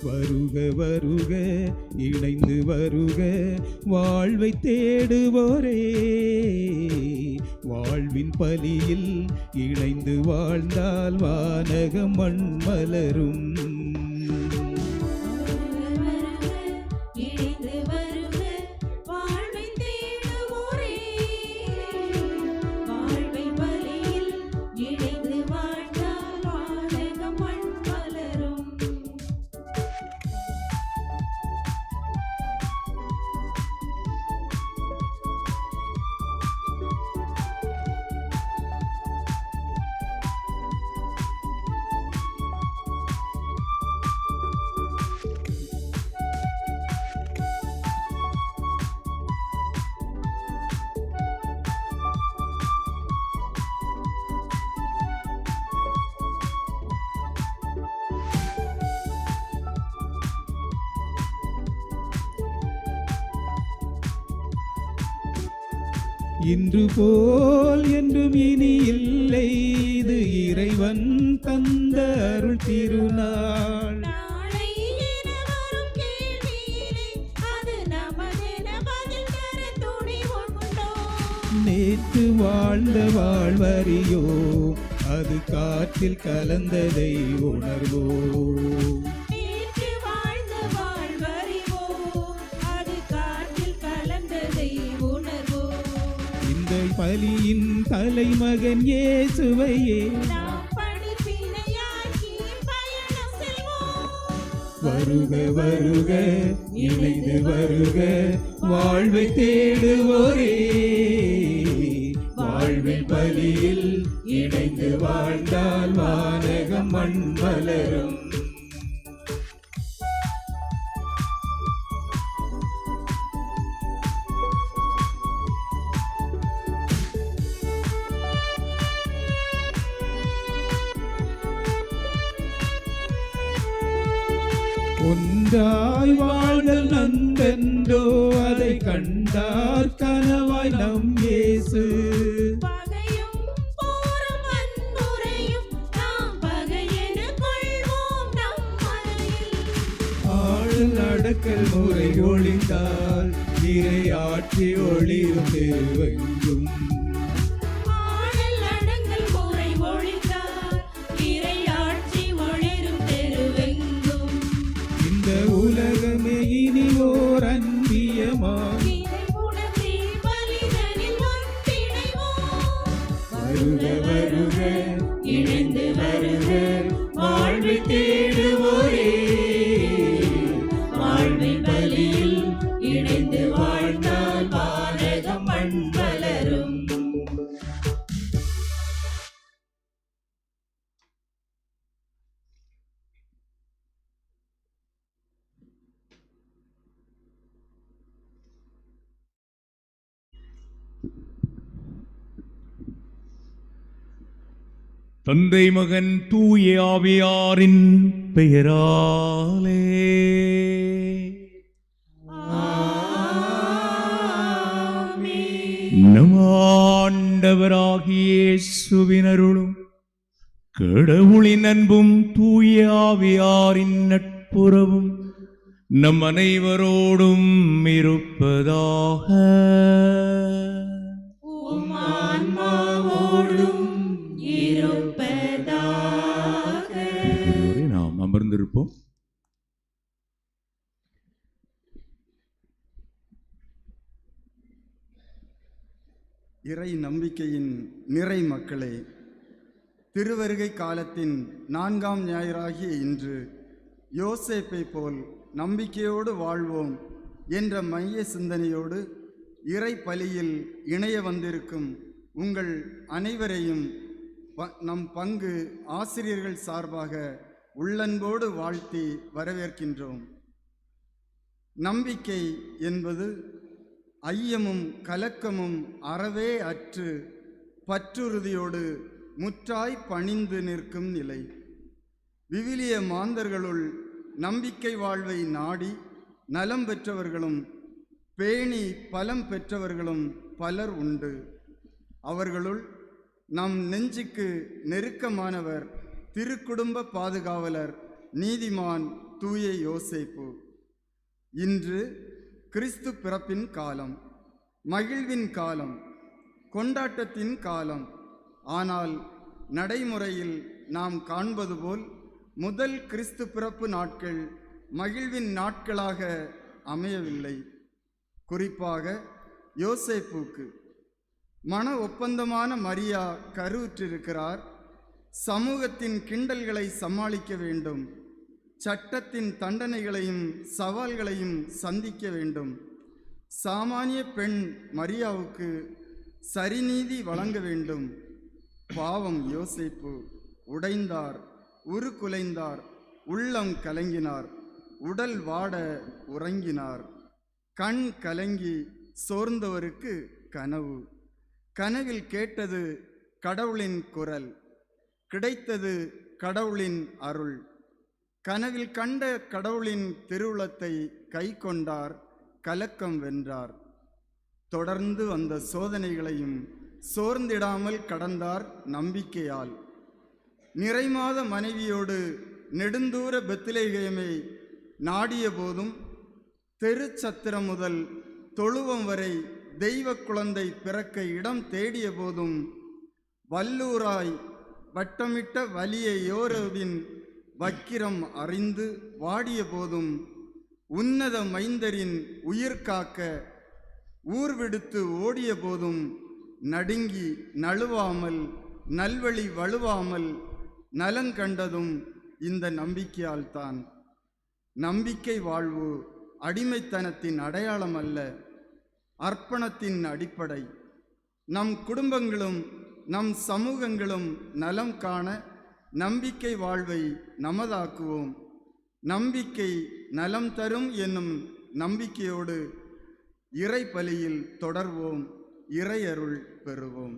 வருக வருக இணைந்து வருக வாழ்வை தேடுவோரே, வாழ்வின் பலியில் இணைந்து வாழ்ந்தால் வானகம் மண் மலரும். இன்று போல் என்றும் இனி இல்லை, இது இறைவன் தந்த அருள் திருநாள். நேற்று வாழ்ந்த வாழ்வறியோ, அது காற்றில் கலந்ததை உணர்வோம். பலியின் தலைமகன் இயேசுவையே வருக வருக இணைந்து வருக வாழ்வை தேடுவோரே, வாழ்வின் பலியில் இணைந்து வாழ்ந்தால் வானகம் மண் மலரும். ஒன்றாய் வாழ்தல் நந்தென்றோ, அதை கண்டார் கனவாய் நம் இயேசு. ஆளும் அடக்கல் முறை ஒழிந்தால் இறை ஆட்சி ஒளிரும் திருவெங்கும். உலகமே இனி ஓர் அன்பியமாய் வருக வருக இணைந்து வருக வாழ்வை தேடுவோரே, வாழ்வின் பலியில் இணைந்து வாழ்ந்தால் வானகம் மண் மலரும். தந்தை மகன் தூய ஆவியாரின் பெயராலே நம் ஆண்டவராகிய இயேசுவின் அருளும் கடவுளின் அன்பும் தூய ஆவியாரின் நட்புறவும் நம் அனைவரோடும் இருப்பதாக. நாம் அமர்ந்திருப்போம். இறை நம்பிக்கையின் நிறை மக்களே, திருவருகை காலத்தின் 4ஆம் ஞாயிறாகிய இன்று யோசேப்பை போல் நம்பிக்கையோடு வாழ்வோம் என்ற மைய சிந்தனையோடு இறை பலியில் இணைய வந்திருக்கும் உங்கள் அனைவரையும் நம் பங்கு ஆசிரியர்கள் சார்பாக உள்ளன்போடு வாழ்த்தி வரவேற்கின்றோம். நம்பிக்கை என்பது ஐயமும் கலக்கமும் அறவே அற்று பற்றுறுதியோடு முற்றாய் பணிந்து நிற்கும் நிலை. விவிலிய மாந்தர்களுள் நம்பிக்கை வாழ்வை நாடி நலம் பெற்றவர்களும் பேணி பலம் பெற்றவர்களும் பலர் உண்டு. அவர்களுள் நம் நெஞ்சுக்கு நெருக்கமானவர் திருக்குடும்ப பாதுகாவலர் நீதிமான் தூய யோசேப்பு. இன்று கிறிஸ்து பிறப்பின் காலம், மகிழ்வின் காலம், கொண்டாட்டத்தின் காலம். ஆனால் நடைமுறையில் நாம் காண்பது போல் முதல் கிறிஸ்து பிறப்பு நாட்கள் மகிழ்வின் நாட்களாக அமையவில்லை. குறிப்பாக யோசேப்புக்கு மன ஒப்பந்தமான மரியா கருவுற்றிருக்கிறார். சமூகத்தின் கிண்டல்களை சமாளிக்க வேண்டும், சட்டத்தின் தண்டனைகளையும் சவால்களையும் சந்திக்க வேண்டும். சாமானிய பெண் மரியாவுக்கு சரிநீதி வழங்க வேண்டும். பாவம் யோசேப்பு உடைந்தார், உருக்குலைந்தார், உள்ளம் கலங்கினார், உடல் வாட உறங்கினார். கண் கலங்கி சோர்ந்தவருக்கு கனவு, கனவில் கேட்டது கடவுளின் குரல், கிடைத்தது கடவுளின் அருள். கனவில் கண்ட கடவுளின் திருவுளத்தை கை கொண்டார், கலக்கம் வென்றார். தொடர்ந்து வந்த சோதனைகளையும் சோர்ந்திடாமல் கடந்தார் நம்பிக்கையால். நிறைமாத மனைவியோடு நெடுந்தூர பெத்லகேமை நாடிய போதும், தெருச்சத்திரம் முதல் தொழுவம் வரை தெய்வ குழந்தை பிறக்க இடம் தேடிய போதும், வல்லூராய் வட்டமிட்ட வலிய யோரோவின் வக்கிரம் அறிந்து வாடிய போதும், உன்னத மைந்தரின் உயிர் காக்க ஊர் விடுத்து ஓடிய போதும், நடுங்கி நழுவாமல் நல்வழி வழுவாமல் நலங்கண்டதும் இந்த நம்பிக்கையால்தான். நம்பிக்கை வாழ்வு அடிமைத்தனத்தின் அடையாளம் அல்ல, அர்ப்பணத்தின் அடிப்படை. நம் குடும்பங்களும் நம் சமூகங்களும் நலம் காண நம்பிக்கை வாழ்வை நமதாக்குவோம். நம்பிக்கை நலம் தரும் என்னும் நம்பிக்கையோடு இறை பலியில் தொடர்வோம், இறையருள் பெறுவோம்.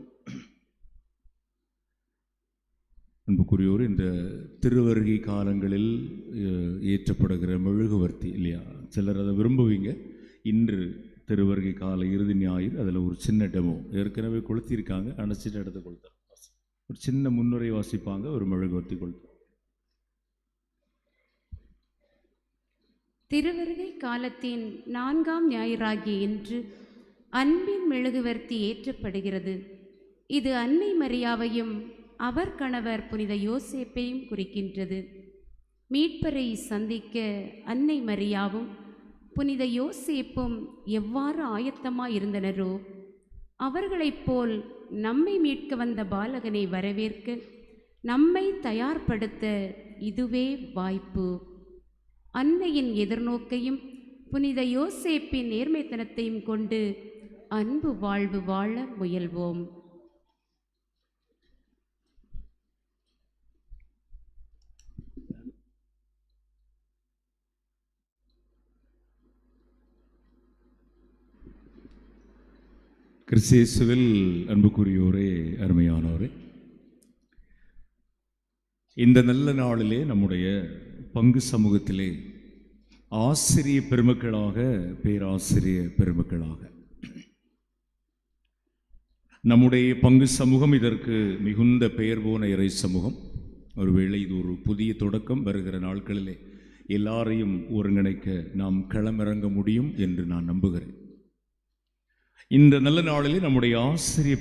அன்புக்குரியோர், இந்த திருவருகை காலங்களில் ஏற்றப்படுகிற மெழுகுவர்த்தி இல்லையா, சிலர் அதை விரும்புவீங்க. இன்று திருவருகை கால இறுதி ஞாயிறு, அதில் ஒரு சின்ன டெமோ ஏற்கனவே கொளுத்திருக்காங்க, அணைச்சிட்டு இடத்த கொளுத்தார். ஒரு சின்ன முன்னுரை வாசிப்பாங்க, ஒரு மெழுகுவர்த்தி கொளுத்தார். திருவருகை காலத்தின் 4ஆம் ஞாயிறாகிய இன்று அன்பின் மெழுகுவர்த்தி ஏற்றப்படுகிறது. இது அன்னை மரியாவையும் அவர் கணவர் புனித யோசேப்பையும் குறிக்கின்றது. மீட்பரை சந்திக்க அன்னை மரியாவும் புனித யோசேப்பும் எவ்வாறு ஆயத்தமாயிருந்தனரோ, அவர்களைப் போல் நம்மை மீட்க வந்த பாலகனை வரவேற்க நம்மை தயார்படுத்த இதுவே வாய்ப்பு. அன்னையின் எதிர்நோக்கையும் புனித யோசேப்பின் நேர்மைத்தனத்தையும் கொண்டு அன்பு வாழ்வு வாழ முயல்வோம். கிறிஸ்தேசுவில் அன்புக்குரியோரே, அருமையானோரே, இந்த நல்ல நாளிலே நம்முடைய பங்கு சமூகத்திலே ஆசிரிய பெருமக்களாக, பேராசிரிய பெருமக்களாக நம்முடைய பங்கு சமூகம் இதற்கு மிகுந்த பெயர் போன இறை சமூகம். ஒருவேளை இது ஒரு புதிய தொடக்கம். வருகிற நாட்களிலே எல்லாரையும் ஒருங்கிணைக்க நாம் களமிறங்க முடியும் என்று நான் நம்புகிறேன். இந்த நல்ல நாளிலே நம்முடைய ஆசிரிய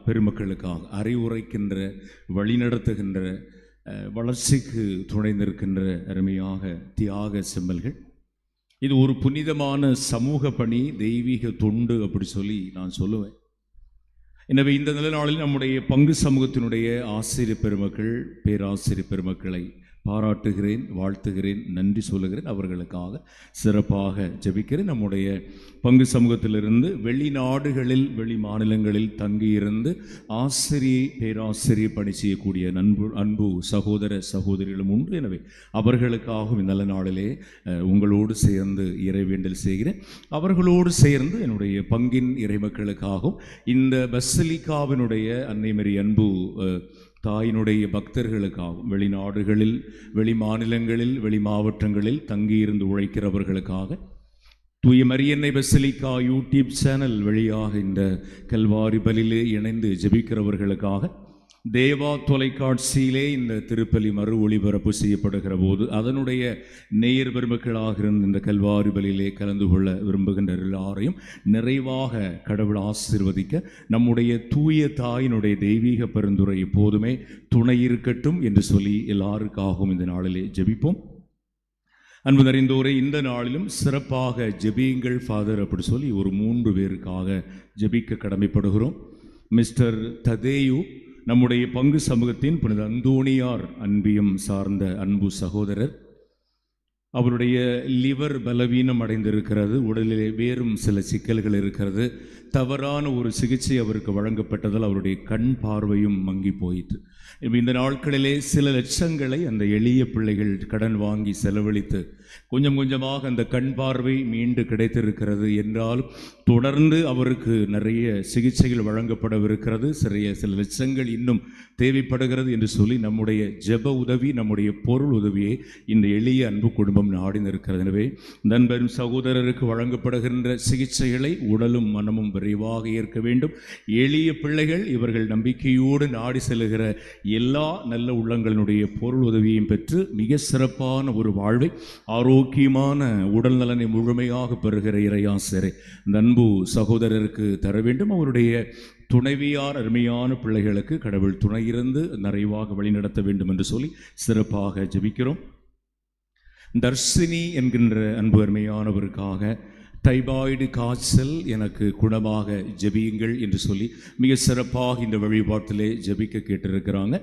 பெருமக்களுக்காக அறிவுரைக்கின்ற, வழிநடத்துகின்ற, வளர்ச்சிக்கு துணை நிற்கின்ற அருமையாக தியாக செம்மல்கள். இது ஒரு புனிதமான சமூக பணி, தெய்வீக தொண்டு அப்படி சொல்லி நான் சொல்லுவேன். எனவே இந்த நல்ல நாளில் நம்முடைய பங்கு சமூகத்தினுடைய ஆசிரியர் பெருமக்கள், பேராசிரியர் பெருமக்களை பாராட்டுகிறேன், வாழ்த்துகிறேன், நன்றி சொல்லுகிறேன். அவர்களுக்காக சிறப்பாக ஜெபிக்கிறேன். நம்முடைய பங்கு சமூகத்திலிருந்து வெளிநாடுகளில், வெளி மாநிலங்களில் தங்கியிருந்து ஆசிரியர், பேராசிரியர் பணி செய்யக்கூடிய அன்பு சகோதர சகோதரிகளும் உண்டு. எனவே அவர்களுக்காகவும் நல்ல நாளிலே உங்களோடு சேர்ந்து இறைவேண்டல் செய்கிறேன். அவர்களோடு சேர்ந்து என்னுடைய பங்கின் இறைமக்களுக்காகவும் இந்த பசிலிக்காவினுடைய அன்னை மரி அன்பு தாயினுடைய பக்தர்களுக்காகவும், வெளிநாடுகளில், வெளி மாநிலங்களில், வெளி மாவட்டங்களில் தங்கியிருந்து உழைக்கிறவர்களுக்காக, தூய மரியன்னை பசிலிக்கா யூடியூப் சேனல் வழியாக இந்த கல்வாரி பலியிலே இணைந்து ஜெபிக்கிறவர்களுக்காக, தேவா தொலைக்காட்சியிலே இந்த திருப்பலி மறு ஒளிபரப்பு செய்யப்படுகிற போது அதனுடைய நேயர் பெருமக்களாக இருந்த இந்த கல்வாரி பலியிலே கலந்து கொள்ள விரும்புகின்ற எல்லாரையும் நிறைவாக கடவுள் ஆசீர்வதிக்க நம்முடைய தூய தாயினுடைய தெய்வீக பரிந்துரை எப்போதுமே துணை இருக்கட்டும் என்று சொல்லி எல்லாருக்காகவும் இந்த நாளிலே ஜெபிப்போம். அன்பு நிறைந்தோரை, இந்த நாளிலும் சிறப்பாக ஜெபியுங்கள் ஃபாதர் அப்படி சொல்லி ஒரு 3 பேருக்காக ஜெபிக்க கடமைப்படுகிறோம். மிஸ்டர் ததேயு நம்முடைய பங்கு சமூகத்தின் புனித அந்தோணியார் அன்பியம் சார்ந்த அன்பு சகோதரர். அவருடைய லிவர் பலவீனம் அடைந்திருக்கிறது, உடலிலே வேறும் சில சிக்கல்கள் இருக்கிறது. தவறான ஒரு சிகிச்சை அவருக்கு வழங்கப்பட்டதால் அவருடைய கண் பார்வையும் மங்கி போயிற்று. இந்த நாட்களிலே சில லட்சங்களை அந்த எளிய பிள்ளைகள் கடன் வாங்கி செலவழித்து கொஞ்சம் கொஞ்சமாக அந்த கண் பார்வை மீண்டு கிடைத்திருக்கிறது என்றால் தொடர்ந்து அவருக்கு நிறைய சிகிச்சைகள் வழங்கப்படவிருக்கிறது. சில லட்சங்கள் இன்னும் தேவைப்படுகிறது என்று சொல்லி நம்முடைய ஜெப உதவி, நம்முடைய பொருள் உதவியை இந்த எளிய அன்பு குடும்பம் நாடி நிற்கிறது. எனவே நண்பரும் சகோதரருக்கு வழங்கப்படுகின்ற சிகிச்சைகளை உடலும் மனமும் விரைவாக ஏற்க வேண்டும். எளிய பிள்ளைகள் இவர்கள் நம்பிக்கையோடு நாடி செல்லுகிற எல்லா நல்ல உள்ளங்களினுடைய பொருள் உதவியையும் பெற்று மிக சிறப்பான ஒரு வாழ்வை, ஆரோக்கியமான உடல் நலனை முழுமையாக பெறுகிற இறையாசிரை அன்பு சகோதரருக்கு தர வேண்டும். அவருடைய துணைவியார் அருமையான பிள்ளைகளுக்கு கடவுள் துணையிருந்து நிறைவாக வழிநடத்த வேண்டும் என்று சொல்லி சிறப்பாக ஜெபிக்கிறோம். தர்ஷினி என்கின்ற அன்பு அருமையானவருக்காக டைபாய்டு காய்ச்சல் எனக்கு குணமாக ஜெபியுங்கள் என்று சொல்லி மிக சிறப்பாக இந்த வழிபாட்டிலே ஜெபிக்க கேட்டிருக்கிறாங்க.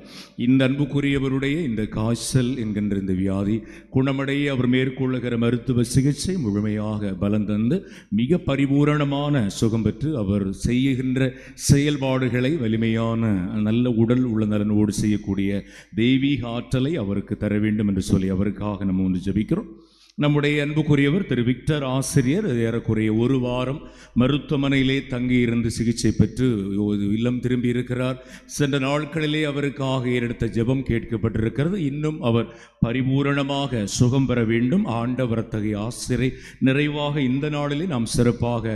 இந்த அன்புக்குரியவருடைய இந்த காய்ச்சல் என்கின்ற இந்த வியாதி குணமடைய அவர் மேற்கொள்ளுகிற மருத்துவ சிகிச்சை முழுமையாக பலம் தந்து மிக பரிபூரணமான சுகம் பெற்று அவர் செய்கின்ற செயல்பாடுகளை வலிமையான நல்ல உடல் உள்ள நலனோடு செய்யக்கூடிய தெய்வீக ஆற்றலை அவருக்கு தர வேண்டும் என்று சொல்லி அவருக்காக நம்ம வந்து ஜெபிக்கிறோம். நம்முடைய அன்புக்குரியவர் திரு விக்டர் ஆசிரியர் ஏறக்குறைய 1 வாரம் மருத்துவமனையிலே தங்கியிருந்து சிகிச்சை பெற்று இல்லம் திரும்பி இருக்கிறார். சென்ற நாட்களிலே அவருக்காக ஏறெடுத்த ஜெபம் கேட்கப்பட்டிருக்கிறது. இன்னும் அவர் பரிபூரணமாக சுகம் பெற வேண்டும். ஆண்டவர் அத்தகைய ஆசிரியை நிறைவாக இந்த நாளிலே நாம் சிறப்பாக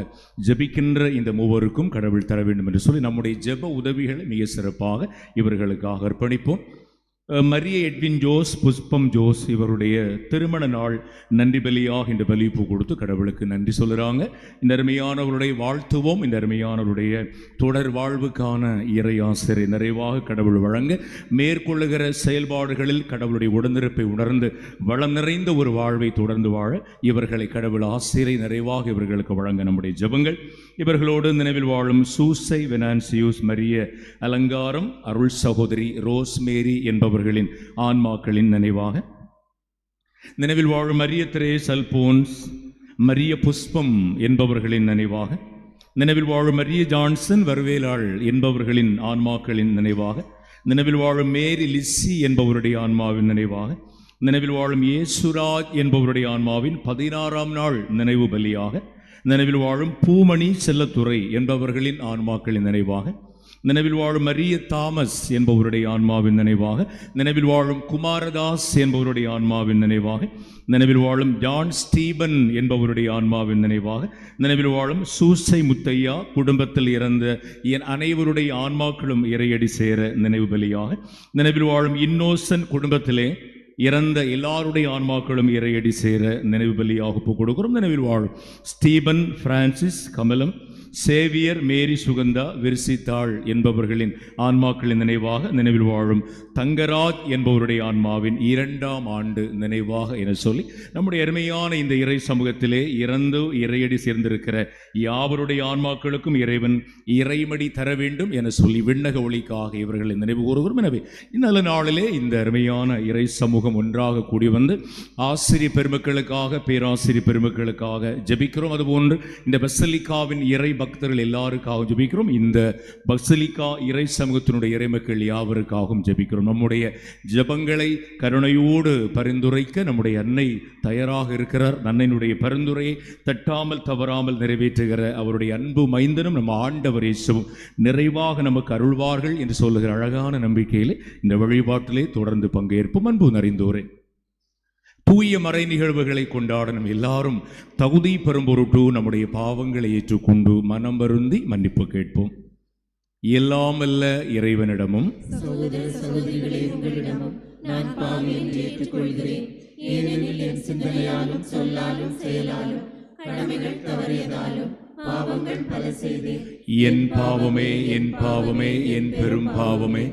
ஜெபிக்கின்ற இந்த மூவருக்கும் கடவுள் தர வேண்டும் என்று சொல்லி நம்முடைய ஜெப உதவிகளை மிக சிறப்பாக இவர்களுக்காக அர்ப்பணிப்போம். மரிய எட்வின் ஜோஸ், புஷ்பம் ஜோஸ் இவருடைய திருமண நாள் நன்றி பலியாக இந்த பலிப்பு கொடுத்து கடவுளுக்கு நன்றி சொல்லுறாங்க. இந்த அருமையானவருடைய வாழ்த்துவோம். இந்த அருமையானவருடைய தொடர் வாழ்வுக்கான இறை ஆசிரியை நிறைவாக கடவுள் வழங்க மேற்கொள்ளுகிற செயல்பாடுகளில் கடவுளுடைய உடனிருப்பை உணர்ந்து வளம் நிறைந்த ஒரு வாழ்வை தொடர்ந்து வாழ இவர்களை கடவுள் ஆசிரியை நிறைவாக இவர்களுக்கு வழங்க நம்முடைய ஜெபங்கள். இவர்களோடு நினைவில் வாழும் சூசை வெனான்சியூஸ், மரிய அலங்காரம், அருள் சகோதரி ரோஸ்மேரி என்பவர்களின் ஆன்மாக்களின் நினைவாக, நினைவில் வாழும் மரிய தெரேஸ் அல்போன்ஸ், மரிய புஷ்பம் என்பவர்களின் நினைவாக, நினைவில் வாழும் மரிய ஜான்சன் வருவேலாள் என்பவர்களின் ஆன்மாக்களின் நினைவாக, நினைவில் வாழும் மேரி லிஸ்ஸி என்பவருடைய ஆன்மாவின் நினைவாக, நினைவில் வாழும் ஏசுராஜ் என்பவருடைய ஆன்மாவின் 16ஆம் நாள் நினைவு பலியாக, நினைவில் வாழும் பூமணி செல்லத்துறை என்பவர்களின் ஆன்மாக்களின் நினைவாக, நினைவில் வாழும் மரிய தாமஸ் என்பவருடைய ஆன்மாவின் நினைவாக, நினைவில் வாழும் குமாரதாஸ் என்பவருடைய ஆன்மாவின் நினைவாக, நினைவில் வாழும் ஜான் ஸ்டீபன் என்பவருடைய ஆன்மாவின் நினைவாக, நினைவில் வாழும் சூசை முத்தையா குடும்பத்தில் இறந்த என் அனைவருடைய ஆன்மாக்களும் இறையடி சேர நினைவு பலியாக, நினைவில் வாழும் இன்னோசன் குடும்பத்திலே இறந்த எல்லாருடைய ஆன்மாக்களும் இறையடி சேர நினைவு பலியாக ஒப்புக் கொடுக்கிறோம். நினைவில் வாழும் ஸ்டீபன் பிரான்சிஸ் கமலம், சேவியர் மேரி சுகந்தா விரிசித்தாள் என்பவர்களின் ஆன்மாக்களின் நினைவாக, நினைவில் வாழும் தங்கராஜ் என்பவருடைய ஆன்மாவின் 2ஆம் ஆண்டு நினைவாக என சொல்லி நம்முடைய அருமையான இந்த இறை சமூகத்திலே இறந்து இறையடி சேர்ந்திருக்கிற யாவருடைய ஆன்மாக்களுக்கும் இறைவன் இறைமடி தர வேண்டும் என சொல்லி விண்ணக ஒளிக்காக இவர்களை நினைவு கூறுகிறோம். எனவே இந்நல்ல நாளிலே இந்த அருமையான இறை சமூகம் ஒன்றாக கூடி வந்து ஆசிரியர் பெருமக்களுக்காக, பேராசிரியர் பெருமக்களுக்காக ஜெபிக்கிறோம். அதுபோன்று இந்த பசலிக்காவின் இறை பக்தர்கள் எல்லாருக்காகவும் ஜெபிக்கிறோம். இந்த பசலிக்கா இறை சமூகத்தினுடைய இறைமக்கள் யாவருக்காகவும் ஜெபிக்கிறோம். நம்முடைய ஜெபங்களை கருணையோடு பரிந்துரைக்க நம்முடைய அன்னை தயாராக இருக்கிறார். அன்னையினுடைய பரிந்துரையை தட்டாமல் தவறாமல் நிறைவேற்றுகிற அவருடைய அன்பு மைந்தனும் நம்ம ஆண்டவர் இயேசுவும் நிறைவாக நமக்கு அருள்வார்கள் என்று சொல்லுகிற அழகான நம்பிக்கையிலே இந்த வழிபாட்டிலே தொடர்ந்து பங்கேற்போம். அன்பு நிறைந்தோரே, தூய மறை நிகழ்வுகளை கொண்டாட நம்ம எல்லாரும் தகுதி பெறும் பொருட்டு நம்முடைய பாவங்களை ஏற்றுக்கொண்டு மனம் வருந்தி மன்னிப்பு கேட்போம். எல்லாம் அல்ல இறைவனிடமும் சகோதர சகோதரிகளே, உங்களிடமும் நான் பாவி என்று ஏற்றுக்கொள்கிறேன். ஏனெனில் என் சிந்தனையாலும் சொல்லாலும் செயலாலும் கடமைகள் தவறியதாலும் பாவங்கள் பல செய்தேன். என் பாவமே, என் பாவமே, என் பெரும் பாவமே.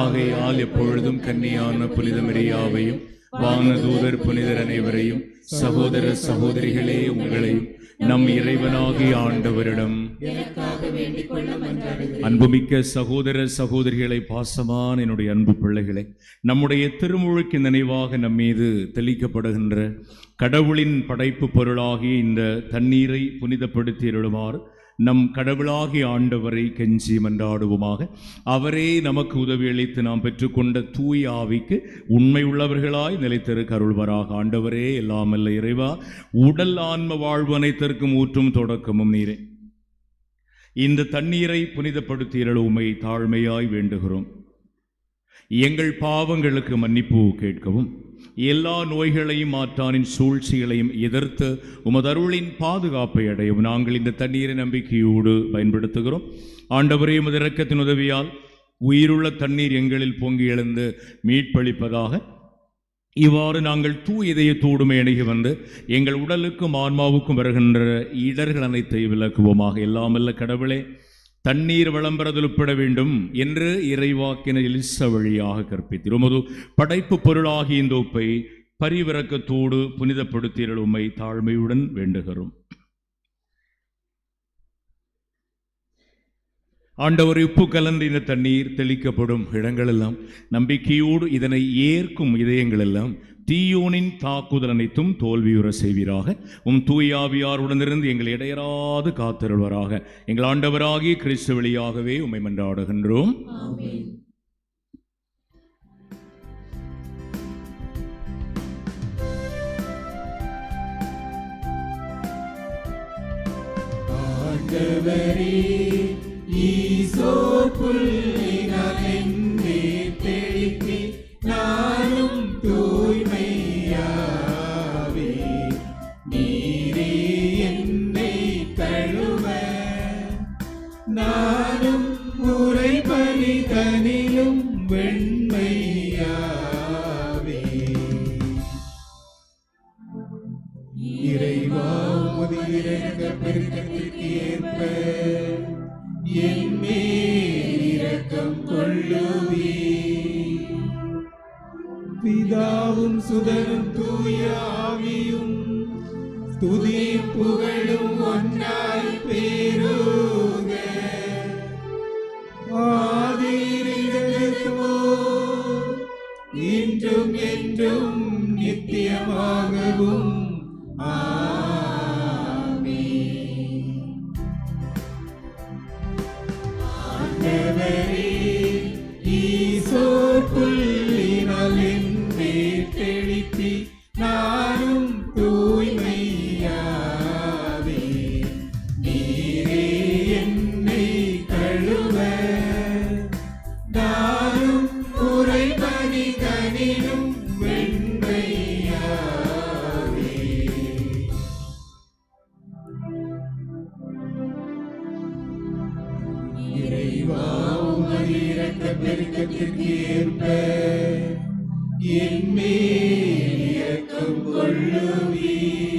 ஆகையால் எப்பொழுதும் கன்னியான புனித மரியாவையும் வானதூதர் புனிதர் அனைவரையும் சகோதர சகோதரிகளே உங்களையும் நம் இறைவனாகிய ஆண்டவரிடம் எனக்காக வேண்டிக் கொள்ள மன்றாடுகிறேன். அன்புமிக்க சகோதர சகோதரிகளை, பாசமான என்னுடைய அன்பு பிள்ளைகளை, நம்முடைய திருமுழுக்கு நினைவாக நம் மீது தெளிக்கப்படுகின்ற கடவுளின் படைப்பு பொருளாகிய இந்த தண்ணீரை புனிதப்படுத்தியிருமாறு நம் கடவுளாகிய ஆண்டவரை கெஞ்சி மன்றாடுவோமாக. அவரே நமக்கு உதவி அளித்து நாம் பெற்றுக்கொண்ட தூய ஆவிக்கு உண்மை உள்ளவர்களாய் நிலைத்திருக்க அருள்வராக. ஆண்டவரே, எல்லாமல்ல இறைவா, உடல் ஆன்ம வாழ்வு அனைத்திற்கும் ஊற்றும் தொடக்கமும் நீரே. இந்த தண்ணீரை புனிதப்படுத்தியருள் உம்மை தாழ்மையாய் வேண்டுகிறோம். எங்கள் பாவங்களுக்கு மன்னிப்பு கேட்கவும், எல்லா நோய்களையும் மாற்றானின் சூழ்ச்சிகளையும் எதிர்த்து உமது அருளின் பாதுகாப்பை அடையவும் நாங்கள் இந்த தண்ணீரை நம்பிக்கையோடு பயன்படுத்துகிறோம். ஆண்டவரே, உமது இரக்கத்தின் உதவியால் உயிருள்ள தண்ணீர் எங்களில் பொங்கி எழுந்து மீட்பளிப்பதாக. இவ்வாறு நாங்கள் தூய இதயத்தோடுமே அணுகி வந்து எங்கள் உடலுக்கும் ஆன்மாவுக்கும் வருகின்ற இடர்கள் அனைத்தை விளக்குவோமாக. எல்லாமல்ல கடவுளே, தண்ணீர் விளம்பரத்தில் உட்பட வேண்டும் என்று இறைவாக்கின எலிசா வழியாக கற்பித்தீர். உமது படைப்பு பொருளாகி இந்த உப்பை பரிவிரக்கத்தோடு புனிதப்படுத்தியருள் உம்மை தாழ்மையுடன் வேண்டுகிறோம். ஆண்டவர், உப்பு கலந்து இந்த தண்ணீர் தெளிக்கப்படும் இடங்களெல்லாம் நம்பிக்கையோடு இதனை ஏற்கும் இதயங்களெல்லாம் தீயோனின் தாக்குதல் அனைத்தும் தோல்வியுற செய்வீராக. தூயாவியாருடனிருந்து எங்களை இடையராது காத்திருள்வராக. எங்கள் ஆண்டவராகிய கிறிஸ்து வழியாகவே உம்மை மன்றாடுகின்றோம். ஆமென். ஆண்டவரே, ஈசோ புல்லினால் என்னை தெளிப்பி நானும் தூய்மையாவே. நீரே என்னை கழுவ நானும் உறைபலி தனிலும் வெண்மையாவே. இறைவா, உமது இரக்க பெருக்கத்திற்கு ஏற்ப என் மேல் இரக்கம் கொள்ளுவீர். பிதாவும் சுதனும் தூய ஆவியும் துதியும் புகழும் ஒன்றாய் பெருக. ஆதியில் இருந்தது போல் இன்றும் என்றும் நித்தியமாகவும். ஆண்டவரே, ஈசோ புல்லினால் என்னை தெளிப்பி நானும் தூய்மையாவே. நீரே என்னை கழுவ நானும் உறைபலி தனிலும் வெண்மையாவே. இறைவா, உமது இரக்க பெருக்கத்திற்கு ஏற்ப என் மேல் இரக்கம் கொள்ளுவீர்.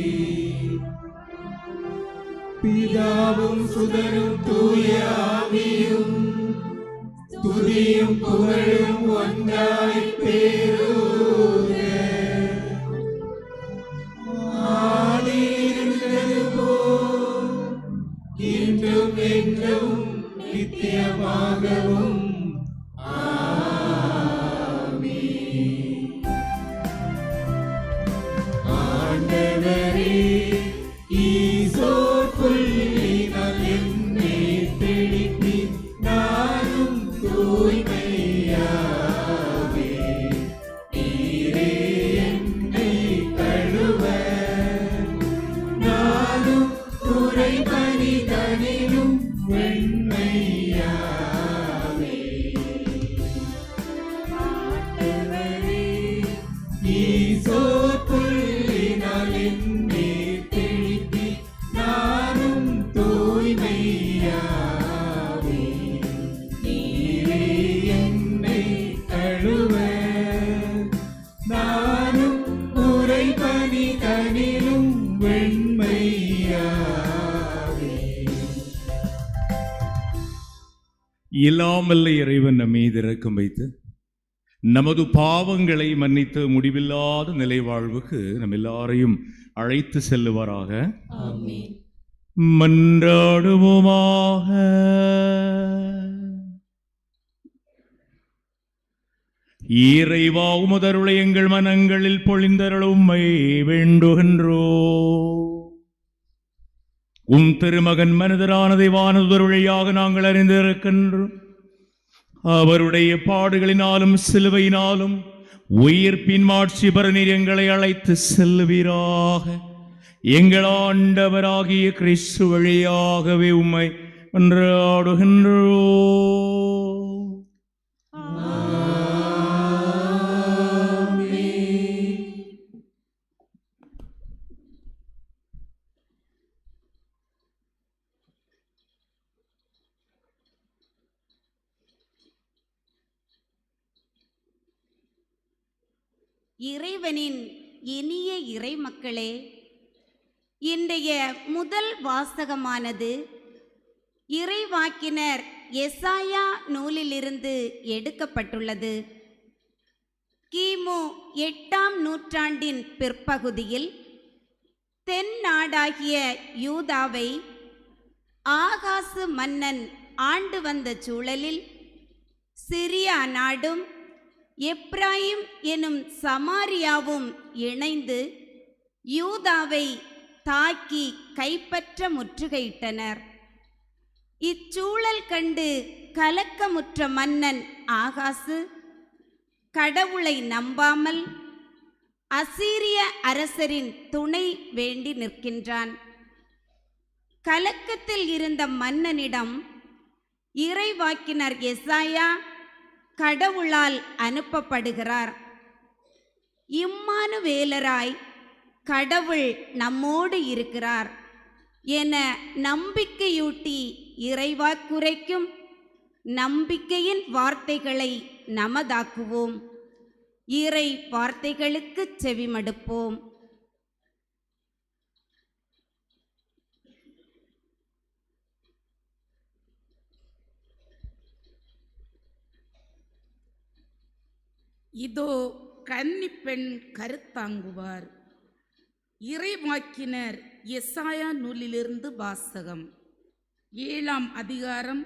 பிதாவும் சுதனும் தூய ஆவியும் துதியும் புகழும் ஒன்றாய் பெருக. ஆதியில் இருந்தது போல் இன்றும் என்றும் நித்தியமாகவும். ஆண்டவரே, ஈசோ புல்லினால் என்னை தெளிப்பி நானும் தூய்மையாவே. நீரே என்னை கழுவ நானும் உறைபலி தனிலும் வெண்மையாவே. ஆண்டவரே, ஈசோ புல்லினால் என்னை தெளிப்பி நானும் தூய்மையாவே. எல்லாம் வல்ல இறைவன் நம்மை இரக்கம் வைத்து நமது பாவங்களை மன்னித்து முடிவில்லாத நிலை வாழ்வுக்கு நம் எல்லாரையும் அழைத்து செல்லுவாராக. ஆமென். மன்றாடுவோமாக. இறைவா, உமதருளை எங்கள் மனங்களில் பொழிந்தருள உம்மை வேண்டுகின்றோ. உம் திருமகன் மனிதரானதை வானதர் வழியாக நாங்கள் அறிந்திருக்கின்றோம். அவருடைய பாடுகளினாலும் சிலுவையினாலும் உயிர்ப்பின் மாட்சி பெற நீர் எங்களை அழைத்து செல்லுவீராக. எங்கள் ஆண்டவராகிய கிறிஸ்து வழியாகவே உம்மை மன்றாடுகின்றோ. இறைவனின் இனிய இறை மக்களே, இன்றைய முதல் வாசகமானது இறைவாக்கினர் எசாயா நூலிலிருந்து எடுக்கப்பட்டுள்ளது. கிமு 8ஆம் நூற்றாண்டின் பிற்பகுதியில் தென்னாடாகிய யூதாவை ஆகாசு மன்னன் ஆண்டு வந்த சூழலில் சிரியா நாடும் எப்ராயிம் எனும் சமாரியாவும் இணைந்து யூதாவை தாக்கி கைப்பற்ற முற்றுகையிட்டனர். இச்சூழல் கண்டு கலக்கமுற்ற மன்னன் ஆகாசு கடவுளை நம்பாமல் அசீரிய அரசரின் துணை வேண்டி நிற்கின்றான். கலக்கத்தில் இருந்த மன்னனிடம் இறைவாக்கினர் எசாயா கடவுளால் அனுப்பப்படுகிறார். இம்மானுவேலராய் கடவுள் நம்மோடு இருக்கிறார் என நம்பிக்கையூட்டி இறைவாக்குரைக்கும் நம்பிக்கையின் வார்த்தைகளை நமதாக்குவோம். இறை வார்த்தைகளுக்கு செவிமடுப்போம். இதோ கன்னிப்பெண் கருத்தாங்குவார். இறைவாக்கினர் எசாயா நூலிலிருந்து வாசகம். 7ஆம் அதிகாரம்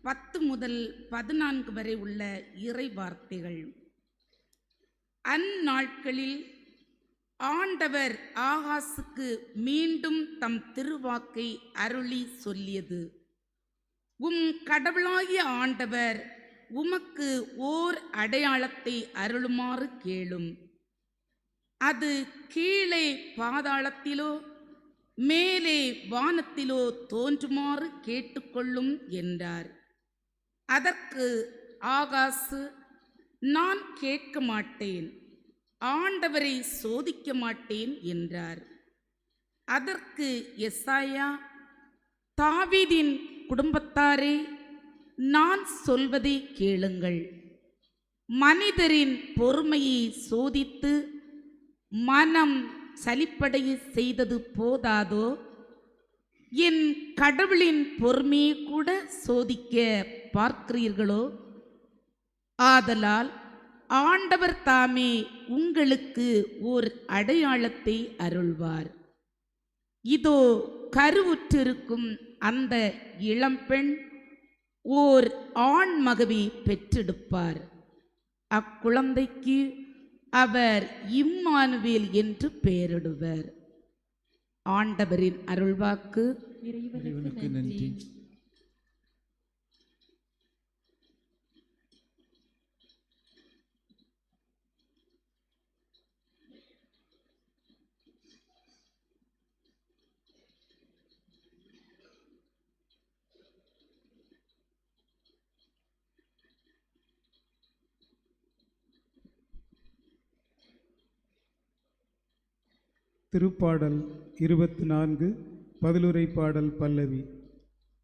10 முதல் 14 வரை உள்ள இறை வார்த்தைகள். அந்நாட்களில் ஆண்டவர் ஆகாசுக்கு மீண்டும் தம் திருவாக்கை அருளி சொல்லியது: உம் கடவுளாகிய ஆண்டவர் உமக்கு ஓர் அடையாளத்தை அருளுமாறு கேளும். அது கீழே பாதாளத்திலோ மேலே வானத்திலோ தோன்றுமாறு கேட்டுக்கொள்ளும் என்றார். அதற்கு ஆகாசு, நான் கேட்க மாட்டேன், ஆண்டவரை சோதிக்க மாட்டேன் என்றார். அதற்கு எசாயா, தாவீதின் குடும்பத்தாரே, நான் சொல்வதை கேளுங்கள். மனிதரின் பொறுமையை சோதித்து மனம் சலிப்படைய செய்தது போதாதோ, என் கடவுளின் பொறுமையை கூட சோதிக்க பார்க்கிறீர்களோ? ஆதலால் ஆண்டவர் தாமே உங்களுக்கு ஓர் அடையாளத்தை அருள்வார். இதோ கருவுற்றிருக்கும் அந்த இளம்பெண் ஓர் ஆண் மகவை பெற்றெடுப்பார். அக்குழந்தைக்கு அவர் இம்மானுவேல் என்று பெயரிடுவர். ஆண்டவரின் அருள்வாக்கு. இறைவனுக்கு நன்றி. திருப்பாடல் 24 பதிலுரை பாடல் பல்லவி.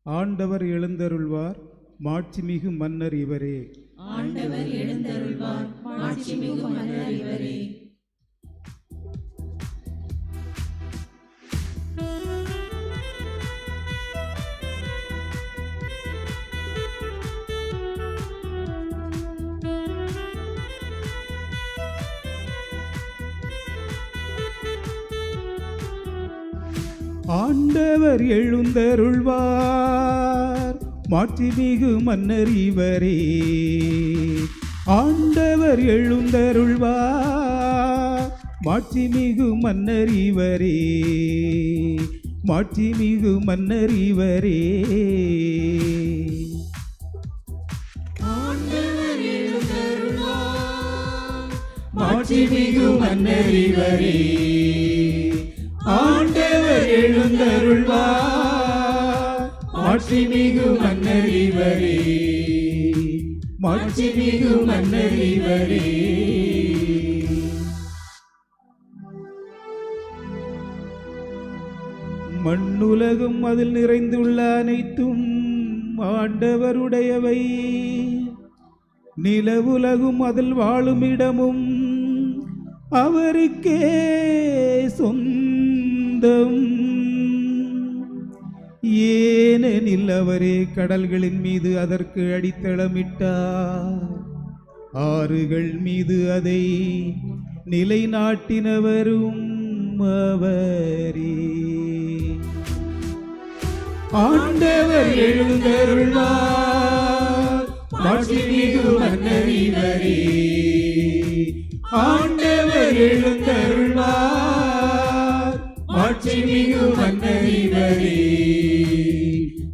ஆண்டவர் எழுந்தருள்வார், மாட்சிமிகு மன்னர் இவரே. ஆண்டவர் எழுந்தருள்வார், மாட்சிமிகு மன்னர் இவரே. ஆண்டவர் எழுந்தருள்வார் மாட்சிமிகு மன்னர் இவரே. ஆண்டவர் எழுந்தருள்வார் மாட்சிமிகு மன்னர் இவரே. மாட்சிமிகு மன்னர் இவரே. மாட்சிமிகு மன்னர் இவரே. ஆண்டவர் எழுந்தருள்வார் மாட்சிமிகு மன்னர் இவரே. மாட்சிமிகு மன்னர் இவரே. மண்ணுலகும் அதில் நிறைந்துள்ள அனைத்தும் ஆண்டவருடையவை. நிலவுலகும் அதில் வாழும் இடமும் அவருக்கே சொந்தம். ஏனெனில் அவரே கடல்களின் மீது அதற்கு அடித்தளமிட்டார், ஆறுகள் மீது அதை நிலைநாட்டினவரும் அவரே. ஆண்டவர் எழுந்தருள்வார் மாட்சிமிகு மன்னர் இவரே. ஆண்டவர் எழுந்தருள்வார் மாட்சிமிகு மன்னர் இவரே.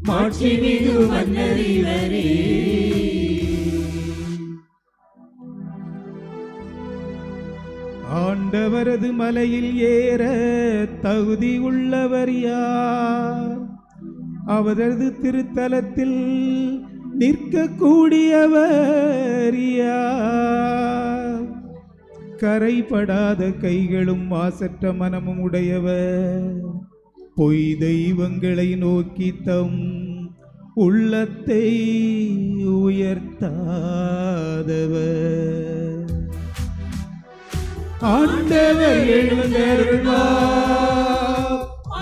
மாட்சிமிகு மன்னர் இவரே. ஆண்டவரது மலையில் ஏற தகுதி உள்ளவர் யார்? அவரது திருத்தலத்தில் நிற்கக்கூடியவர் யார்? கரைபடாத கைகளும் மாசற்ற மனமும் உடையவர், பொய் தெய்வங்களை நோக்கி தம் உள்ளத்தை உயர்த்தாதவர். ஆண்டவர் எழுந்தருள்வார்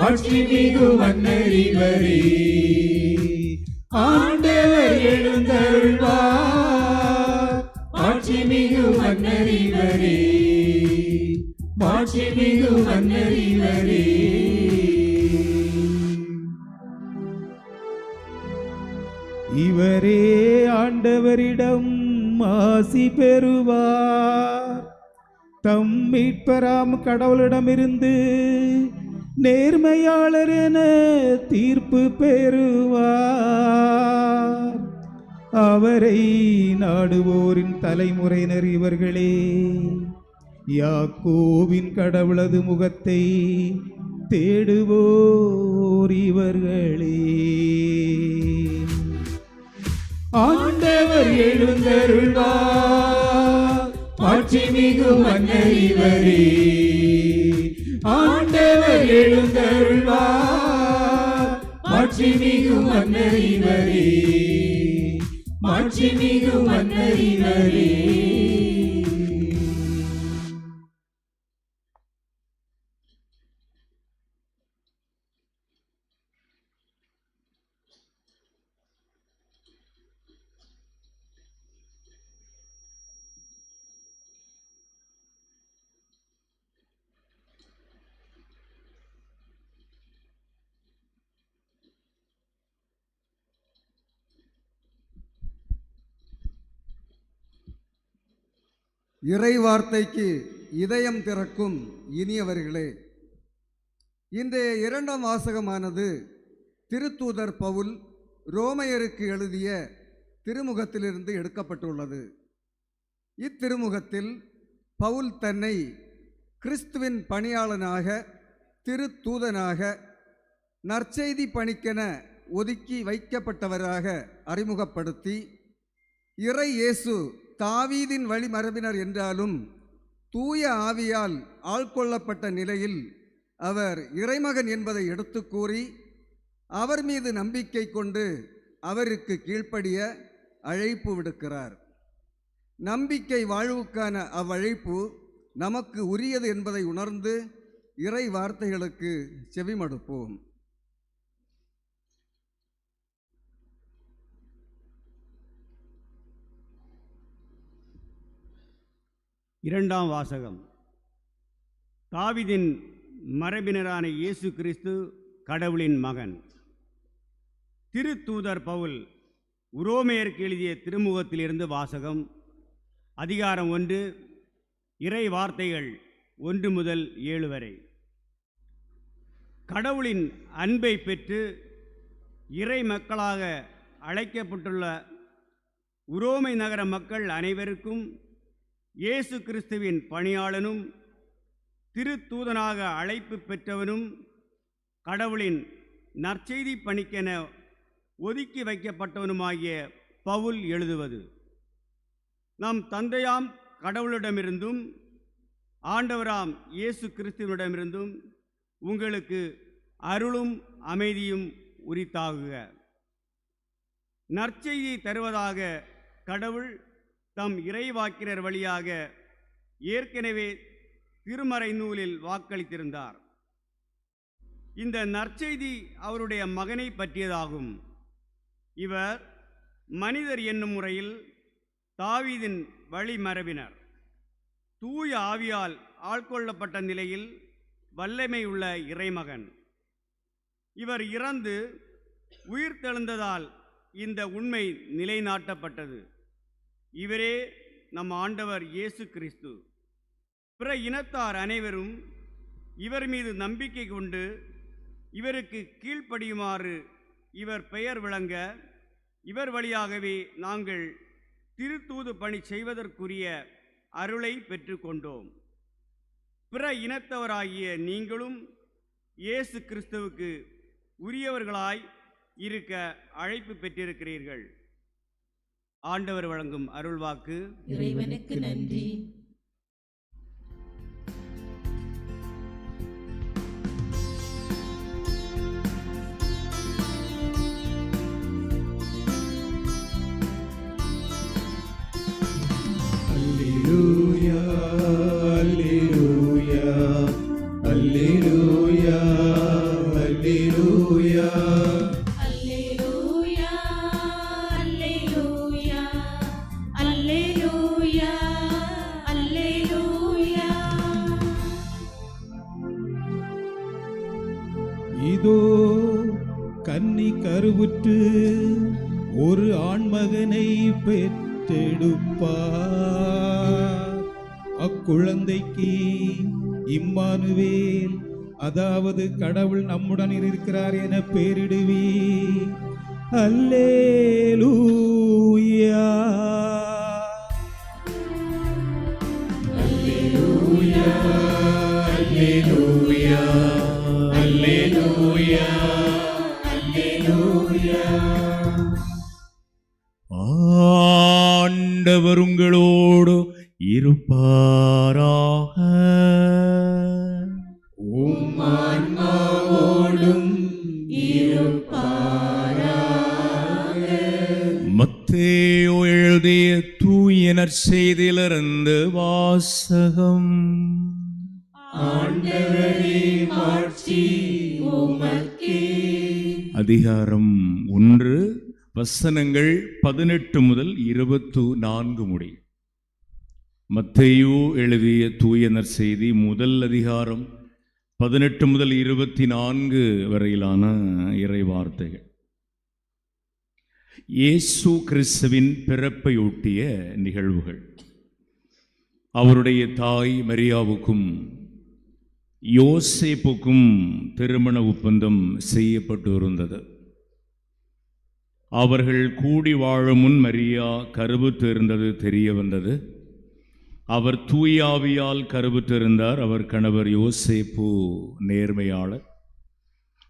மாட்சிமிகு மன்னர் இவரே. ஆண்டவர் எழுந்தருள்வார் மாட்சிமிகு மன்னர் இவரே. மாட்சிமிகு மன்னர் இவரே. இவரே ஆண்டவரிடம் ஆசி பெறுவார். தம் மீட்பராம் கடவுளிடமிருந்து நேர்மையாளர் என தீர்ப்பு பெறுவார். அவரை நாடுவோரின் தலைமுறையினர் இவர்களே. யாக்கோவின் கடவுளது முகத்தை தேடுவோர் இவர்களே. ஆண்டவர் எழுந்தருள்வார் மாட்சிமிகு மன்னர் இவரே. ஆண்டவர் எழுந்தருள்வார் மாட்சிமிகு மன்னர் இவரே. மாட்சிமிகு மன்னர் இவரே. இறை வார்த்தைக்கு இதயம் திறக்கும் இனியவர்களே, இன்றைய இரண்டாம் வாசகமானது திருத்தூதர் பவுல் ரோமையருக்கு எழுதிய திருமுகத்திலிருந்து எடுக்கப்பட்டுள்ளது. இத்திருமுகத்தில் பவுல் தன்னை கிறிஸ்துவின் பணியாளனாக, திருத்தூதனாக, நற்செய்தி பணிக்கென ஒதுக்கி வைக்கப்பட்டவராக அறிமுகப்படுத்தி, இறை இயேசு தாவீதின் வழிமரபினர் என்றாலும் தூய ஆவியால் ஆள்கொள்ளப்பட்ட நிலையில் அவர் இறைமகன் என்பதை எடுத்து கூறி, அவர் மீது நம்பிக்கை கொண்டு அவருக்கு கீழ்ப்படிய அழைப்பு விடுக்கிறார். நம்பிக்கை வாழ்வுக்கான அவ்வழைப்பு நமக்கு உரியது என்பதை உணர்ந்து இறை வார்த்தைகளுக்கு செவிமடுப்போம். இரண்டாம் வாசகம். தாவீதின் மரபினரான இயேசு கிறிஸ்து கடவுளின் மகன். திருத்தூதர் பவுல் உரோமையருக்கு எழுதிய திருமுகத்திலிருந்து வாசகம். அதிகாரம் 1, இறை வார்த்தைகள் 1 முதல் 7 வரை. கடவுளின் அன்பை பெற்று இறை மக்களாக அழைக்கப்பட்டுள்ள உரோமை நகர மக்கள் அனைவருக்கும் இயேசு கிறிஸ்துவின் பணியாளனும் திருத்தூதனாக அழைப்பு பெற்றவனும் கடவுளின் நற்செய்தி பணிக்கென ஒதுக்கி வைக்கப்பட்டவனுமாகிய பவுல் எழுதுவது. நம் தந்தையாம் கடவுளிடமிருந்தும் ஆண்டவராம் இயேசு கிறிஸ்துவிடமிருந்தும் உங்களுக்கு அருளும் அமைதியும் உரித்தாகுக. நற்செய்தி தருவதாக கடவுள் தம் இறைவாக்கினர் வழியாக ஏற்கனவே திருமறை நூலில் வாக்களித்திருந்தார். இந்த நற்செய்தி அவருடைய மகனை பற்றியதாகும். இவர் மனிதர் என்னும் முறையில் தாவீதின் வழிமரபினர். தூய ஆவியால் ஆட்கொள்ளப்பட்ட நிலையில் வல்லமை உள்ள இறைமகன். இவர் இறந்து உயிர்த்தெழுந்ததால் இந்த உண்மை நிலைநாட்டப்பட்டது. இவரே நம் ஆண்டவர் இயேசு கிறிஸ்து. பிற இனத்தார் அனைவரும் இவர் மீது நம்பிக்கை கொண்டு இவருக்கு கீழ்ப்படியுமாறு இவர் பெயர் விளங்க இவர் வழியாகவே நாங்கள் திருத்தூது பணி செய்வதற்குரிய அருளை பெற்றுக்கொண்டோம். பிற இனத்தவராகிய நீங்களும் இயேசு கிறிஸ்துவுக்கு உரியவர்களாய் இருக்க அழைப்பு பெற்றிருக்கிறீர்கள். ஆண்டவர் வழங்கும் அருள்வாக்கு. இறைவனுக்கு நன்றி. அல்லேலூயா அல்லேலூயா அல்லேலூயா அல்லேலூயா இதோ கன்னி கருவுற்று ஒரு ஆண்மகனை பெற்றெடுப்பார். அக்குழந்தைக்கு இம்மானுவேல், அதாவது கடவுள் நம்முடன் இருக்கிறார் என பெயரிடுவீர். அல்லேலூயா அல்லேலூயா அல்லேலூயா அல்லேலூயா அல்லேலூயா. ஆண்டவர் உங்களோடு இருப்பாராக. உம் ஆன்மாவோடும் இருப்பாராக. மத்தேயு எழுதிய தூய நற்செய்தியிலிருந்து வாசகம். ஆண்டவரே மாட்சி உமக்கே. அதிகாரம் 1, வசனங்கள் 18 முதல் 24 முடி. மத்தேயு எழுதிய தூய நற்செய்தி முதல் அதிகாரம் 18 முதல் 24 வரையிலான இறை வார்த்தைகள். இயேசு கிறிஸ்துவின் பிறப்பையொட்டிய நிகழ்வுகள். அவருடைய தாய் மரியாவுக்கும் யோசேப்புக்கும் திருமண ஒப்பந்தம் செய்யப்பட்டு இருந்தது. அவர்கள் கூடி வாழும் முன் மரியா கருவுற்றிருந்தது தெரிய வந்தது. அவர் தூயாவியால் கருவுற்றிருந்தார். அவர் கணவர் யோசேப்பு நேர்மையாளர்.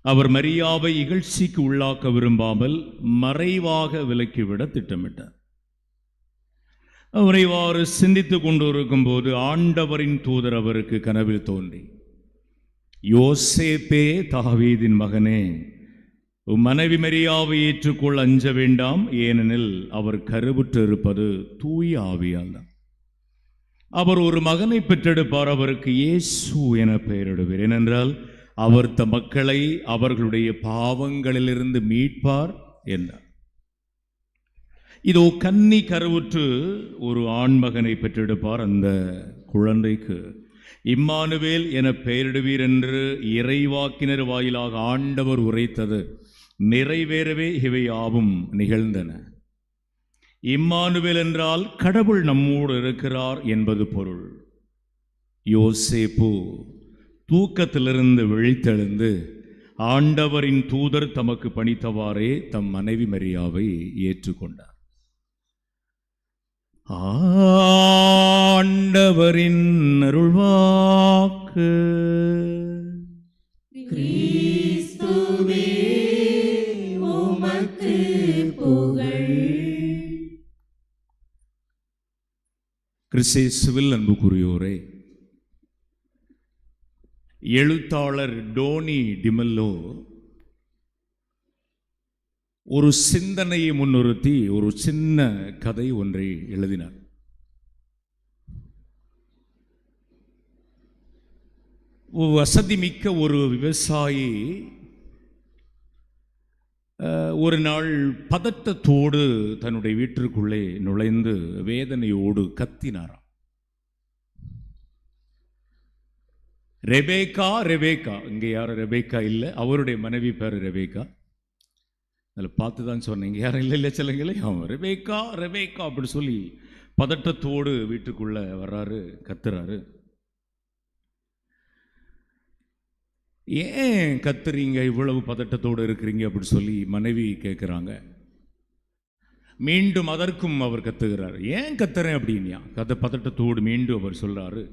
அவர் மரியாவை இகழ்ச்சிக்கு உள்ளாக்க விரும்பாமல் மறைவாக விலக்கிவிட திட்டமிட்டார். அவர் இவ்வாறு சிந்தித்துக் கொண்டிருக்கும் போது ஆண்டவரின் தூதர் அவருக்கு கனவில் தோன்றி, யோசேப்பே, தாவீதின் மகனே, உம் மனைவி மரியாவை ஏற்றுக்கொள்ள அஞ்ச வேண்டாம். ஏனெனில் அவர் கருவுற்று இருப்பது தூய ஆவியால் தான். அவர் ஒரு மகனை பெற்றெடுப்பார். அவருக்கு இயேசு என பெயரிடுவார். ஏனென்றால் அவர் தம் மக்களை அவர்களுடைய பாவங்களிலிருந்து மீட்பார் என்றார். இதோ கன்னி கருவுற்று ஒரு ஆண்மகனை பெற்றெடுப்பார். அந்த குழந்தைக்கு இம்மானுவேல் என பெயரிடுவீர் என்று இறைவாக்கினர் வாயிலாக ஆண்டவர் உரைத்தது நிறைவேறவே இவையாவும் நிகழ்ந்தன. இம்மானுவேல் என்றால் கடவுள் நம்மோடு இருக்கிறார் என்பது பொருள். யோசேப்பு தூக்கத்திலிருந்து விழித்தெழுந்து ஆண்டவரின் தூதர் தமக்கு பணித்தவாறே தம் மனைவி மரியாவை ஏற்றுக்கொண்டார். ஆண்டவரின் அருள்வாக்கு. கிறிஸ்துவே உமக்கு புகழ். கிறிஸ்தேசுவில் அன்புக்குரியோரே, எழுத்தாளர் டோனி டிமெல்லோ ஒரு சிந்தனையை முன்னிறுத்தி ஒரு சின்ன கதை ஒன்றை எழுதினார். வசதி மிக்க ஒரு விவசாயி ஒரு நாள் பதட்டத்தோடு தன்னுடைய வீட்டிற்குள்ளே நுழைந்து வேதனையோடு கத்தினாராம். ரெபேக்கா, ரெபேக்கா, இங்கே யாரும் ரெபேக்கா இல்லை, அவருடைய மனைவி பேர் ரெபேக்கா. அதில் பார்த்து தான் சொன்னீங்க, யாரும் இல்லை சொல்லுங்களே, அவன் ரெபேக்கா ரெபேக்கா அப்படி சொல்லி பதட்டத்தோடு வீட்டுக்குள்ளே வர்றாரு, கத்துறாரு. ஏன் கத்துறீங்க, இவ்வளவு பதட்டத்தோடு இருக்கிறீங்க அப்படி சொல்லி மனைவி கேட்குறாங்க. மீண்டும் அதற்கும் அவர் கத்துகிறார். ஏன் கத்துறேன் அப்படின்னா பதட்டத்தோடு மீண்டும் அவர் சொல்றாரு,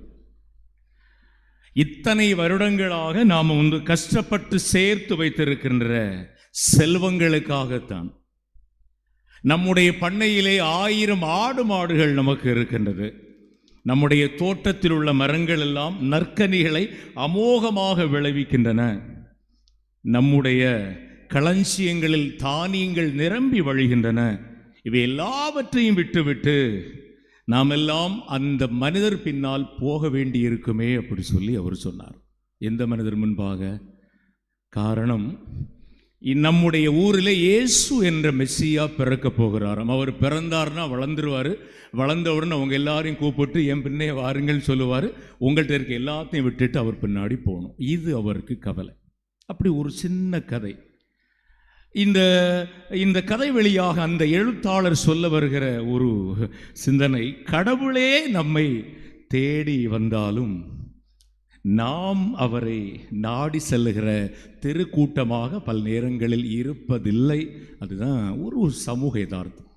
இத்தனை வருடங்களாக நாம் கஷ்டப்பட்டு சேர்த்து வைத்திருக்கின்ற செல்வங்களுக்காகத்தான். நம்முடைய பண்ணையிலே 1000 ஆடு மாடுகள் நமக்கு இருக்கின்றது. நம்முடைய தோட்டத்தில் உள்ள மரங்கள் எல்லாம் நற்கனிகளை அமோகமாக விளைவிக்கின்றன. நம்முடைய களஞ்சியங்களில் தானியங்கள் நிரம்பி வழிகின்றன. இவை எல்லாவற்றையும் விட்டுவிட்டு நாம் எல்லாம் அந்த மனிதர் பின்னால் போக வேண்டி இருக்குமே அப்படி சொல்லி அவர் சொன்னார். எந்த மனிதர் முன்பாக? காரணம், நம்முடைய ஊரில் இயேசு என்ற மெஸ்ஸியா பிறக்க போகிறாராம். அவர் பிறந்தார்னா வளர்ந்துருவார். வளர்ந்தவுடன் அவங்க எல்லாரையும் கூப்பிட்டு என் பின்னே வாருங்கள் சொல்லுவார். உங்கள்கிட்ட இருக்க எல்லாத்தையும் விட்டுட்டு அவர் பின்னாடி போகணும். இது அவருக்கு கவலை. அப்படி ஒரு சின்ன கதை. இந்த கதை வழியாக அந்த எழுத்தாளர் சொல்ல வருகிற ஒரு சிந்தனை, கடவுளே நம்மை தேடி வந்தாலும் நாம் அவரை நாடி செல்லுகிற தெருக்கூட்டமாக பல நேரங்களில் இருப்பதில்லை. அதுதான் ஒரு சமூக யதார்த்தம்.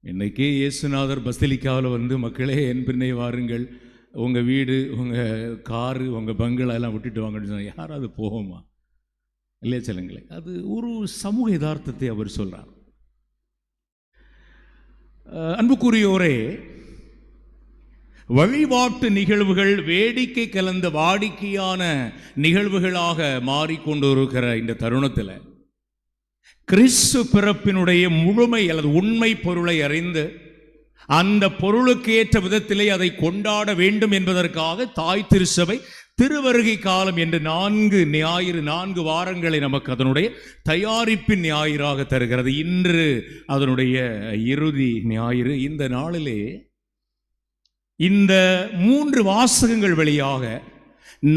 இன்னைக்கே இயேசுநாதர் பசிலிக்காவில் மக்களே என் பின்னே வாருங்கள், உங்கள் வீடு, உங்கள் காரு, உங்கள் பங்களா எல்லாம் விட்டுட்டு வாங்கன்னு சொன்னால் யாராவது போகுமா? இல்லையா சொல்லுங்களேன். அது ஒரு சமூக யதார்த்தத்தை அவர் சொல்றார். அன்புக்குரியோரே, வழிபாட்டு நிகழ்வுகள் வேடிக்கை கலந்த வாடிக்கையான நிகழ்வுகளாக மாறிக்கொண்டிருக்கிற இந்த தருணத்தில் கிறிஸ்து பிறப்பினுடைய முழுமை அல்லது உண்மை பொருளை அறிந்து அந்த பொருளுக்கு ஏற்ற விதத்திலே அதை கொண்டாட வேண்டும் என்பதற்காக தாய் திருச்சபை திருவருகை காலம் என்று 4 ஞாயிறு, 4 வாரங்களை நமக்கு அதனுடைய தயாரிப்பின் ஞாயிறாக தருகிறது. இன்று அதனுடைய இறுதி ஞாயிறு. இந்த நாளிலே இந்த 3 வாசகங்கள் வழியாக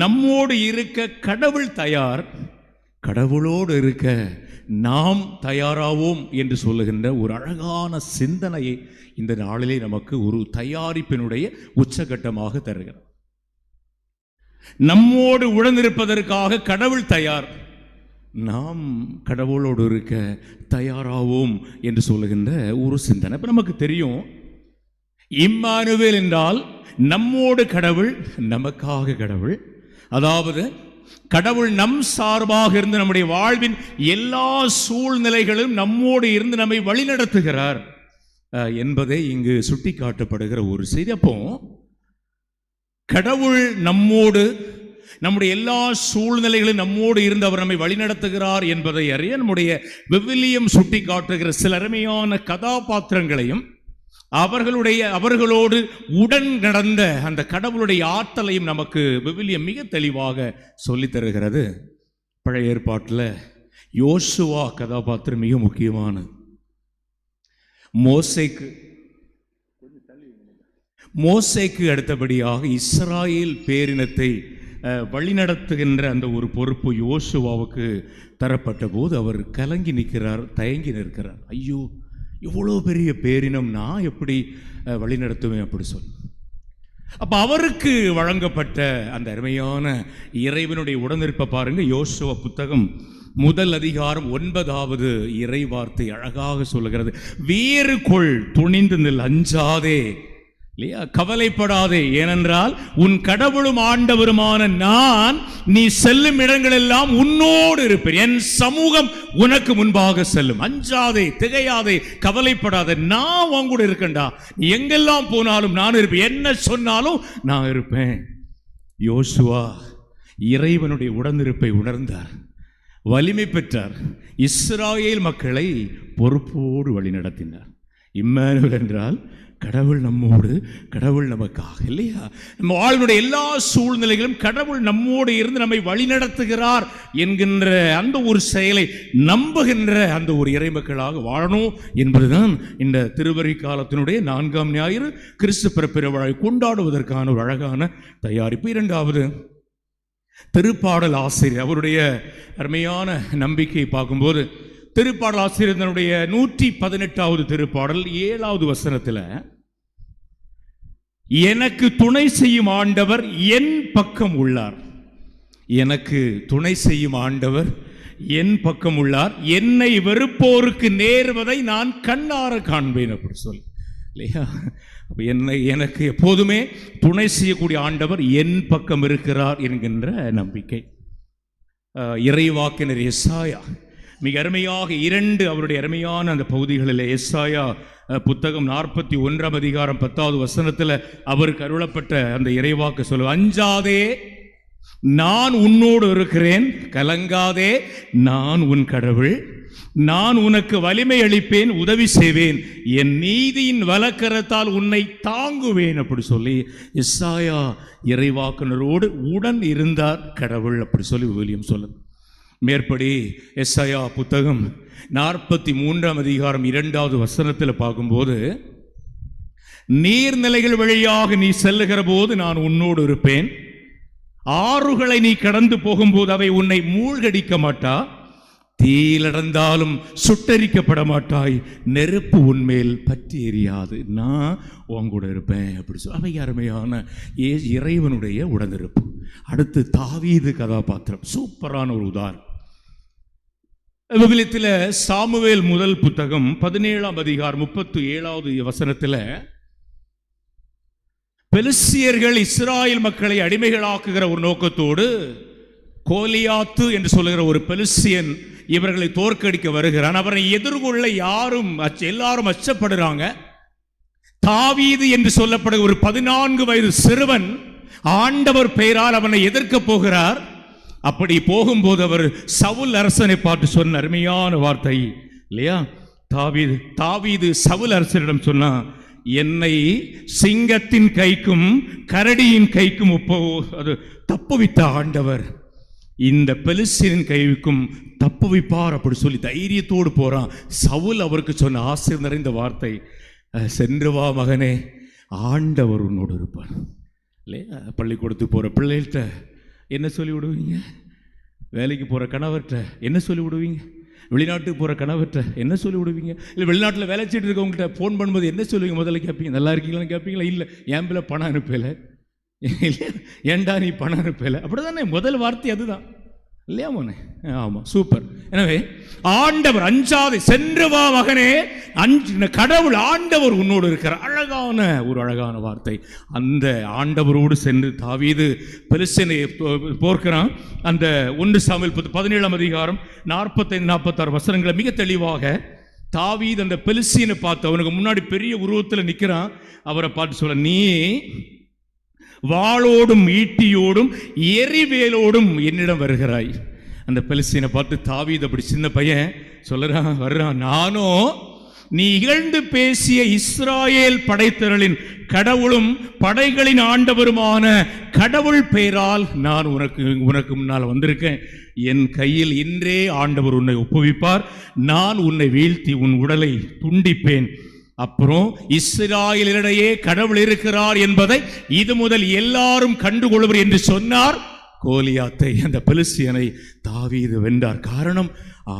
நம்மோடு இருக்க கடவுள் தயார், கடவுளோடு இருக்க நாம் தயாராவோம் என்று சொல்லுகின்ற ஒரு அழகான சிந்தனையை இந்த நாளிலே நமக்கு ஒரு தயாரிப்பினுடைய உச்சகட்டமாக தருகிறார். நம்மோடு உடனிருப்பதற்காக கடவுள் தயார், நாம் கடவுளோடு இருக்க தயாராவோம் என்று சொல்லுகின்ற ஒரு சிந்தனை. இப்போ நமக்கு தெரியும், இம்மானுவேல் என்றால் நம்மோடு கடவுள், நமக்காக கடவுள். அதாவது கடவுள் நம் சார்பாக இருந்து நம்முடைய வாழ்வின் எல்லா சூழ்நிலைகளும் நம்மோடு இருந்து நம்மை வழிநடத்துகிறார் என்பதை இங்கு சுட்டி காட்டப்படுகிற ஒரு செய்தி. அப்போ கடவுள் நம்மோடு, நம்முடைய எல்லா சூழ்நிலைகளும் நம்மோடு இருந்து அவர் நம்மை வழிநடத்துகிறார் என்பதை அறிய நம்முடைய விவிலியம் சுட்டி காட்டுகிற சில அருமையான கதாபாத்திரங்களையும் அவர்களோடு உடன் நடந்த அந்த கடவுளுடைய ஆற்றலையும் நமக்கு விவிலியம் மிக தெளிவாக சொல்லித் தருகிறது. பழைய ஏற்பாட்டில் யோசுவா கதாபாத்திரம் மிக மோசேக்கு அடுத்தபடியாக இஸ்ராயேல் பேரினத்தை வழிநடத்துகின்ற அந்த ஒரு பொறுப்பு யோசுவாவுக்கு தரப்பட்ட போது அவர் கலங்கி நிற்கிறார், தயங்கி நிற்கிறார். ஐயோ, இவ்வளோ பெரிய பேரினம் நான் எப்படி வழிநடத்துவேன் அப்படி சொல்லி. அப்போ அவருக்கு வழங்கப்பட்ட அந்த அருமையான இறைவனுடைய உடனிருப்பை பாருங்க. யோசுவா புத்தகம் 1 அதிகாரம் 9வது இறை வார்த்தை அழகாக சொல்லுகிறது. வேறு கொள், துணிந்து நில், அஞ்சாதே, இல்லையா, கவலைப்படாதே, ஏனென்றால் உன் கடவுளும் ஆண்டவருமான நான் நீ செல்லும் இடங்களெல்லாம் உன்னோடு இருப்பேன், என் சமூகம் உனக்கு முன்பாக செல்லும். அஞ்சாதே, திகையாதே, கவலைப்படாதே, நான் உன் கூட இருக்கேன்டா. நீ எங்கெல்லாம் போனாலும் நான் இருப்பேன், என்ன சொன்னாலும் நான் இருப்பேன். யோசுவா இறைவனுடைய உடனிருப்பை உணர்ந்தார், வலிமை பெற்றார், இஸ்ராயேல் மக்களை பொறுப்போடு வழி நடத்தினார். இம்மானுவேல் என்றால் கடவுள் நம்மோடு, கடவுள் நமக்காக, இல்லையா? நம்ம வாழ்வுடைய எல்லா சூழ்நிலைகளும் கடவுள் நம்மோடு இருந்து நம்மை வழிநடத்துகிறார் என்கின்ற அந்த ஒரு செயலை நம்புகின்ற அந்த ஒரு இறைமக்களாக வாழணும் என்பதுதான் இந்த திருவரை காலத்தினுடைய 4ஆம் ஞாயிறு கிறிஸ்து பிறப்பிற விழாவை கொண்டாடுவதற்கான ஒரு அழகான தயாரிப்பு. 2வது திருப்பாடல் ஆசிரியர் அவருடைய அருமையான நம்பிக்கையை பார்க்கும்போது, திருப்பாடல் ஆசிரியர் தன்னுடைய 118வது திருப்பாடல் 7வது வசனத்தில், எனக்கு துணை செய்யும் ஆண்டவர் என் பக்கம் உள்ளார், எனக்கு துணை செய்யும் ஆண்டவர் என் பக்கம் உள்ளார், என்னை வெறுப்போருக்கு நேர்வதை நான் கண்ணார காண்பேன் அப்படி சொல்லி, இல்லையா? எனக்கு எப்போதுமே துணை செய்யக்கூடிய ஆண்டவர் என் பக்கம் இருக்கிறார் என்கின்ற நம்பிக்கை. இறைவாக்கினர் எசாயா மிக அருமையாக 2 அவருடைய அருமையான அந்த பகுதிகளில், எசாயா புத்தகம் 41ஆம் அதிகாரம் 10வது வசனத்தில் அவருக்கு அருளப்பட்ட அந்த இறைவாக்கு சொல்ல, அஞ்சாதே, நான் உன்னோடு இருக்கிறேன், கலங்காதே, நான் உன் கடவுள், நான் உனக்கு வலிமை அளிப்பேன், உதவி செய்வேன், என் நீதியின் வலக்கரத்தால் உன்னை தாங்குவேன் அப்படி சொல்லி எசாயா இறைவாக்குனரோடு உடன் இருந்தார் கடவுள் அப்படி சொல்லி விவிலியம் சொல்லுது. மேற்படி எசாயா புத்தகம் 43ஆம் அதிகாரம் 2வது வசனத்தில் பார்க்கும்போது, நீர்நிலைகள் வழியாக நீ செல்லுகிற போது நான் உன்னோடு இருப்பேன், ஆறுகளை நீ கடந்து போகும்போது அவை உன்னை மூழ்கடிக்க மாட்டா, தீயிலடந்தாலும் சுட்டரிக்கப்பட மாட்டாய், நெருப்பு உன்மேல் பற்றி எரியாது, நான் உன் கூட இருப்பேன் அப்படி சொல்லி அவை அருமையான இறைவனுடைய உடனிருப்பு. அடுத்து தாவீது கதாபாத்திரம், சூப்பரான ஒரு உதாரணம். விவிலியத்தில் சாமுவேல் முதல் புத்தகம் 17ஆம் அதிகாரம் 37வது வசனத்தில், பெலிஸ்தியர்கள் இஸ்ராயேல் மக்களை அடிமைகளாக்குகிற ஒரு நோக்கத்தோடு கோலியாத்து என்று சொல்லுகிற ஒரு பெலிஸ்தியன் இவர்களை தோற்கடிக்க வருகிறான். அவரை எதிர்கொள்ள எல்லாரும் அச்சப்படுறாங்க. தாவீது என்று சொல்லப்படுகிற ஒரு 14 வயது சிறுவன் ஆண்டவர் பெயரால் அவனை எதிர்க்க போகிறார். அப்படி போகும்போது அவர் சவுல் அரசனை பார்த்து சொன்ன அருமையான வார்த்தை, இல்லையா? தாவீது சவுல் அரசனிடம் சொன்னா, என்னை சிங்கத்தின் கைக்கும் கரடியின் கைக்கும் தப்புவித்த ஆண்டவர் இந்த பெலிஸ்தியரின் கைக்கும் தப்புவிப்பார் அப்படி சொல்லி தைரியத்தோடு போறான். சவுல் அவருக்கு சொன்ன ஆசீர் நிறைந்த வார்த்தை, சென்று வா மகனே, ஆண்டவர் உன்னோடு இருப்பார். இல்லையா? பள்ளிக்கூடத்துக்கு போகிற பிள்ளைகள்கிட்ட என்ன சொல்லி விடுவீங்க? வேலைக்கு போகிற கணவர்கிட்ட என்ன சொல்லி விடுவீங்க? வெளிநாட்டுக்கு போகிற கணவர்கிட்ட என்ன சொல்லி விடுவீங்க? இல்லை வெளிநாட்டில் வேலை செய்யிட்டு இருக்கவங்கள்ட்ட ஃபோன் பண்ணும்போது என்ன சொல்லுவீங்க? முதல்ல கேட்பீங்க, நல்லா இருக்கீங்களான்னு கேட்பீங்களா? இல்லை, என் பிள்ளை பணம் அனுப்பலை, இல்லையா? ஏண்டா நீ பணம் அனுப்பலை, அப்படி தானே முதல் வார்த்தை அதுதான், இல்லையா மோனே? ஆமாம், சூப்பர். எனவே ஆண்டவர், அஞ்சாதே, சென்று வா மகனே, கடவுள் ஆண்டவர் உன்னோடு இருக்கிற அழகான வார்த்தை. அந்த ஆண்டவரோடு சென்று தாவீது பெலிஸ்தியனை போர்க்கிறான். அந்த 1 சாமுவேல் 17ஆம் அதிகாரம் 45-46 வசனங்களை மிக தெளிவாக தாவீது அந்த பெலிஸ்தியனை பார்த்து, அவனுக்கு முன்னாடி பெரிய உருவத்தில் நிற்கிறான். அவரை பார்த்து சொல்ல, நீ வாளோடும் ஈட்டியோடும் எரிவேலோடும் என்னிடம் வருகிறாய். அந்த பெலிஸ்தீனை பார்த்து தாவீது அப்படி சின்ன பையன் வர்றான், நானும் நீ இகழ்ந்து பேசிய இஸ்ராயேல் படைத்திரளின் கடவுளும் படைகளின் ஆண்டவருமான கடவுள் பெயரால் நான் உனக்கு முன்னால் வந்திருக்கேன். என் கையில் இன்றே ஆண்டவர் உன்னை ஒப்புவிப்பார். நான் உன்னை வீழ்த்தி உன் உடலை துண்டிப்பேன். அப்புறம் இஸ்ராயலிடையே கடவுள் இருக்கிறார் என்பதை இது முதல் எல்லாரும் கண்டுகொள்வர் என்று சொன்னார். கோலியாத்தை, அந்த பெலிஸ்தியனை தாவீது வென்றார். காரணம்,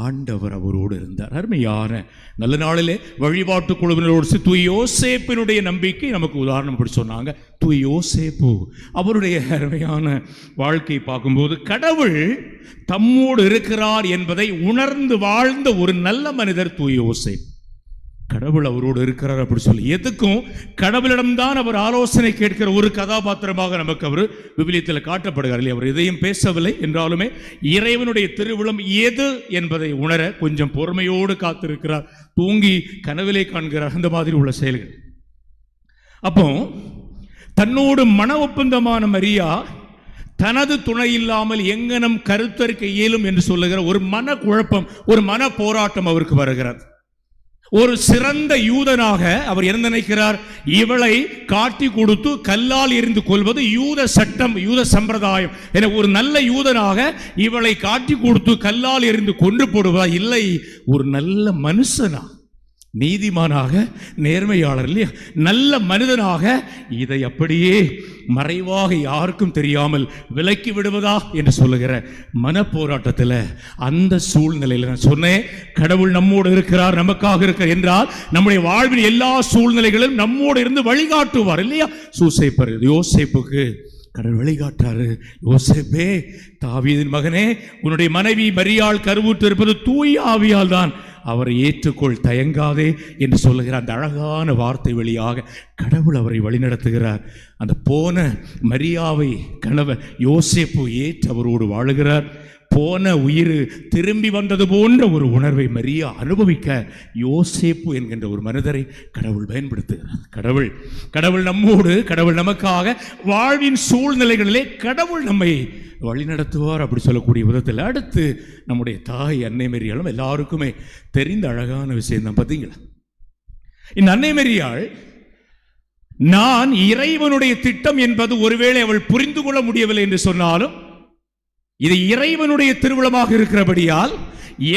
ஆண்டவர் அவரோடு இருந்தார். அருமையான நல்ல நாளிலே வழிபாட்டு குழுவினரோடு தூய் யோசேப்பினுடைய நம்பிக்கை நமக்கு உதாரணம் அப்படி சொன்னாங்க. தூய் யோசேப்பு அவருடைய அருமையான வாழ்க்கை பார்க்கும்போது கடவுள் தம்மோடு இருக்கிறார் என்பதை உணர்ந்து வாழ்ந்த ஒரு நல்ல மனிதர் தூய் யோசேப்பு. கடவுள் அவரோடு இருக்கிறார் அப்படி சொல்லி எதுக்கும் கடவுளிடம்தான் அவர் ஆலோசனை கேட்கிற ஒரு கதாபாத்திரமாக நமக்கு அவர் விவிலியத்தில் காட்டப்படுகிறார். அவர் எதையும் பேசவில்லை என்றாலுமே இறைவனுடைய திருவுளம் எது என்பதை உணர கொஞ்சம் பொறுமையோடு காத்திருக்கிறார். தூங்கி கனவிலே காண்கிறார். அந்த மாதிரி உள்ள செயல்கள். அப்போ தன்னோடு மன ஒப்பந்தமான மரியா தனது துணை இல்லாமல் எங்கனம் கருத்தரிக்க இயலும் என்று சொல்லுகிற ஒரு மன குழப்பம், ஒரு மன போராட்டம் அவருக்கு வருகிறது. ஒரு சிறந்த யூதனாக அவர் என்ன நினைக்கிறார்? இவளை காட்டி கொடுத்து கல்லால் எறிந்து கொள்வது யூத சட்டம், யூத சம்பிரதாயம். என ஒரு நல்ல யூதனாக இவளை காட்டி கொடுத்து கல்லால் எறிந்து கொன்று போடுவதா? இல்லை, ஒரு நல்ல மனுஷனா, நீதிமானாக, நேர்மையாளர் இல்லையா, நல்ல மனிதனாக இதை அப்படியே மறைவாக யாருக்கும் தெரியாமல் விலக்கி விடுவதா என்று சொல்லுகிற மனப்போராட்டத்தில், அந்த சூழ்நிலையில் நான் சொன்னேன், கடவுள் நம்மோடு இருக்கிறார், நமக்காக இருக்கிறார் என்றால் நம்முடைய வாழ்வின் எல்லா சூழ்நிலைகளிலும் நம்மோடு இருந்து வழிகாட்டுவார் இல்லையா? சூசேப்பர் யோசேப்புக்கு கடவுள் வழிகாட்டாரு. யோசேப்பே, தாவீதின் மகனே, உன்னுடைய மனைவி மரியாள் கருவுற்று இருப்பது தூய ஆவியால் தான், அவரை ஏற்றுக்கொள், தயங்காதே என்று சொல்லுகிற அந்த அழகான வார்த்தை வழியாக கடவுள் அவரை வழிநடத்துகிறார். அந்த போன மரியாவை கணவர் யோசேப்பு ஏற்று அவரோடு வாழுகிறார். போன உயிர் திரும்பி வந்தது போன்ற ஒரு உணர்வை மரியா அனுபவிக்க யோசேப்பு என்கின்ற ஒரு மனிதரை கடவுள் பயன்படுத்துகிறார். கடவுள் நம்மோடு, கடவுள் நமக்காக வாழ்வின் சூழ்நிலைகளிலே கடவுள் நம்மை வழிநடத்துவார் அப்படி சொல்லக்கூடிய விதத்தில். அடுத்து நம்முடைய தாய் அன்னை மரியாளும் எல்லாருக்குமே தெரிந்த அழகான விஷயம் தான். பார்த்தீங்களா, இந்த அன்னை மரியாள் நான் இறைவனுடைய திட்டம் என்பது ஒருவேளை அவள் புரிந்து கொள்ள முடியவில்லை என்று சொன்னாலும், இது இறைவனுடைய திருவிழமாக இருக்கிறபடியால்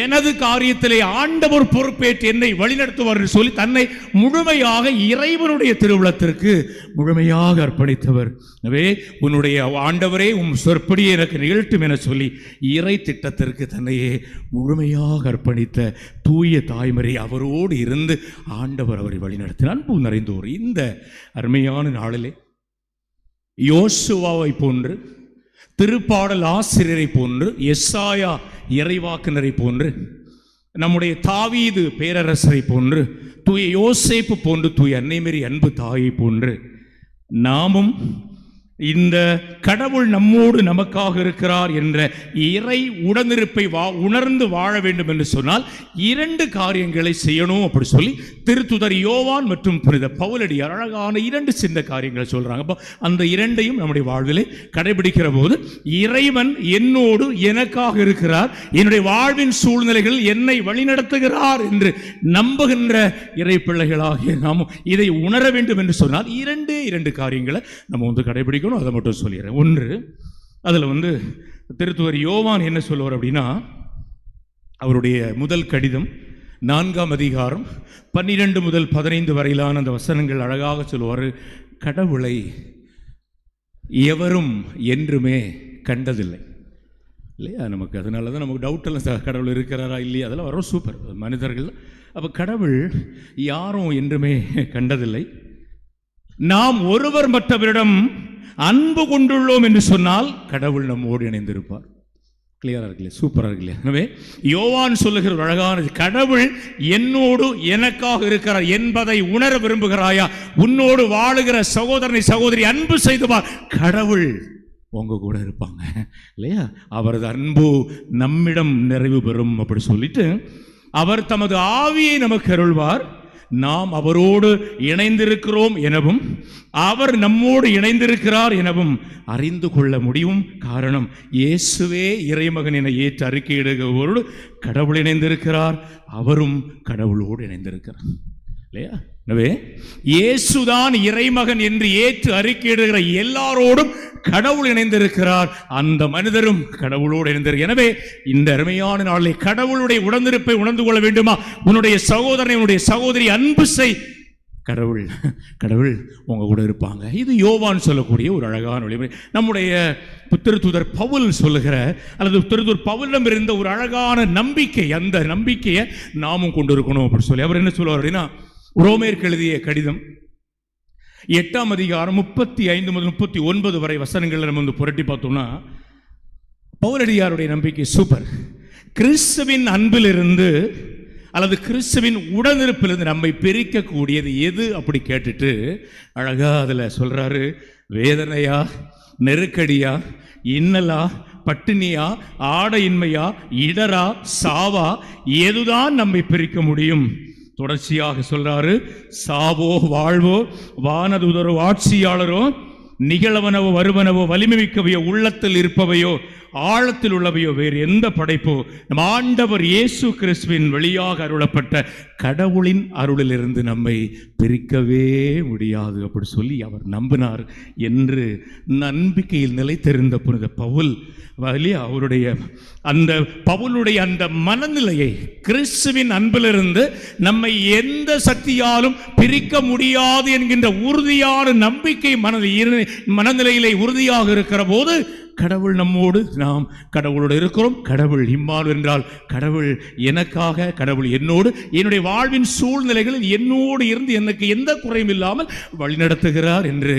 எனது காரியத்திலே ஆண்டவர் பொறுப்பேற்று என்னை வழிநடத்துவார் என்று சொல்லி தன்னை முழுமையாக இறைவனுடைய திருவிழத்திற்கு முழுமையாக அர்ப்பணித்தவர். எனவே உன்னுடைய ஆண்டவரே உம் சொற்படி எனக்கு நிகழ்த்தும் என சொல்லி இறை திட்டத்திற்கு தன்னையே முழுமையாக அர்ப்பணித்த தூய தாய்மறை அவரோடு இருந்து ஆண்டவர் அவரை வழிநடத்தினார். அன்பு நிறைந்தோர், இந்த அருமையான நாளிலே யோசுவாவை போன்று, திருப்பாடல் ஆசிரியரை போன்று, எஸ்சாயா இறைவாக்கினரை போன்று, நம்முடைய தாவீது பேரரசரை போன்று, தூய யோசேப்பு போன்று, தூய அன்னை மரி அன்பு தாயை போன்று நாமும் இந்த கடவுள் நம்மோடு நமக்காக இருக்கிறார் என்ற இறை உடனிருப்பை உணர்ந்து வாழ வேண்டும் என்று சொன்னால் இரண்டு காரியங்களை செய்யணும் அப்படி சொல்லி திருத்துதர் யோவான் மற்றும் புனித பவுலடியார் அழகான இரண்டு சின்ன காரியங்களை சொல்றாங்க. அப்போ அந்த இரண்டையும் நம்முடைய வாழ்விலே கடைபிடிக்கிற போது இறைவன் என்னோடு எனக்காக இருக்கிறார், என்னுடைய வாழ்வின் சூழ்நிலைகள் என்னை வழிநடத்துகிறார் என்று நம்புகின்ற இறை பிள்ளைகளாகிய நாம் இதை உணர வேண்டும் என்று சொன்னால் இரண்டு காரியங்களை நம்ம கடைபிடிக்கணும். அதை மட்டும் சொல்லிடுறேன். ஒன்று, அதில் திருத்துவர் யோவான் என்ன சொல்லுவார் அப்படின்னா, அவருடைய முதல் கடிதம் 4ஆம் அதிகாரம் 12 முதல் 15 வரையிலான அந்த வசனங்கள் அழகாக சொல்லுவார். கடவுளை எவரும் என்றுமே கண்டதில்லை இல்லையா? நமக்கு அதனால தான் நமக்கு டவுட் எல்லாம், கடவுள் இருக்கிறாரா இல்லையா, அதெல்லாம் வரும் சூப்பர் மனிதர்கள். அப்போ கடவுள் யாரும் என்றுமே கண்டதில்லை. நாம் ஒருவர் மற்றவரிடம் அன்பு கொண்டுள்ளோம் என்று சொன்னால் கடவுள் நம்மோடு இணைந்திருப்பார். கிளியரா இருக்குல்லையா? சூப்பரா இருக்குல்லையா? எனவே யோவான் சொல்லுகிற அழகானது, கடவுள் என்னோடு எனக்காக இருக்கிறார் என்பதை உணர விரும்புகிறாயா? உன்னோடு வாழுகிற சகோதரனை சகோதரி அன்பு செய்துவார், கடவுள் உங்க கூட இருப்பாங்க இல்லையா? அவரது அன்பு நம்மிடம் நிறைவு பெறும் அப்படி சொல்லிட்டு அவர் தமது ஆவியை நமக்கு அருள்வார். நாம் அவரோடு இணைந்திருக்கிறோம் எனவும் அவர் நம்மோடு இணைந்திருக்கிறார் எனவும் அறிந்து கொள்ள முடியும். காரணம், இயேசுவே இறைமகன் என ஏற்று அறிக்கையிடுகிறவரோடு கடவுள் இணைந்திருக்கிறார், அவரும் கடவுளோடு இணைந்திருக்கிறார் இல்லையா? எனவே இயேசுதான் இறைமகன் என்று ஏற்று அறிக்கையிடுகிற எல்லாரோடும் கடவுள் இணைந்திருக்கிறார், அந்த மனிதரும் கடவுளோடு இணைந்திருக்கிறார். எனவே இந்த அருமையான நாளில் கடவுளுடைய உடனிருப்பை உணர்ந்து கொள்ள வேண்டுமா? உன்னுடைய சகோதரனை, உன்னுடைய சகோதரி அன்பு செய், கடவுள் உங்க கூட இருப்பாங்க. இது யோவான் சொல்லக்கூடிய ஒரு அழகான வழிமுறை. நம்முடைய திருத்தூதர் பவுல் சொல்லுகிற அல்லது திருத்தூதர் பவுலிடம் இருந்த ஒரு அழகான நம்பிக்கை, அந்த நம்பிக்கையை நாமும் கொண்டு இருக்கணும் அப்படின்னு சொல்லி அவர் என்ன சொல்லுவார் அப்படின்னா, ரோமேற்கு எழுதிய கடிதம் 8ஆம் அதிகாரம் 35 முதல் 39 வரை வசனங்களை நம்ம வந்து புரட்டி பார்த்தோம்னா, பவுலடியாருடைய நம்பிக்கை சூப்பர். கிறிஸ்துவின் அன்பிலிருந்து அல்லது கிறிஸ்துவின் உடனிருப்பிலிருந்து நம்மை பிரிக்கக்கூடியது எது அப்படி கேட்டுட்டு அழகா அதில் சொல்றாரு, வேதனையா, நெருக்கடியா, இன்னலா, பட்டினியா, ஆடையின்மையா, இடரா, சாவா, எதுதான் நம்மை பிரிக்க முடியும்? தொடர்ச்சியாக சொல்றாரு, சாவோ வாழ்வோ, வானதூதரோ ஆட்சியாளரோ, நிகழவனவோ வருவனவோ, வலிமை மிக்கவையோ, உள்ளத்தில் இருப்பவையோ, ஆழத்தில் உள்ளவையோ, வேறு எந்த படைப்போ, நம் ஆண்டவர் இயேசு கிறிஸ்துவின் வழியாக அருளப்பட்ட கடவுளின் அருளிலிருந்து நம்மை பிரிக்கவே முடியாது அப்படி சொல்லி அவர் நம்பினார் என்று நம்பிக்கையில் நிலைத்திருந்த புனித பவுல் அவருடைய அந்த பவுலுடைய அந்த மனநிலையை, கிறிஸ்துவின் அன்பிலிருந்து நம்மை எந்த சக்தியாலும் பிரிக்க முடியாது என்கின்ற உறுதியான நம்பிக்கை மனநிலையிலே உறுதியாக இருக்கிற போது கடவுள் நம்மோடு, நாம் கடவுளோடு இருக்கிறோம். கடவுள் இம்மானுவேல் என்றால் கடவுள் எனக்காக, கடவுள் என்னோடு, என்னுடைய வாழ்வின் சூழ்நிலைகளில் என்னோடு இருந்து எனக்கு எந்த குறையும் இல்லாமல் வழிநடத்துகிறார் என்று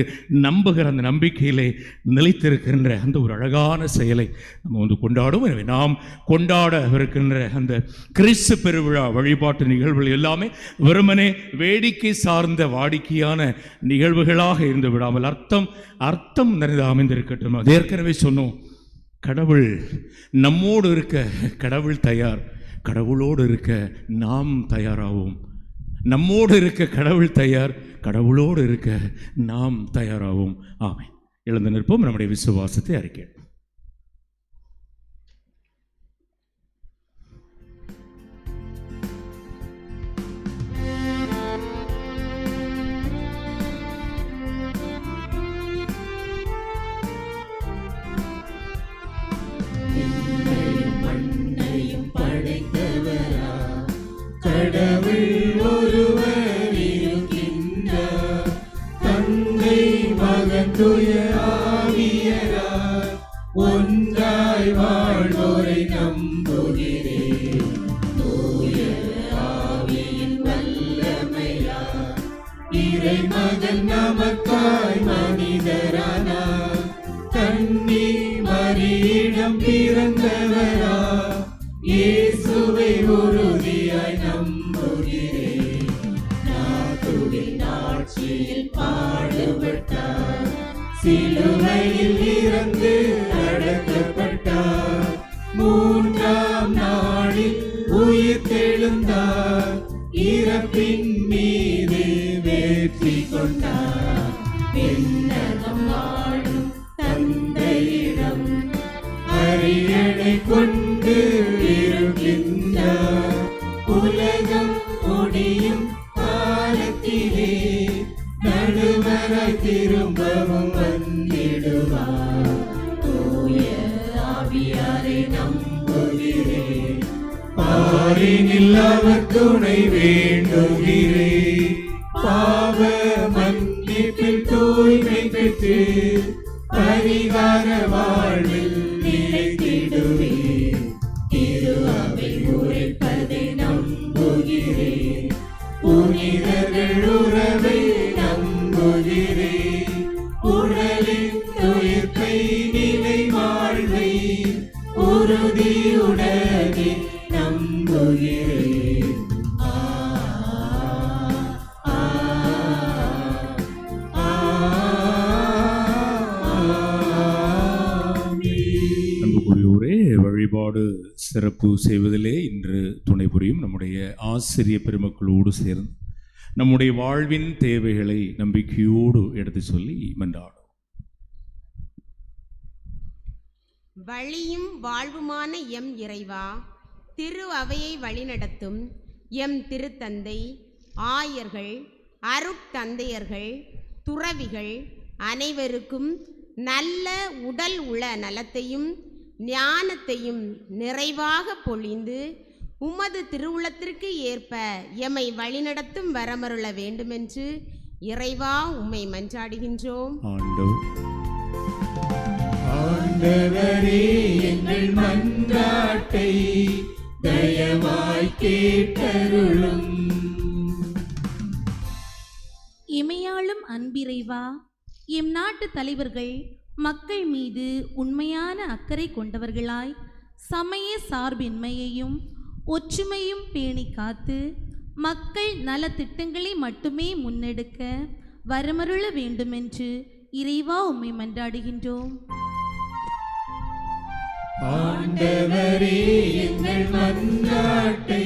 நம்புகிற அந்த நம்பிக்கையிலே நிலைத்திருக்கின்ற அந்த ஒரு அழகான செயலை நம்ம வந்து கொண்டாடுவோம். எனவே நாம் கொண்டாடவிருக்கின்ற அந்த கிறிஸ்து பெருவிழா வழிபாட்டு நிகழ்வுகள் எல்லாமே வெறுமனே வேடிக்கை சார்ந்த வாடிக்கையான நிகழ்வுகளாக இருந்து விடாமல் அர்த்தம் நிறைந்த அமைந்திருக்கட்டும். அது ஏற்கனவே சொன்னோம், கடவுள் நம்மோடு இருக்க கடவுள் தயார், கடவுளோடு இருக்க நாம் தயாராகும். நம்மோடு இருக்க கடவுள் தயார், கடவுளோடு இருக்க நாம் தயாராகும். ஆமென். எழுந்து நிற்போம், நம்முடைய விசுவாசத்தை அறிக்கை. கடவுள் ஒருவர் இருக்கின்றார், தந்தை மகன் தூய ஆவியரார், ஒன்றாய் வாழ்வோரை நம்புகிறேன். தூய ஆவியின் வல்லமையார், இறைமகன் நமக்காய் மனிதரானார், கன்னி மரியிடம் பிறந்தவரா, இயேசுவை உறுதியாய் நம்புகிறேன். நாத்துவின் ஆட்சியில் பாடுபட்டார், சிலுவையில் இறந்து அடக்கப்பட்டார், 3ஆம் நாளில் உயிர் தெழுந்தார், இறப்பின் மீது வெற்றி கொண்டார். விண்ணகம் வாழும் தந்தையிடம் அரியணை கொண்டு இருக்கின்றார், உலகம் முடியும் காலத்திலே நடுவராய் திரும்பவும் வந்திடுவார். தூய ஆவியாரை நம்புகிறேன், பாரினில் அவர் துணை வேண்டுகிறேன். பாவ மன்னிப்பில் தூய்மை பெற்று பரிகார வாழ்வில் நிலைத்திடுவேன். திரு அவை உரைப்பதை நம்புகிறேன், புனிதர்கள் உறவை நம்புகிறேன். உடலின் உயிர்ப்பை நிலை வாழ்வை உறுதியுடனே நம்புகிறேன். வழிபாடு சிறப்பு செய்வதிலே இன்று துணை புரியும் நம்முடைய ஆசிரிய பெருமக்களோடு சேர்ந்து நம்முடைய வாழ்வின் தேவைகளை நம்பிக்கையோடு எடுத்து சொல்லி மன்றாடும். வழியும் வாழ்வுமான எம் இறைவா, திரு அவையை வழிநடத்தும் எம் திருத்தந்தை, ஆயர்கள், அருட்தந்தையர்கள், துறவிகள் அனைவருக்கும் நல்ல உடல் உள நலத்தையும் ஞானத்தையும் நிறைவாக பொழிந்து உமது திருவுளத்திற்கு ஏற்ப எம்மை வழிநடத்தும் வரமருள வேண்டுமென்று இறைவா உம்மை மன்றாடுகின்றோம். ஆண்டவரே, எங்கள் மன்றாட்டை தயவாய் கேட்டருளும். இமையாளும் அன்பிறைவா, எம் நாட்டு தலைவர்கள் மக்கள் மீது உண்மையான அக்கறை கொண்டவர்களாய் சமய சார்பின்மையையும் ஒற்றுமையும் பேணி காத்து மக்கள் நல திட்டங்களை மட்டுமே முன்னெடுக்க வரமருள வேண்டுமென்று இறைவா உம்மை மன்றாடுகின்றோம். ஆண்டவரே, எங்கள் மன்றாட்டை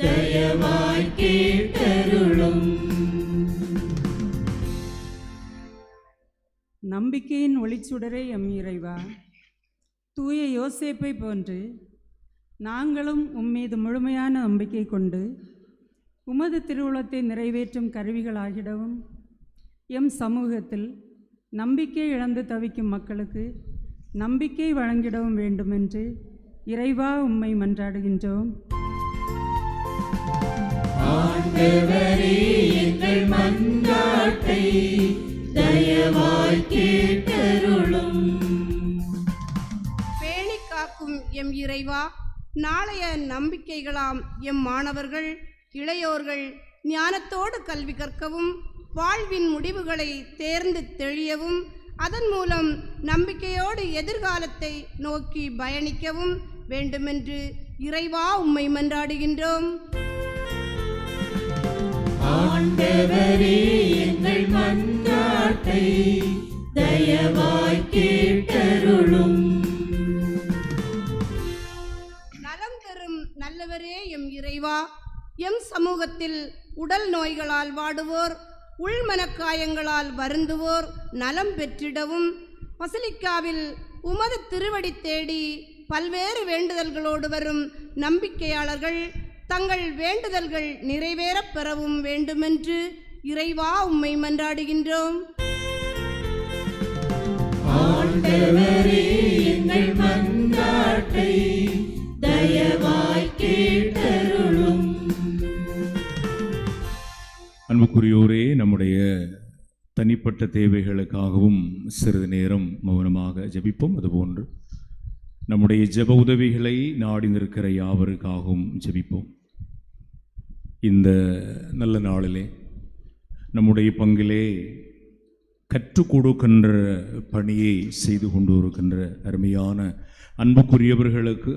தயவாய் கேட்டருளும். நம்பிக்கையின் ஒளிச்சுடரே எம் இறைவா, தூய யோசேப்பை போன்று நாங்களும் உம்மீது முழுமையான நம்பிக்கை கொண்டு உமது திருவுளத்தை நிறைவேற்றும் கருவிகளாகிடவும் எம் சமூகத்தில் நம்பிக்கை இழந்து தவிக்கும் மக்களுக்கு நம்பிக்கை வழங்கிடவும் வேண்டுமென்று இறைவா உம்மை மன்றாடுகின்றோம். ஆண்டவரே, எங்கள் மன்றாட்டை தயவாய் கேட்டருளும். பேணி காக்கும் எம் இறைவா, நாளைய நம்பிக்கைகளாம் எம் மாணவர்கள் இளையோர்கள் ஞானத்தோடு கல்வி கற்கவும் வாழ்வின் முடிவுகளை தேர்ந்து தெளியவும் அதன் மூலம் நம்பிக்கையோடு எதிர்காலத்தை நோக்கி பயணிக்கவும் வேண்டுமென்று இறைவா உம்மை மன்றாடுகின்றோம். ஆண்டவரே, எங்கள் மன்றாட்டை தயவாய் கேட்டருளும். நலம் தரும் நல்லவரே எம் இறைவா, எம் சமூகத்தில் உடல் நோய்களால் வாடுவோர் உள்மனக்காயங்களால் வருந்துவோர் நலம் பெற்றிடவும் பசிலிக்காவில் உமது திருவடி தேடி பல்வேறு வேண்டுதல்களோடு வரும் நம்பிக்கையாளர்கள் தங்கள் வேண்டுதல்கள் நிறைவேறப் பெறவும் வேண்டுமென்று இறைவா உம்மை மன்றாடுகின்றோம். ஆண்டவரே, எங்கள் மன்றாட்டை தயவாய் கேட்டருளும். அன்புக்குரியோரே, நம்முடைய தனிப்பட்ட தேவைகளுக்காகவும் சிறிது நேரம் மௌனமாக ஜெபிப்போம். அதுபோன்று நம்முடைய ஜெப உதவிகளை நாடி நிற்கிற யாவருக்காகவும் ஜெபிப்போம். இந்த நல்ல நாளிலே நம்முடைய பங்கிலே கற்றுக் கொடுக்கின்ற பணியை செய்து கொண்டு இருக்கின்ற அருமையான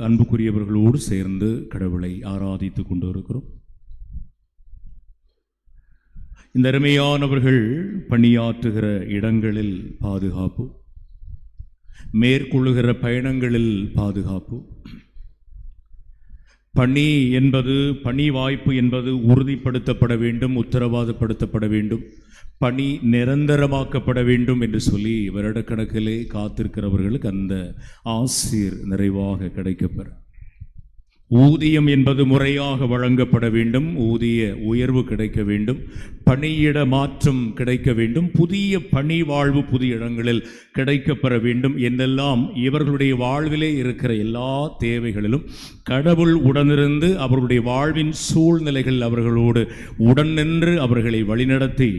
அன்புக்குரியவர்களோடு சேர்ந்து கடவுளை ஆராதித்து கொண்டு இருக்கிறோம். இந்த அருமையானவர்கள் பணியாற்றுகிற இடங்களில் பாதுகாப்பு, மேற்கொள்ளுகிற பயணங்களில் பாதுகாப்பு, பணி வாய்ப்பு என்பது உறுதிப்படுத்தப்பட வேண்டும், உத்தரவாதப்படுத்தப்பட வேண்டும், பணி நிரந்தரமாக்கப்பட வேண்டும் என்று சொல்லி வருடக்கணக்கிலே காத்திருக்கிறவர்களுக்கு அந்த ஆசீர் நிறைவாக கிடைக்கப்பெற, ஊதியம் என்பது முறையாக வழங்கப்பட வேண்டும், ஊதிய உயர்வு கிடைக்க வேண்டும், பணியிட மாற்றம் கிடைக்க வேண்டும், புதிய பணி வாழ்வு புதிய இடங்களில் கிடைக்கப்பெற வேண்டும் என்றெல்லாம் இவர்களுடைய வாழ்விலே இருக்கிற எல்லா தேவைகளிலும் கடவுள் உடனிருந்து அவர்களுடைய வாழ்வின் சூழ்நிலைகள் அவர்களோடு உடன் நின்று அவர்களை வழிநடத்தி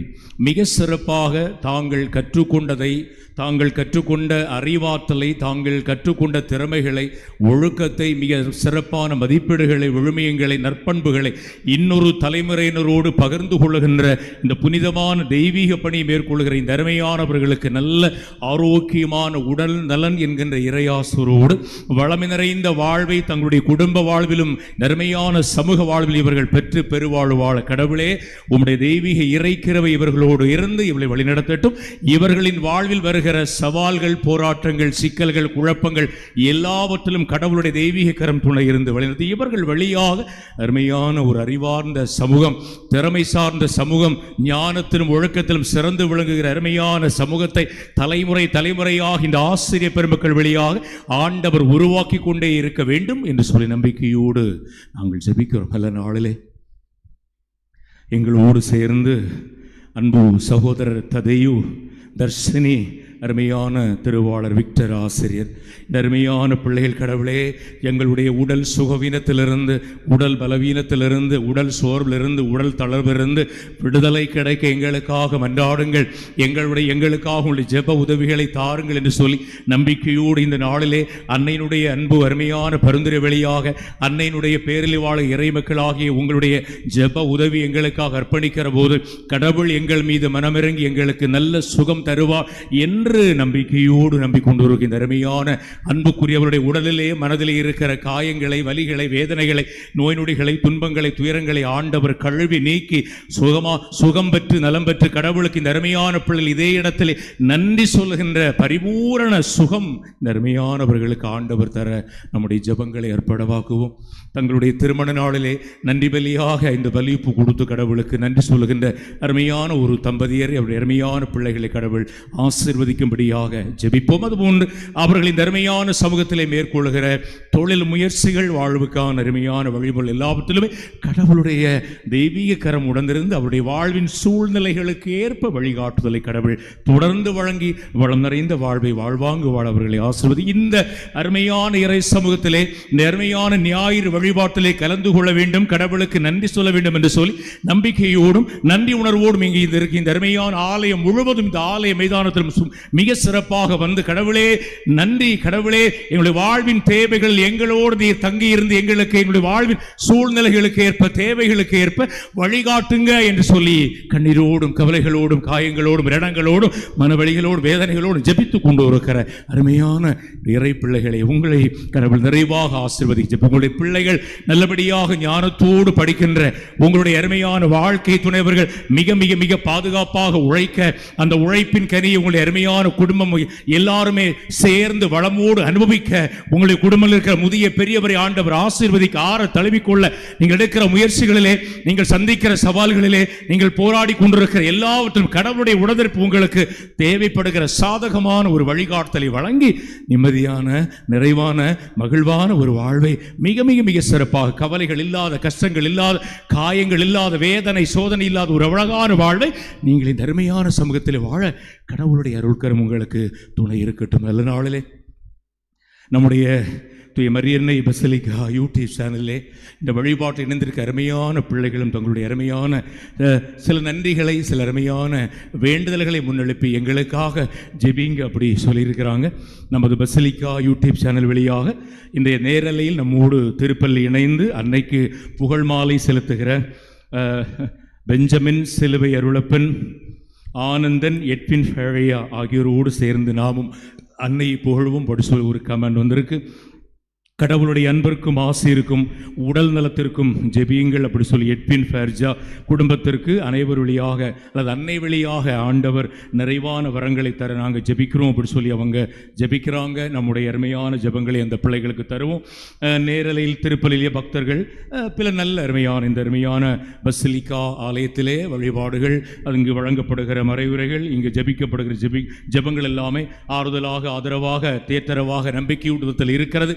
மிக சிறப்பாக தாங்கள் கற்றுக்கொண்டதை, தாங்கள் கற்றுக்கொண்ட அறிவாற்றலை, தாங்கள் கற்றுக்கொண்ட திறமைகளை, ஒழுக்கத்தை, மிக சிறப்பான மதிப்பீடுகளை, விழுமியங்களை, நற்பண்புகளை இன்னொரு தலைமுறையினரோடு பகிர்ந்து கொள்ளுகின்ற இந்த புனிதமான தெய்வீக பணியை மேற்கொள்கிற இந்த அருமையானவர்களுக்கு நல்ல ஆரோக்கியமான உடல் நலன் என்கின்ற இறையாசரோடு வளமை நிறைந்த வாழ்வை தங்களுடைய குடும்ப வாழ்விலும் நன்மையான சமூக வாழ்வில் இவர்கள் பெற்று பெருவாழ்வு வாழ கடவுளே உம்முடைய தெய்வீக இறைக்கிறவை இவர்களோடு இருந்து இவளை வழிநடத்தட்டும். இவர்களின் வாழ்வில் வருகிற சவால்கள், போராட்டங்கள், சிக்கல்கள், குழப்பங்கள் எல்லாவற்றிலும் கடவுளுடைய தெய்வீக கரம் துணை இருந்து வழிநடத்தி இவர்கள் வழியாக அருமையான ஒரு அறிவார்ந்த சமூகம், திறமை சார்ந்த சமூகம், ஞானத்திலும் ஒழுக்கத்திலும் சிறந்து விளங்குகிற அருமையான சமூகத்தை தலைமுறை தலைமுறையாக இந்த ஆசிரியர் பெருமக்கள் வழியாக ஆண்டவர் உருவாக்கி கொண்டே இருக்க வேண்டும் என்று சொல்லி நம்பிக்கையோடு நாங்கள் ஜெபிக்கிறோம். நல்ல நாளிலே எங்களோடு சேர்ந்து அன்பு சகோதரர் ததையு, தர்ஷினி, அருமையான திருவாளர் விக்டர் ஆசிரியர், இந்த அருமையான பிள்ளைகள் கடவுளே, எங்களுடைய உடல் சுகவீனத்திலிருந்து, உடல் பலவீனத்திலிருந்து, உடல் சோர்விலிருந்து, உடல் தளர்விலிருந்து விடுதலை கிடைக்க எங்களுக்காக மன்றாடுங்கள். எங்களுக்காக உள்ள ஜெப உதவிகளை தாருங்கள் என்று சொல்லி நம்பிக்கையோடு இந்த நாளிலே அன்னையினுடைய அன்பு அருமையான பரிந்துரை வழியாக அன்னையினுடைய பேரில் வாழ இறைமக்களாகிய உங்களுடைய ஜெப உதவி எங்களுக்காக அர்ப்பணிக்கிற போது கடவுள் எங்கள் மீது மனமிறங்கி எங்களுக்கு நல்ல சுகம் தருவார் என்று நம்பிக்கையோடு நம்பிக்கொண்டிருக்கிற இந்த அருமையான அன்புக்குரியவருடைய உடலிலே மனதிலே இருக்கிற காயங்களை, வலிகளை, வேதனைகளை, நோய் நொடிகளை, துன்பங்களை, துயரங்களை ஆண்டவர் கழுவி நீக்கி சுகம் பெற்று நலம் பெற்று கடவுளுக்கு இந்த அருமையான பிள்ளைகள் இதே இடத்திலே நன்றி சொல்கின்ற பரிபூரண சுகம் இந்த அருமையானவர்களுக்கு ஆண்டவர் தர நம்முடைய ஜெபங்களை அர்ப்பணமாக்குவோம். தங்களுடைய திருமண நாளிலே நன்றி பலியாக இந்த பலிப்பு கொடுத்து கடவுளுக்கு நன்றி சொல்லுகின்ற அருமையான ஒரு தம்பதியரை, அவருடைய அருமையான பிள்ளைகளை கடவுள் ஆசீர்வதிக்கும்படியாக ஜெபிப்போம். அதுபோன்று அவர்கள் இந்த அருமையான சமூகத்திலே மேற்கொள்கிற தொழில் முயற்சிகள், வாழ்வுக்கான அருமையான வழிமுறை எல்லாவற்றிலுமே கடவுளுடைய தெய்வீக கரம் உடனிருந்து அவருடைய வாழ்வின் சூழ்நிலைகளுக்கு ஏற்ப வழிகாட்டுதலை கடவுள் தொடர்ந்து வழங்கி வளம் நிறைந்த வாழ்வை வாழ்வாங்கு வாழ அவர்களை ஆசீர்வதி. இந்த அருமையான இறை சமூகத்திலே, இந்த அருமையான ஞாயிறு வழிபாட்டிலே கலந்து கொள்ள வேண்டும், கடவுளுக்கு நன்றி சொல்ல வேண்டும் என்று சொல்லி நம்பிக்கையோடும் நன்றி உணர்வோடும் இங்கே இருக்க இந்த அருமையான ஆலயம் முழுவதும், இந்த ஆலய மைதானத்திலும் மிக சிறப்பாக வந்து கடவுளே நன்றி, கடவுளே எங்களுடைய வாழ்வின் தேவைகள் எங்களோடு நீர் தங்கி இருந்து எங்களுக்கு எங்களுடைய வாழ்வின் சூழ்நிலைகளுக்கு ஏற்ப, தேவைகளுக்கு ஏற்ப வழிகாட்டுங்க என்று சொல்லி கண்ணீரோடும் கவலைகளோடும் காயங்களோடும் இடங்களோடும் மனவழிகளோடும் வேதனைகளோடும் ஜெபித்துக் கொண்டு இருக்கிற அருமையான இறை பிள்ளைகளை உங்களை கடவுள் நிறைவாக ஆசீர்வதிச்சு உங்களுடைய பிள்ளைகள் நல்லபடியாக ஞானத்தோடு படிக்கின்ற உங்களுடைய அருமையான வாழ்க்கை துணைவர்கள் மிக மிக மிக பாதுகாப்பாக உழைக்க, அந்த உழைப்பின் கனியை உங்களுடைய அருமையான குடும்பம் எல்லாருமே சேர்ந்து வளமோடு அனுபவிக்க, உங்களுடைய குடும்பத்தில் இருக்கிற முதிய பெரியவரை ஆண்டவர் ஆசீர்வதிக்க ஆற தழுவிக்கொள்ள நீங்கள் எடுக்கிற முயற்சிகளிலே, நீங்கள் சந்திக்கிற சவால்களிலே, நீங்கள் போராடி கொண்டிருக்கிற எல்லாவற்றும் கடவுளுடைய உடனிருப்பு உங்களுக்கு தேவைப்படுகிற சாதகமான ஒரு வழிகாட்டுதலை வழங்கி நிம்மதியான, நிறைவான, மகிழ்வான ஒரு வாழ்வை மிக மிக மிக சிறப்பாக, கவலைகள் இல்லாத, கஷ்டங்கள் இல்லாத, காயங்கள் இல்லாத, வேதனை சோதனை இல்லாத ஒரு அழகான வாழ்வை நீங்கள் இந்த அருமையான சமூகத்தில் வாழ கடவுளுடைய அருள்கரம் உங்களுக்கு துணை இருக்கட்டும். நல்ல நாளிலே நம்முடைய தூய மரியன்னை பசிலிக்கா யூடியூப் சேனலிலே இந்த வழிபாட்டை இணைந்திருக்க அருமையான பிள்ளைகளும் தங்களுடைய அருமையான சில நன்றிகளை, சில அருமையான வேண்டுதல்களை முன்னெழுப்பி எங்களுக்காக ஜெபிங்க அப்படி சொல்லியிருக்கிறாங்க. நமது பசிலிக்கா யூடியூப் சேனல் வழியாக இன்றைய நேரலையில் நம்மோடு திருப்பள்ளி இணைந்து அன்னைக்கு புகழ் மாலை செலுத்துகிற பெஞ்சமின் சிலுவை அருளப்பன், ஆனந்தன், எட்வின் ஃபேழையா ஆகியோரோடு சேர்ந்து நாமும் அன்னையை புகழ்வும் படி சொல்லி ஒரு கமெண்ட் வந்திருக்கு. கடவுளுடைய அன்பிற்கும் ஆசையிருக்கும் உடல் நலத்திற்கும் ஜெபியுங்கள் அப்படி சொல்லி எட்வின் ஃபேர்ஜா குடும்பத்திற்கு அனைவர் வழியாக அல்லது அன்னை வழியாக ஆண்டவர் நிறைவான வரங்களை தர நாங்கள் ஜெபிக்கிறோம் அப்படி சொல்லி அவங்க ஜெபிக்கிறாங்க. நம்முடைய அருமையான ஜெபங்களை அந்த பிள்ளைகளுக்கு தருவோம். நேரலையில் திருப்பலியிலே பக்தர்கள் பல நல்ல அருமையான இந்த அருமையான பசிலிக்கா ஆலயத்திலே வழிபாடுகள், அங்கு வழங்கப்படுகிற மறைவுரைகள், இங்கு ஜெபிக்கப்படுகிற ஜெபங்கள் எல்லாமே ஆறுதலாக, ஆதரவாக, தேத்தரவாக, நம்பிக்கையூட்டுதல் இருக்கிறது.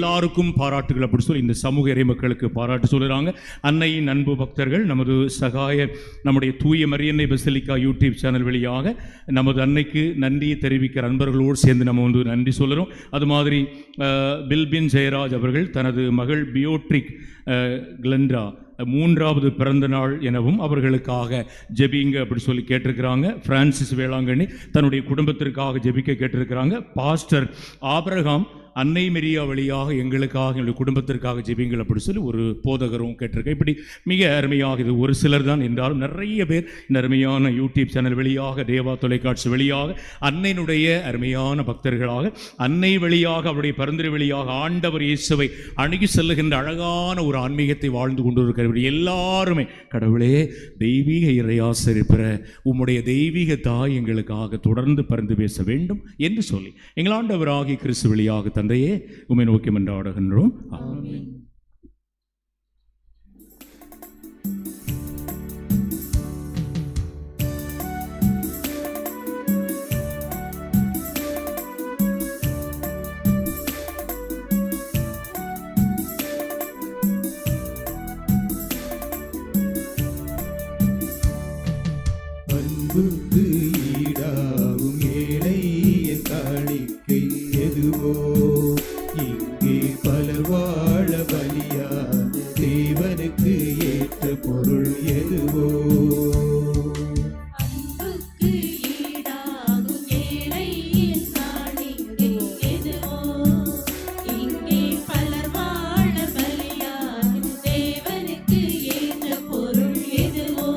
எல்லாருக்கும் பாராட்டுகள் அப்படி சொல்லி இந்த சமூக இறை மக்களுக்கு பாராட்டு சொல்கிறாங்க. அன்னையின் அன்பு பக்தர்கள் நமது சகாய நம்முடைய தூய மரியன்னை பசிலிக்கா யூடியூப் சேனல் வழியாக நமது அன்னைக்கு நன்றியை தெரிவிக்கிற அன்பர்களோடு சேர்ந்து நம்ம வந்து நன்றி சொல்கிறோம். அது மாதிரி பில்பின் ஜெயராஜ் அவர்கள் தனது மகள் பியோட்ரிக் கிளெண்ட்ரா 3வது பிறந்த நாள் எனவும் அவர்களுக்காக ஜெபிங்க அப்படி சொல்லி கேட்டிருக்கிறாங்க. பிரான்சிஸ் வேளாங்கண்ணி தன்னுடைய குடும்பத்திற்காக ஜெபிக்க கேட்டிருக்கிறாங்க. பாஸ்டர் ஆபிரகாம் அன்னை மெரியா வழியாக எங்களுக்காக, எங்களுடைய குடும்பத்திற்காக ஜெபிங்கள் அப்படி சொல்லி ஒரு போதகரும் கேட்டிருக்கேன். இப்படி மிக அருமையாக, இது ஒரு சிலர் தான் என்றாலும் நிறைய பேர் இந்த அருமையான யூடியூப் சேனல் வழியாக, தேவா தொலைக்காட்சி வழியாக, அன்னையினுடைய அருமையான பக்தர்களாக, அன்னை வழியாக, அவருடைய பரிந்துரை வழியாக ஆண்டவர் இயேசுவை அணுகி செல்லுகின்ற அழகான ஒரு ஆன்மீகத்தை வாழ்ந்து கொண்டிருக்கிற எல்லாருமே கடவுளே தெய்வீக இறையாசிரியர் பெற உம்முடைய தெய்வீக தாய் எங்களுக்காக தொடர்ந்து பரிந்து பேச வேண்டும் என்று சொல்லி எங்கள் ஆண்டவராகிய கிறிஸ்து வழியாக தந்தையே உம்மை நோக்கி மன்றாடுகின்றோம். ஆமென். அன்புக்கு ஈடாகும் ஏழை தேவனுக்கு ஏற்ற பொருள் எதுவோ? அன்புக்கு ஈடாகும் ஏழையின் காணிக்கை எதுவோ? இங்கே பலர் வாழ பலியாகும் தேவனுக்கு ஏற்ற பொருள் எதுவோ?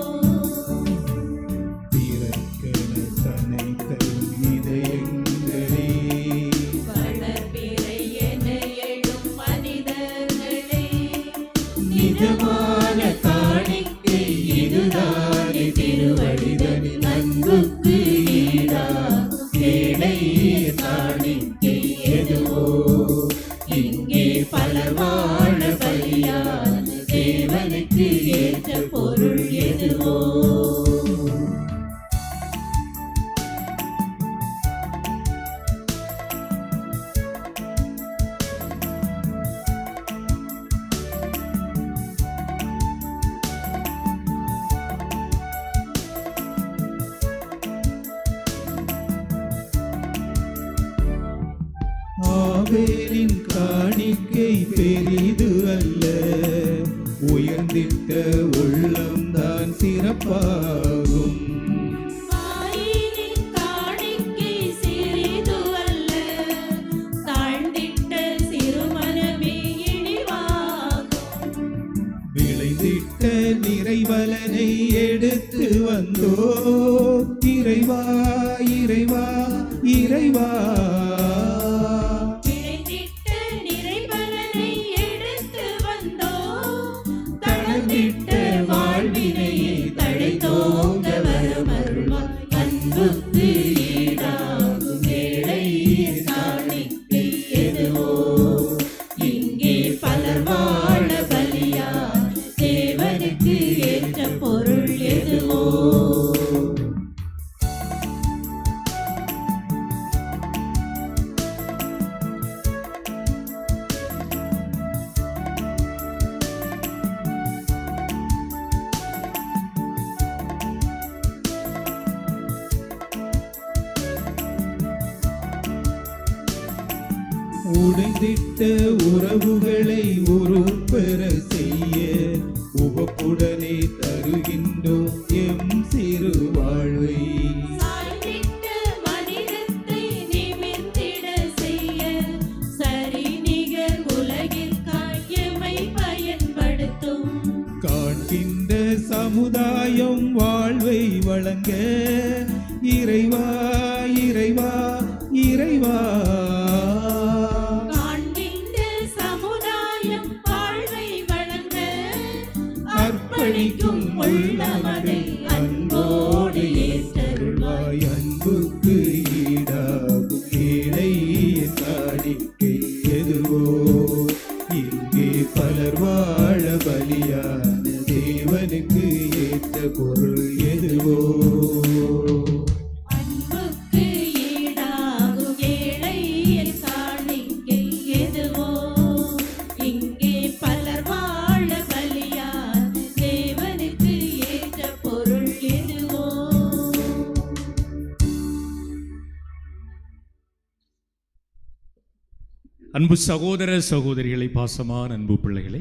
பிறர்க்கென தன்னை தரும் இதயங்களே, வளர்பிறை என எழும் மனிதர்களே, நிஜமான காணிக்கை இதுதானே திருவடிதனின் அன்புக்கு ஈடாகும் ஏழையின் காணிக்கை எதுவோ? இங்கே பலர் வாழ பலியாகும் தேவனுக்கு ஏற்ற பொருள் எதுவோ? ஆபேலின் காணிக்கை பெரிது அல்ல, உயர்ந்திட்ட உள்ளம்தான் சிறப்பாகும். ஆயினின் காணிக்கை சிறிதுவல்ல, தாழ்ந்திட்ட சிறுமனமே இழிவாகும். விளைந்திட்ட நிறைவலனை எடுத்து வந்தோ, இறைவா இறைவா இறைவா. விளைந்திட்ட நிறைபலனை எடுத்து வந்தோம், தளர்ந்திட்ட வாழ்வினையை தழைத்தோங்க வரமருள்வாய். அன்புக்கு ஈடாகும் ஏழையின் காணிக்கை எதுவோ? இங்கே பலர் வாழ பலியாய் தேவனுக்கு ஏற்ற பொருள் எதுவோ? உடைந்திட்ட உறவுகளை உருப்பெற செய்ய உவப்புடனே தருகின்றோம் எம் சிறு வாழ்வை. சாய்ந்திட்ட மனிதத்தை நிமிர்ந்திட செய்ய சரிநிகர் உலகிற்காய் எம்மை பயன்படுத்தும். காண்கின்ற சமுதாயம் வாழ்வை வழங்க இறைவா இறைவா இறைவா. காண்கின்ற சமுதாயம் வாழ்வை வழங்க அர்ப்பணிக்கும் உள்ளமதை அன்போடு ஏற்றருள்வாய். அன்புக்கு ஈடாகும் ஏழையின் காணிக்கை எதுவோ? இங்கே பலர் வாழ பலியான தேவனுக்கு ஏற்ற பொருள் எதுவோ? அன்புக்கு ஈடாகும் ஏழையின் காணிக்கை எதுவோ? இங்கே பலர் வாழ பலியாய் தேவனுக்கு ஏற்ற பொருள் எதுவோ? அன்பு சகோதர சகோதரிகளை, பாசமான அன்பு பிள்ளைகளை,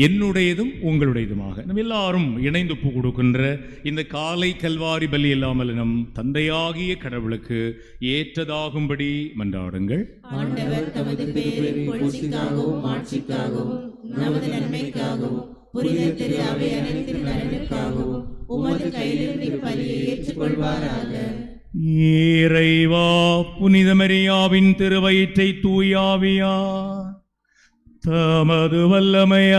என்னுடையதும் உங்களுடையதுமாக நம்ம எல்லாரும் இணைந்து ஒப்பு கொடுக்கின்ற இந்த காலை கல்வாரி பலி இல்லாமல் நம் தந்தையாகிய கடவுளுக்கு ஏற்றதாகும்படி மன்றாடுங்கள். ஆண்டவர் தமது பேரின் புகழ்ச்சிக்காகவும் ஆட்சிக்காகவும் நமது நன்மைக்காகவும் புனித திரு அவை அனைத்தின் நலனுக்காகவும் உமது கையிலிருந்து பலியை ஏற்றுக்கொள்வாராக. இறைவா, புனித மரியாவின் திருவயிற்றை தூயாவியார் தமது வல்லமையால்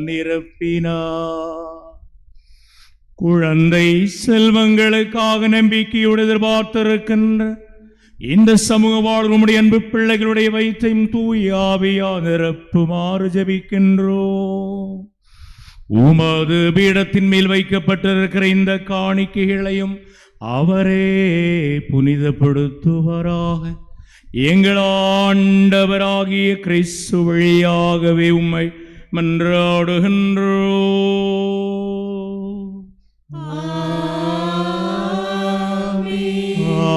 நிரப்பினார். குழந்தை செல்வங்களுக்காக நம்பிக்கையோடு எதிர்பார்த்திருக்கின்ற இந்த சமூக வாழ்வுடைய அன்பு பிள்ளைகளுடைய வயிற்றையும் தூயாவியா நிரப்புமாறு ஜெபிக்கின்றோம். உமது பீடத்தின் மேல் வைக்கப்பட்டிருக்கிற இந்த காணிக்கைகளையும் அவரே புனிதப்படுத்துவாராக. எங்கள் ஆண்டவராகிய கிறிஸ்து வழியாகவே உம்மை மன்றாடுகின்றோம்.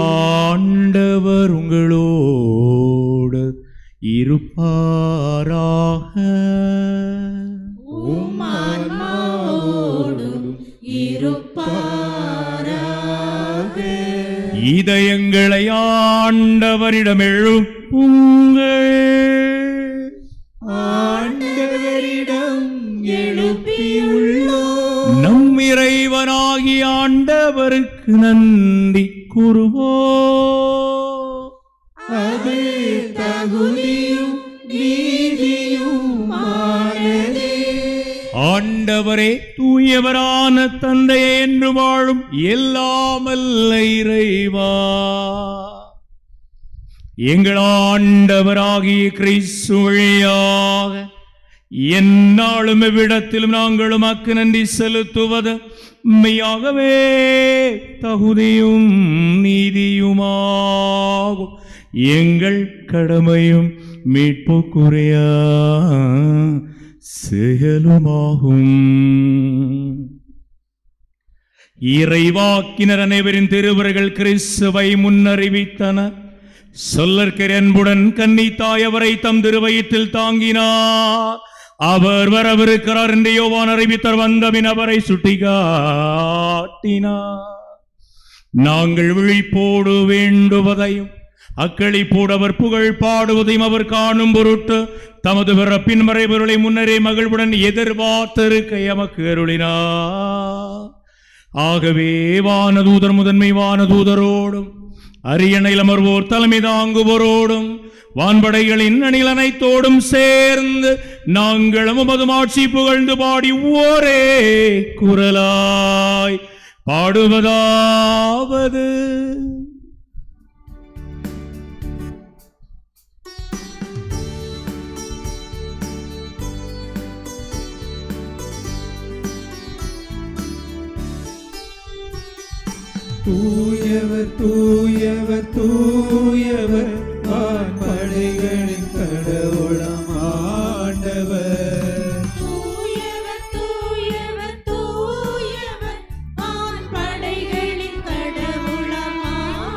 ஆண்டவர் உங்களோடு இருப்பாராக. இதயங்களை ஆண்டவரிடம் எழுப்புங்கள். ஆண்டவரிடம் எழுப்பியுள்ளோம். நம் இறைவனாகிய ஆண்டவருக்கு நன்றி கூறுவோம். அது தகுதியும் நீதியுமானதே. ஆண்டவரே, தூயவரான தந்தையே, என்று வாழும் எல்லாமல்ல இறைவா, எங்கள் ஆண்டவராகிய கிறிஸ்து வழியாக எந்நாளும் எவ்விடத்திலும் நாங்கள் உமக்கு நன்றி செலுத்துவது மெய்யாகவே தகுதியும் நீதியுமாகும். எங்கள் கடமையும் மீட்புக்குரிய செயலுமாகும். இறைவாக்கினர் அனைவரின் திருவர்கள் கிறிஸ்துவை முன்னறிவித்தன. சொல்லற்கிற அன்புடன் கன்னித்தாய் அவரை தம் திருவயிற்றில் தாங்கினார். அவர் வரவிருக்கிறார் என்று யோவான் அறிவித்தார். வந்தபின் அவரை சுட்டிக்காட்டினார். நாங்கள் விழிப்போடு வேண்டுவதையும் அக்களிப்போடு அவர் புகழ் பாடுவதையும் அவர் காணும் பொருட்டு தமது பிறப்பின் மறைபொருளை முன்னரே மகிழ்வுடன் எதிர்பார்த்திருக்க எமக்கு அருளினார். ஆகவே வானதூதர் முதன்மை வானதூதரோடும் அரியணையில் அமர்வோர் தலைமை தாங்குவோரோடும் வான்படைகளின் அணில் அனைத்தோடும் சேர்ந்து நாங்களும் உமது மாட்சி புகழ்ந்து பாடி ஒரே குரலாய் பாடுவதாவது: தூயவர் தூயவர் தூயவர் வான்படைகளின் கடவுளாம் ஆண்டவர். தூயவர் தூயவர் தூயவர் வான்படைகளின் கடவுளாம்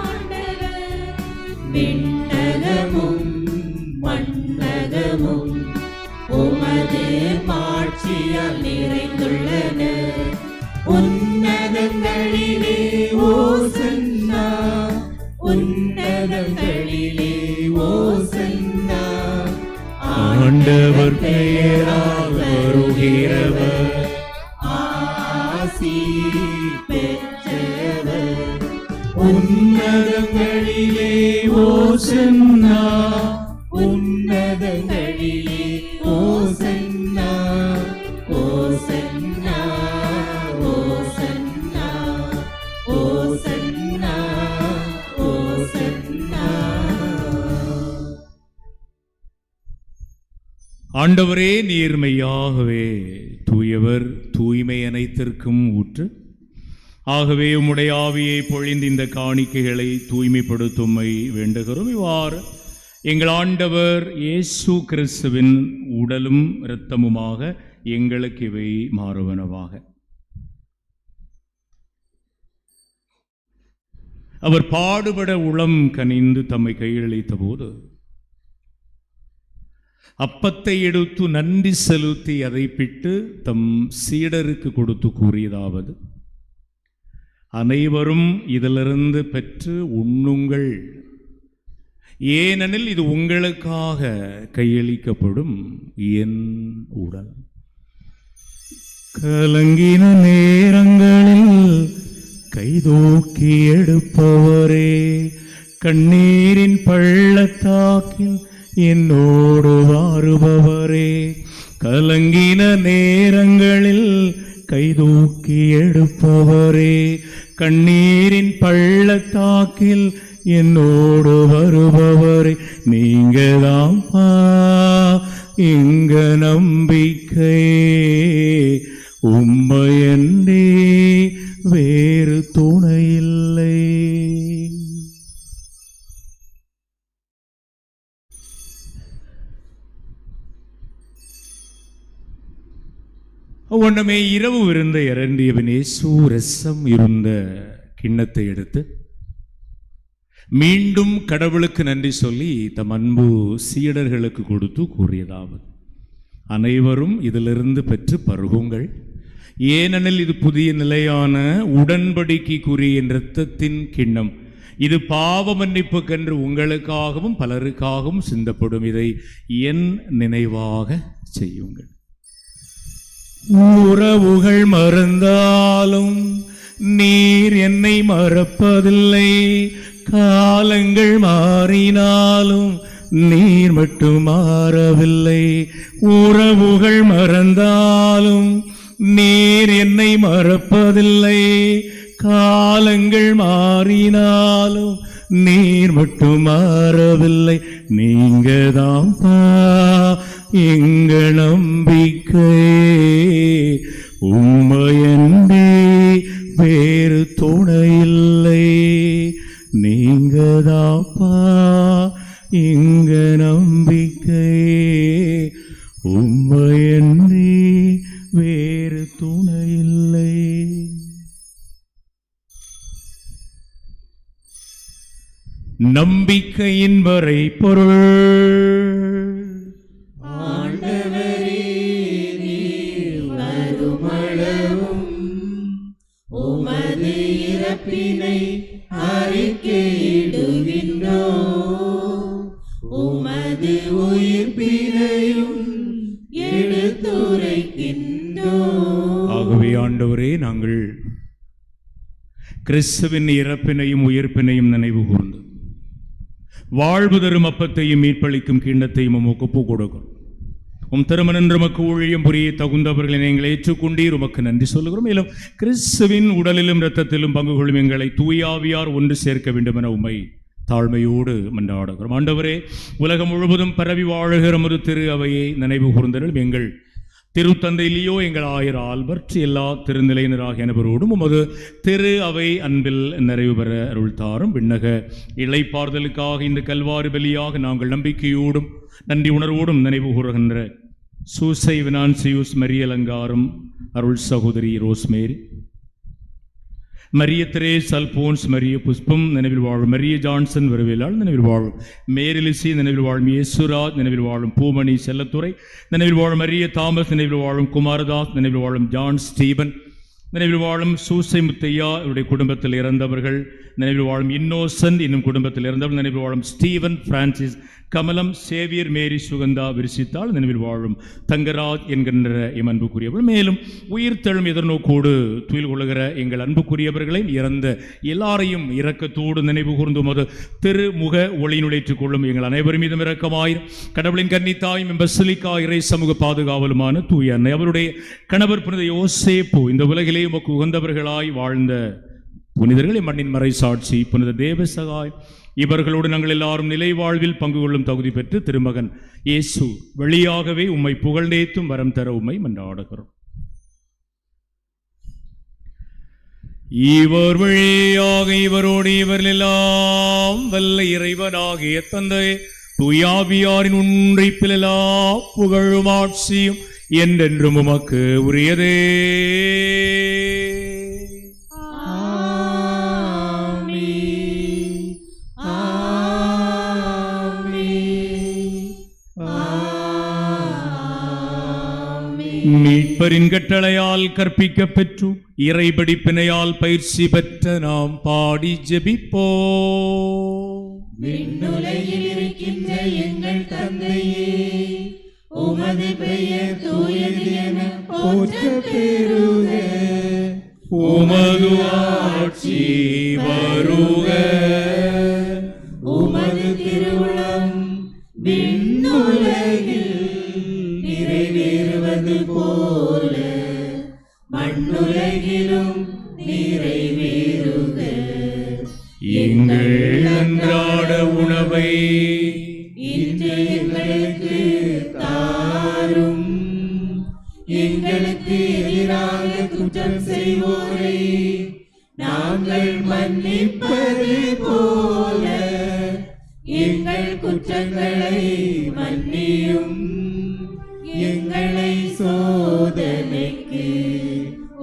ஆண்டவர். விண்ணகமும் மண்ணகமும் உமது மாட்சியால் நிறைந்துள்ளன. உன்னதங்களிலே ஓசன்னா, உன்னதங்களிலே ஓசன்னா. ஆண்டவர் பெயரால் வருகிறவர் ஆசி பெற்றவர். உன்னதங்களிலே ஓசன்னா, உன்னதங்களிலே ஓசன்னா. ஓசன்னா ஓசன்னா ஓசன்னா ஓசன்னா. ஆண்டவரே, நீர்மையாகவே தூயவர், தூய்மை அனைத்திற்கும் ஊற்று. ஆகவே உம்முடைய ஆவியை பொழிந்து இந்த காணிக்கைகளை தூய்மைப்படுத்தும்மை வேண்டுகிறோம். இவ்வாறு எங்கள் ஆண்டவர் இயேசு கிறிஸ்துவின் உடலும் இரத்தமுமாக எங்களுக்கு இவை மாறுவனவாக. அவர் பாடுபட உளம் கனிந்து தம்மை கையளித்த போது அப்பத்தை எடுத்து நன்றி செலுத்தி அதை பிட்டு தம் சீடருக்கு கொடுத்து கூறியதாவது: அனைவரும் இதிலிருந்து பெற்று உண்ணுங்கள், ஏனெனில் இது உங்களுக்காக கையளிக்கப்படும் என் உடல். கலங்கின நேரங்களில் கைதூக்கி எடுப்பவரே, கண்ணீரின் பள்ளத்தாக்கில் என்னோடு வாருபவரே. கலங்கின நேரங்களில் கைதூக்கி எடுப்பவரே, கண்ணீரின் பள்ளத்தாக்கில் என்னோடு வருபவரே. நீங்கதாம்பா எங்க நம்பிக்கை, உம்மையன்றி வேறு துணையில்லை. ஒன்றுமே இரவு விருந்த இறண்டியவனே சூரசம் இருந்த கிண்ணத்தை எடுத்து மீண்டும் கடவுளுக்கு நன்றி சொல்லி தம் அன்பு சீடர்களுக்கு கொடுத்து கூறியதாவது: அனைவரும் இதிலிருந்து பெற்று பருகுங்கள், ஏனெனில் இது புதிய நிலையான உடன்படிக்கைக்குரிய இரத்தத்தின் கிண்ணம். இது பாவ மன்னிப்புக்கென்று உங்களுக்காகவும் பலருக்காகவும் சிந்தப்படும். இதை என் நினைவாக செய்யுங்கள். உறவுகள் மறந்தாலும் நீர் என்னை மறப்பதில்லை, காலங்கள் மாறினாலும் நீர் மட்டும் மாறவில்லை. உறவுகள் மறந்தாலும் நீர் என்னை மறப்பதில்லை, காலங்கள் மாறினாலும் நீர் மட்டும் மாறவில்லை. நீங்க தான் எங்க நம்பிக்கை, உம்மையன்றி வேறு துணையில்லை. நீங்க தாப்பா எங்க நம்பிக்கை, உம்மையன்றி வேறு துணையில்லை. நம்பிக்கையின் வரை பொருள். ஆண்டவரே நீர் வருமளவும் உமது இறப்பினை அறிக்கையிடுகின்றோம், உமது உயிர்ப்பினையும் எடுத்துரைக்கின்றோம். ஆகவே ஆண்டவரே, நாங்கள் கிறிஸ்துவின் இறப்பினையும் உயிர்ப்பினையும் நினைவு கூர்ந்து வாழ்வு தரும் அப்பத்தையும் மீட்பளிக்கும் கிண்ணத்தையும் உமக்கு ஒப்புக் கொடுக்கிறோம். உம் திருமணன்று உமக்கு ஊழியம் புரிய தகுந்தவர்களை நீங்கள் ஏற்றுக்கொண்டீர், உமக்கு நன்றி சொல்லுகிறோம். மேலும் கிறிஸ்துவின் உடலிலும் இரத்தத்திலும் பங்கு கொள்ளும் எங்களை தூயாவியார் ஒன்று சேர்க்க வேண்டும் என உம்மை தாழ்மையோடு மன்றாடுகிறோம். ஆண்டவரே, உலகம் முழுவதும் பரவி வாழுகிற ஒரு திரு அவையை நினைவு கூர்ந்தரும். எங்கள் திருத்தந்தை லியோ, எங்கள் ஆயர் ஆல்பர்ட், எல்லா திருநிலையினராகிய அனைவரோடும் உமது திரு அவை அன்பில் நிறைவு பெற அருள் தாரும். விண்ணக இளைப்பாறுதலுக்காக இந்த கல்வாரி பலியாக நாங்கள் நம்பிக்கையோடும் நன்றி உணர்வோடும் நினைவு கூறுகின்ற சூசை வினான்சியூஸ் மரியலங்காரும் அருள் சகோதரி ரோஸ்மேரி, மரிய தெரேஸ் அல்போன்ஸ், மரிய புஷ்பம் நினைவில் வாழும் மரிய ஜான்சன் வரவேலாள் நினைவில் வாழும் மேரிலிசி நினைவில் வாழும் இயேசுராஜ் நினைவில் வாழும் பூமணி செல்லத்துறை நினைவில் வாழும் மரிய தாமஸ் நினைவில் வாழும் குமாரதாஸ் நினைவில் வாழும் ஜான் ஸ்டீபன் நினைவில் வாழும் சூசை முத்தையா இவருடைய குடும்பத்தில் இறந்தவர்கள் நினைவில் வாழும் இன்னோசன்ட் இன்னும் குடும்பத்தில் இறந்தவர்கள் நினைவில் வாழும் ஸ்டீவன் பிரான்சிஸ் கமலம் சேவியர் மேரி சுகந்தா விரிசித்தாள் நினைவில் வாழும் தங்கராஜ் என்கின்ற எம் அன்புக்குரியவர்கள். மேலும் உயிர்த்தெழும் எதிர்நோக்கோடு துயில் கொள்ளுகிற எங்கள் அன்புக்குரியவர்களையும் இறந்த எல்லாரையும் இரக்கத்தோடு நினைவு கூர்ந்து மது திருமுக ஒளி நுழைற்றுக் கொள்ளும் எங்கள் அனைவரும் மீதும் இரக்கமாயிரும். கடவுளின் கன்னித்தாயும் பசிலிக்கா இறை சமூக பாதுகாவலுமான தூய அன்னை, அவருடைய கணவர் புனித யோசேப்பு, இந்த உலகிலே உமக்கு உகந்தவர்களாய் வாழ்ந்த புனிதர்கள், மண்ணின் மறை சாட்சி புனித தேவசகாய், இவர்களோடு நாங்கள் எல்லாரும் நிலை வாழ்வில் பங்கு கொள்ளும் தகுதி பெற்று திருமகன் இயேசு வழியாகவே உம்மை புகழ்ந்தேத்தும் வரம் தர உம்மை மன்றாடுகிறோம். இவர் வழியாக இவரோடு இவர்கள் எல்லாம் வல்ல இறைவனாகிய தந்தை தூயாவியாரின் ஒன்றிப்பில் எல்லா புகழும் ஆட்சியும் என்றென்றும் உமக்கு உரியதே. மீட்பரின் கட்டளையால் கற்பிக்க பெற்று இறை படிப்பினையால் பயிற்சி பெற்ற நாம் பாடி ஜெபிப்போம். விண்ணுலகில் இருக்கின்ற எங்கள் தந்தையே, உமது பெயர் தூயது என போற்ற பெறுக, உமது ஆட்சி வருக, உமது திருவுளம் விண்ணுலகில் நிறைவேறுவது போல மண்ணுலகிலும் நிறைவேறுக. எங்கள் அன்றாட உணவை இன்று எங்களுக்கு தாரும், எங்களுக்கு எதிராக குற்றம் செய்வோரை நாங்கள் மன்னிப்பது போல எங்கள் குற்றங்களை மன்னியும், எங்களை சோதனைக்கு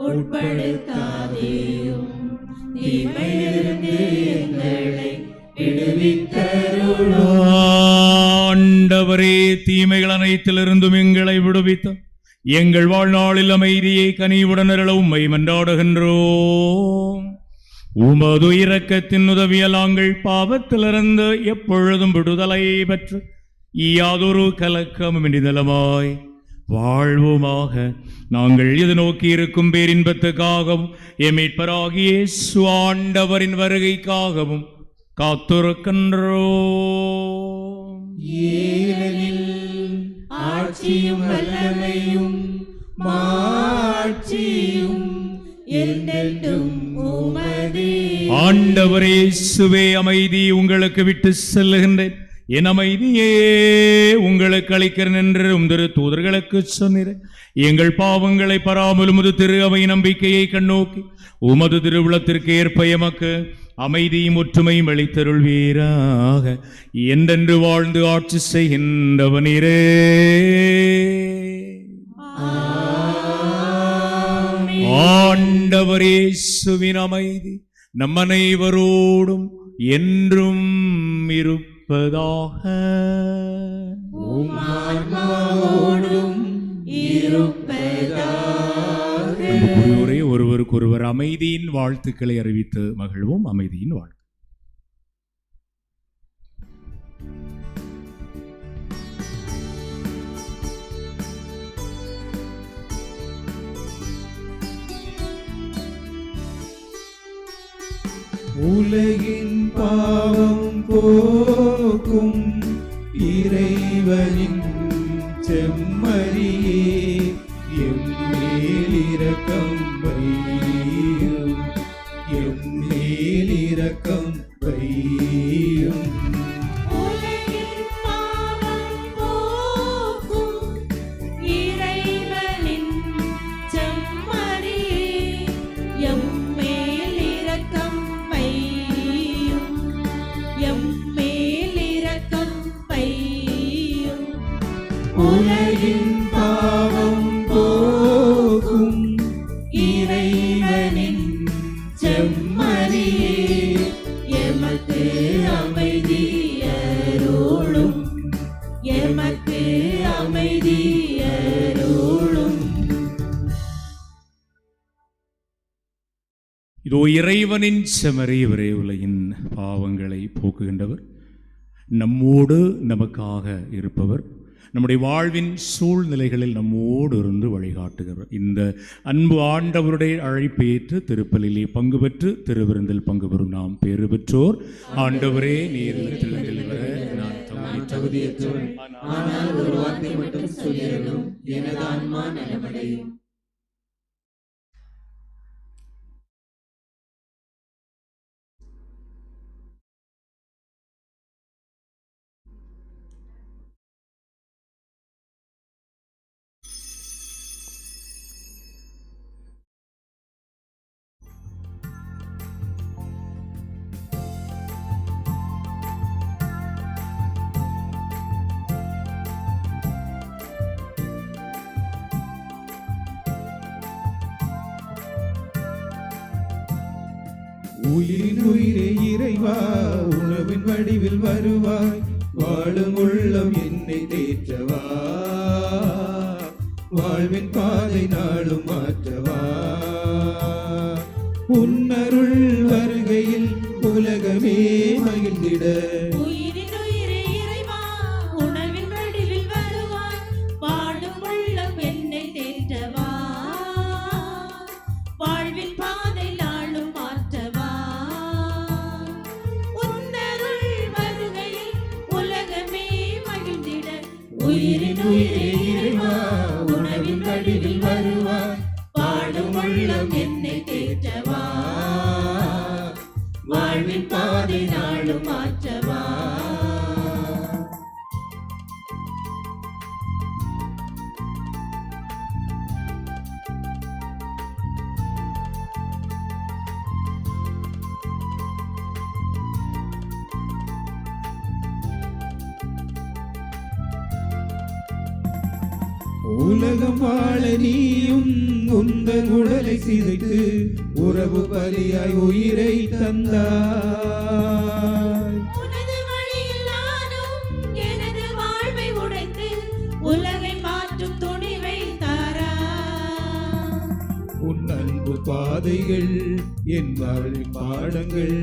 உட்படுத்தாதேயும், தீமையிலிருந்து எங்களை விடுவித்தருளும். ஆண்டவரே, தீமைகள் அனைத்திலிருந்தும் எங்களை விடுவித்த எங்கள் வாழ்நாளில் அமைதியை கனிவுடன் அருள உம்மை மன்றாடுகின்றோம். உமது இரக்கத்தின் உதவியால் நாங்கள் பாவத்திலிருந்து எப்பொழுதும் விடுதலை பெற்று யாதொரு கலக்கமின்றி நலமாய் வாழ்வோமாக. நாங்கள் இது நோக்கி இருக்கும் பேரின்பத்துக்காகவும் எமீட்பராகிய இயேசு ஆண்டவரின் வருகைக்காகவும் காத்திருக்கின்றோம். ஏனெனில் ஆட்சியும் வல்லமையும் மாட்சியும் என்றென்றும் உமதே. ஆண்டவரே இயேசுவே, அமைதி உங்களுக்கு விட்டு செல்லுகின்றேன், என் அமைதியே உங்களுக்கு அளிக்கிறேன் என்று திரு தூதர்களுக்கு சொன்னீர். எங்கள் பாவங்களை பராமல் உமது திரு அவை நம்பிக்கையை கண்ணோக்கி உமது திருவுளத்திற்கு ஏற்ப எமக்கு அமைதியும் ஒற்றுமையும் அளித்தருள்வீராக. என்றென்று வாழ்ந்து ஆட்சி செய்கின்றவனீரே. ஆண்டவரே இயேசுவின் அமைதி நம் அனைவரோடும் என்றும் இருப்பதாக. ஒருவருக்கொருவர் அமைதியின் வாழ்த்துக்களை அறிவித்து மகிழ்வோம். அமைதியின் வாழ்த்து. உலகின் பாவம் போக்கும் இறைவனின் செம்மறியே, எம்மேல் இரக்கம் வையும், எம்மேல் இரக்கம் வையும். உலகின் பாவம் போக்கும் இறைவனின் செம்மறியே, எமக்கு அமைதி அருளும், எமக்கு அமைதி அருளும். இதோ இறைவனின் செம்மறி, இவரே உலகின் பாவங்களை போக்குகின்றவர், நம்மோடு நமக்காக இருப்பவர், நம்முடைய வாழ்வின் சூழ்நிலைகளில் நம்மோடு இருந்து வழிகாட்டுகிறவர். இந்த அன்பு ஆண்டவருடைய அழைப்பேற்று திருப்பலிலே பங்கு பெற்று திருவிருந்தில் பங்கு பெறும் நாம் பேறு பெற்றோர். ஆண்டவரே, நீர் நான் தகுதியற்றவன், ஆனால் ஒரு வார்த்தை மட்டும் சொல்லியருளும், எனது ஆன்மா நலமடையும். உயிரின் உயிரே இறைவா, உணவின் வடிவில் வருவாய், வாழும் உள்ளம் என்னை தேற்றவா, வாழ்வின் பாதை நாளும் மாற்றவா. உன்னருள் வருகையில் உலகமே மகிழ்ந்திட, உயிரின் உயிரே இறைவா, உணவின் வடிவில் வருவாய், பாடும் உள்ளம் என்னை தேற்றவா, வாழ்வின் பாதை நாளும் மாற்றவா. உலகம் வாழ நீயும் உந்தன் உடலை சிதைத்து உறவு பலியாய் உயிரை தந்தாய். உன் அன்பு உறவு பாதைகள் என் வாழ்வின் பாடங்கள்.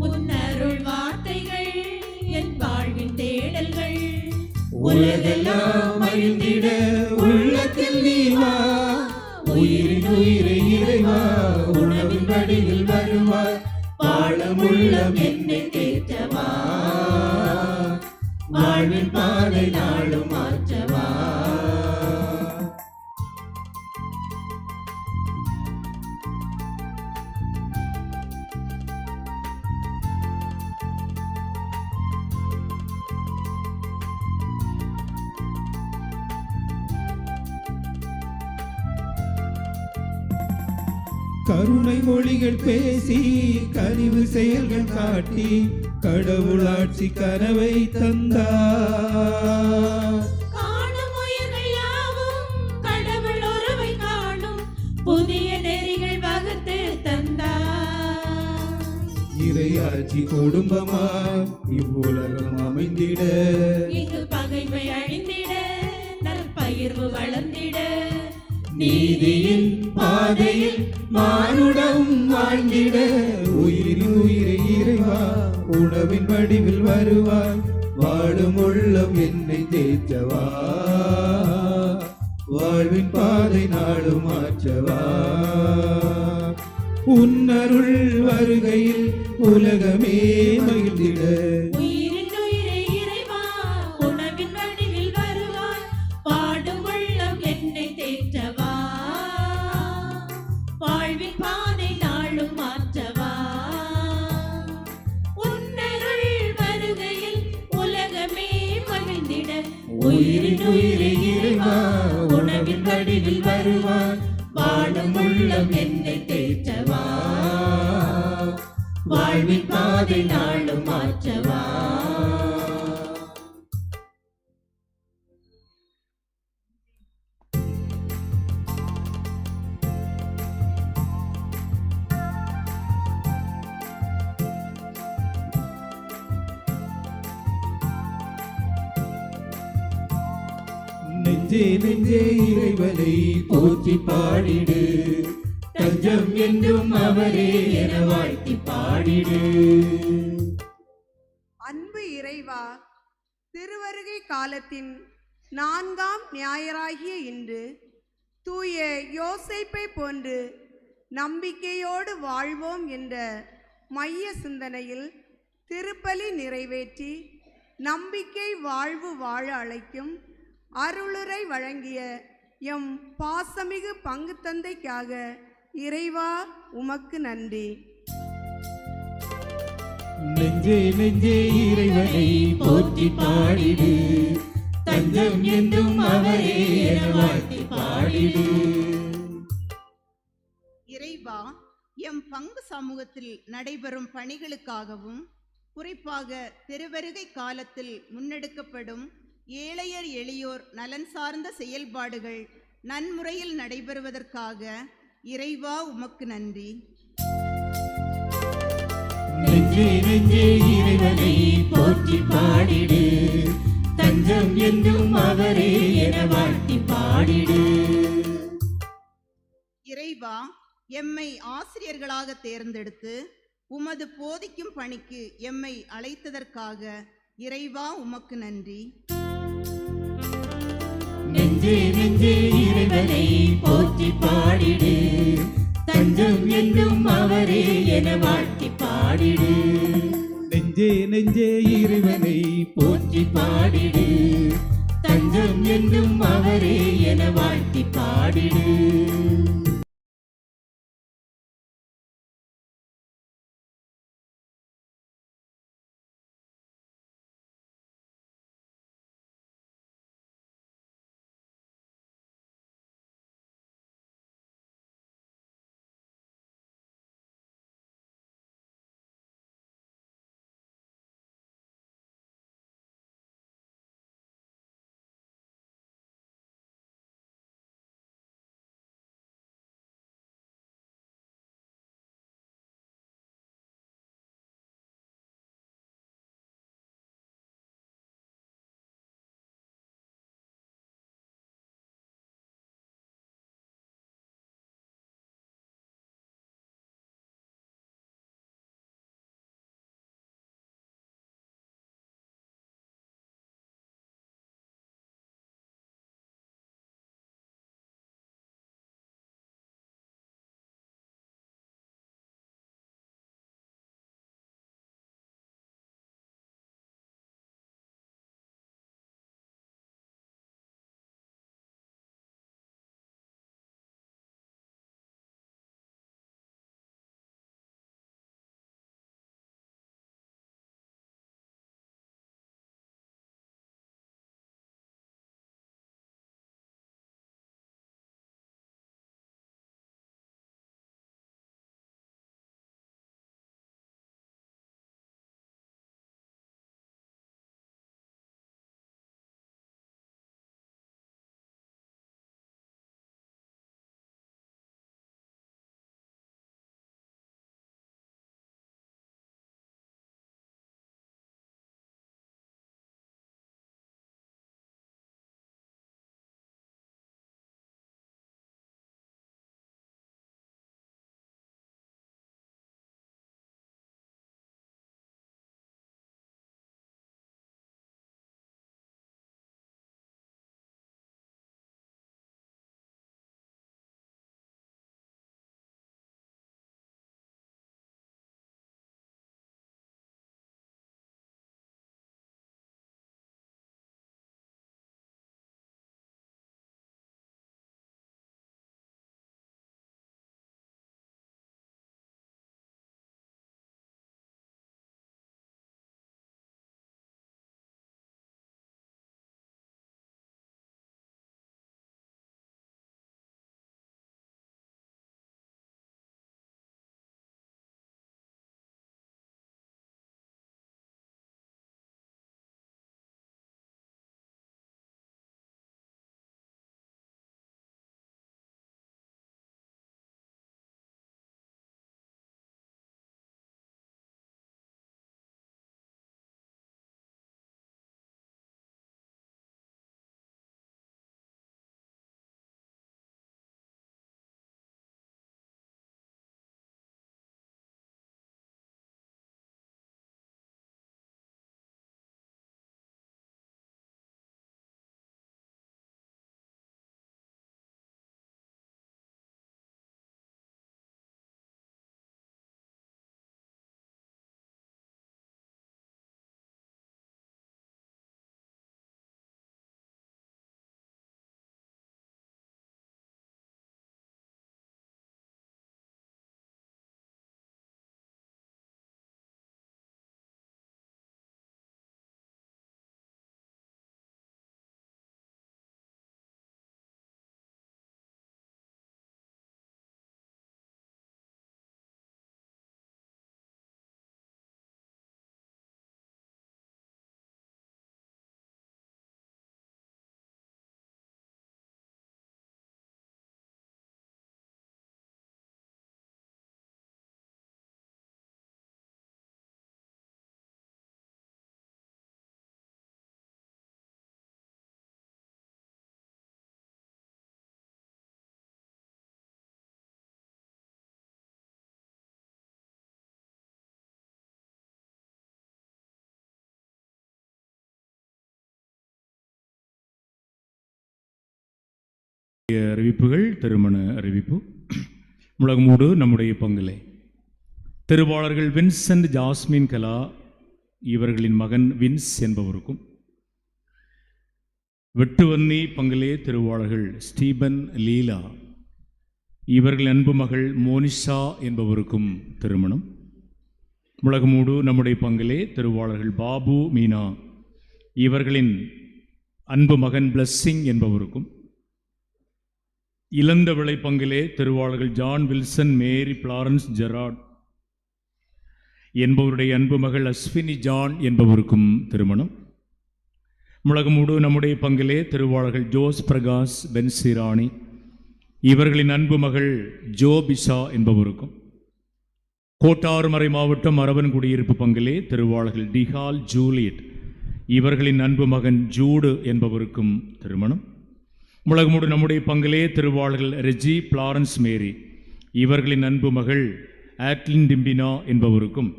உன்னருள் வார்த்தைகள் என் வாழ்வின் தேடல்கள். உலகெல்லாம் அழிந்திட உள்ளத்தில் நீ வா, உயிரின் உயிரை இறைவா உணவின் வடிவில் வருவார். வாழும் உள்ளம் என்னை தேற்றவா, வாழ்வின் பாதை நாளும் மாற்றவா. கருணை மொழிகள் பேசி கனிவு செயல்கள் காட்டி கடவுளாட்சி கனவை தந்தார். காணும் உயிர்கள் யாவும் கடவுள் உறவை காணும் புதிய நெறிகள் வகுத்து தந்தார். இறையாட்சி குடும்பமா இவ்வுலகம் அமைந்திட, இங்கு பகைமை அழிந்திட நற்பயிர்வு வளர்ந்திட, நீதியின் பாதையில் மானுடம் வாழ்ந்திட. உயிரின் உயிரை இறைவா உணவின் வடிவில் வருவார். வாழும் உள்ளம் என்னை தேற்றவா, வாழ்வின் பாதை நாளும் மாற்றவா. உன்னருள் வருகையில் உலகமே மகிழ்ந்திட, உயிரின் உயிரை இறைவா உணவின் வடிவில் வருவார். பாடும் உள்ளம் என்னை தேற்றவா, வாழ்வின் பாதை நாளும் மாற்றவா. உன்னருள் வருகையில் உலகமே மகிழ்ந்திட, உயிரின் உயிரை இறைவா உணவின் வடிவில் வருவார். வாழும் உள்ளம் என்னை தேற்றவா, வாழ்வின் பாதை நாளும் மாற்றவா. நெஞ்சே நெஞ்சே இறைவனை போற்றி பாடிடு, தஞ்சம் என்றும் அவரே என வாழ்த்தி பாடிடு. அன்பு இறைவா, திருவருகை காலத்தின் 4ஆம் ஞாயிறாகிய இன்று தூய யோசேப்பை போன்று நம்பிக்கையோடு வாழ்வோம் என்ற மைய சிந்தனையில் திருப்பலி நிறைவேற்றி நம்பிக்கை வாழ்வு வாழ அழைக்கும் அருளுரை வழங்கிய எம் பாசமிகு பங்கு தந்தைக்காக இறைவா உமக்கு நன்றி. நெஞ்சே நெஞ்சே இறைவனை போற்றி பாடிடு, தஞ்சம் என்றும் அவரே என வாழ்த்தி பாடிடு. இறைவா, எம் பங்கு சமூகத்தில் நடைபெறும் பணிகளுக்காகவும் குறிப்பாக திருவருகை காலத்தில் முன்னெடுக்கப்படும் ஏழையர் எளியோர் நலன் சார்ந்த செயல்பாடுகள் நன்முறையில் நடைபெறுவதற்காக இறைவா உமக்கு நன்றி. நெஞ்சே நெஞ்சே இறைவனை போற்றி பாடிடு, தஞ்சம் என்றும் அவரே என வாழ்த்தி பாடிடு. இறைவா, எம்மை ஆசிரியர்களாக தேர்ந்தெடுத்து உமது போதிக்கும் பணிக்கு எம்மை அழைத்ததற்காக இறைவா உமக்கு நன்றி. நெஞ்சே நெஞ்சே இறைவனை போற்றி பாடிடு, தஞ்சம் என்றும் அவரே என வாழ்த்தி பாடிடு. நெஞ்சே நெஞ்சே இறைவனை போற்றி பாடிடு, தஞ்சம் என்றும் அவரே என வாழ்த்தி பாடிடு. அறிவிப்புகள். திருமண அறிவிப்பு. முழங்கமூடு நம்முடைய பங்கிலே திருவாளர்கள் வின்சென்ட் ஜாஸ்மின் கலா இவர்களின் மகன் வின்ஸ் என்பவருக்கும், வெட்டுவன்னி பங்கிலே திருவாளர்கள் ஸ்டீபன் லீலா இவர்களின் அன்பு மகள் மோனிஷா என்பவருக்கும் திருமணம். முழங்கமூடு நம்முடைய பங்கிலே திருவாளர்கள் பாபு மீனா இவர்களின் அன்பு மகன் பிளஸ்ஸிங் என்பவருக்கும், இளந்த விளை பங்கிலே திருவாளர்கள் ஜான் வில்சன் மேரி பிளாரன்ஸ் ஜெராட் என்பவருடைய அன்பு மகள் அஸ்வினி ஜான் என்பவருக்கும் திருமணம். முழங்கமூடு நம்முடைய பங்கிலே திருவாளர்கள் ஜோஸ் பிரகாஷ் பென்சிராணி இவர்களின் அன்பு மகள் ஜோபிஷா என்பவருக்கும், கோட்டாறுமறை மாவட்டம் அரவன் குடியிருப்பு பங்கிலே திருவாளர்கள் டிஹால் ஜூலியட் இவர்களின் அன்பு மகன் ஜூடு என்பவருக்கும் திருமணம். முழங்கமூடு நம்முடைய பங்கிலே திருவாளர்கள் ரெஜி பிளாரன்ஸ் மேரி இவர்களின் அன்பு மகள் ஆட்லின் டிம்பினா என்பவருக்கும்,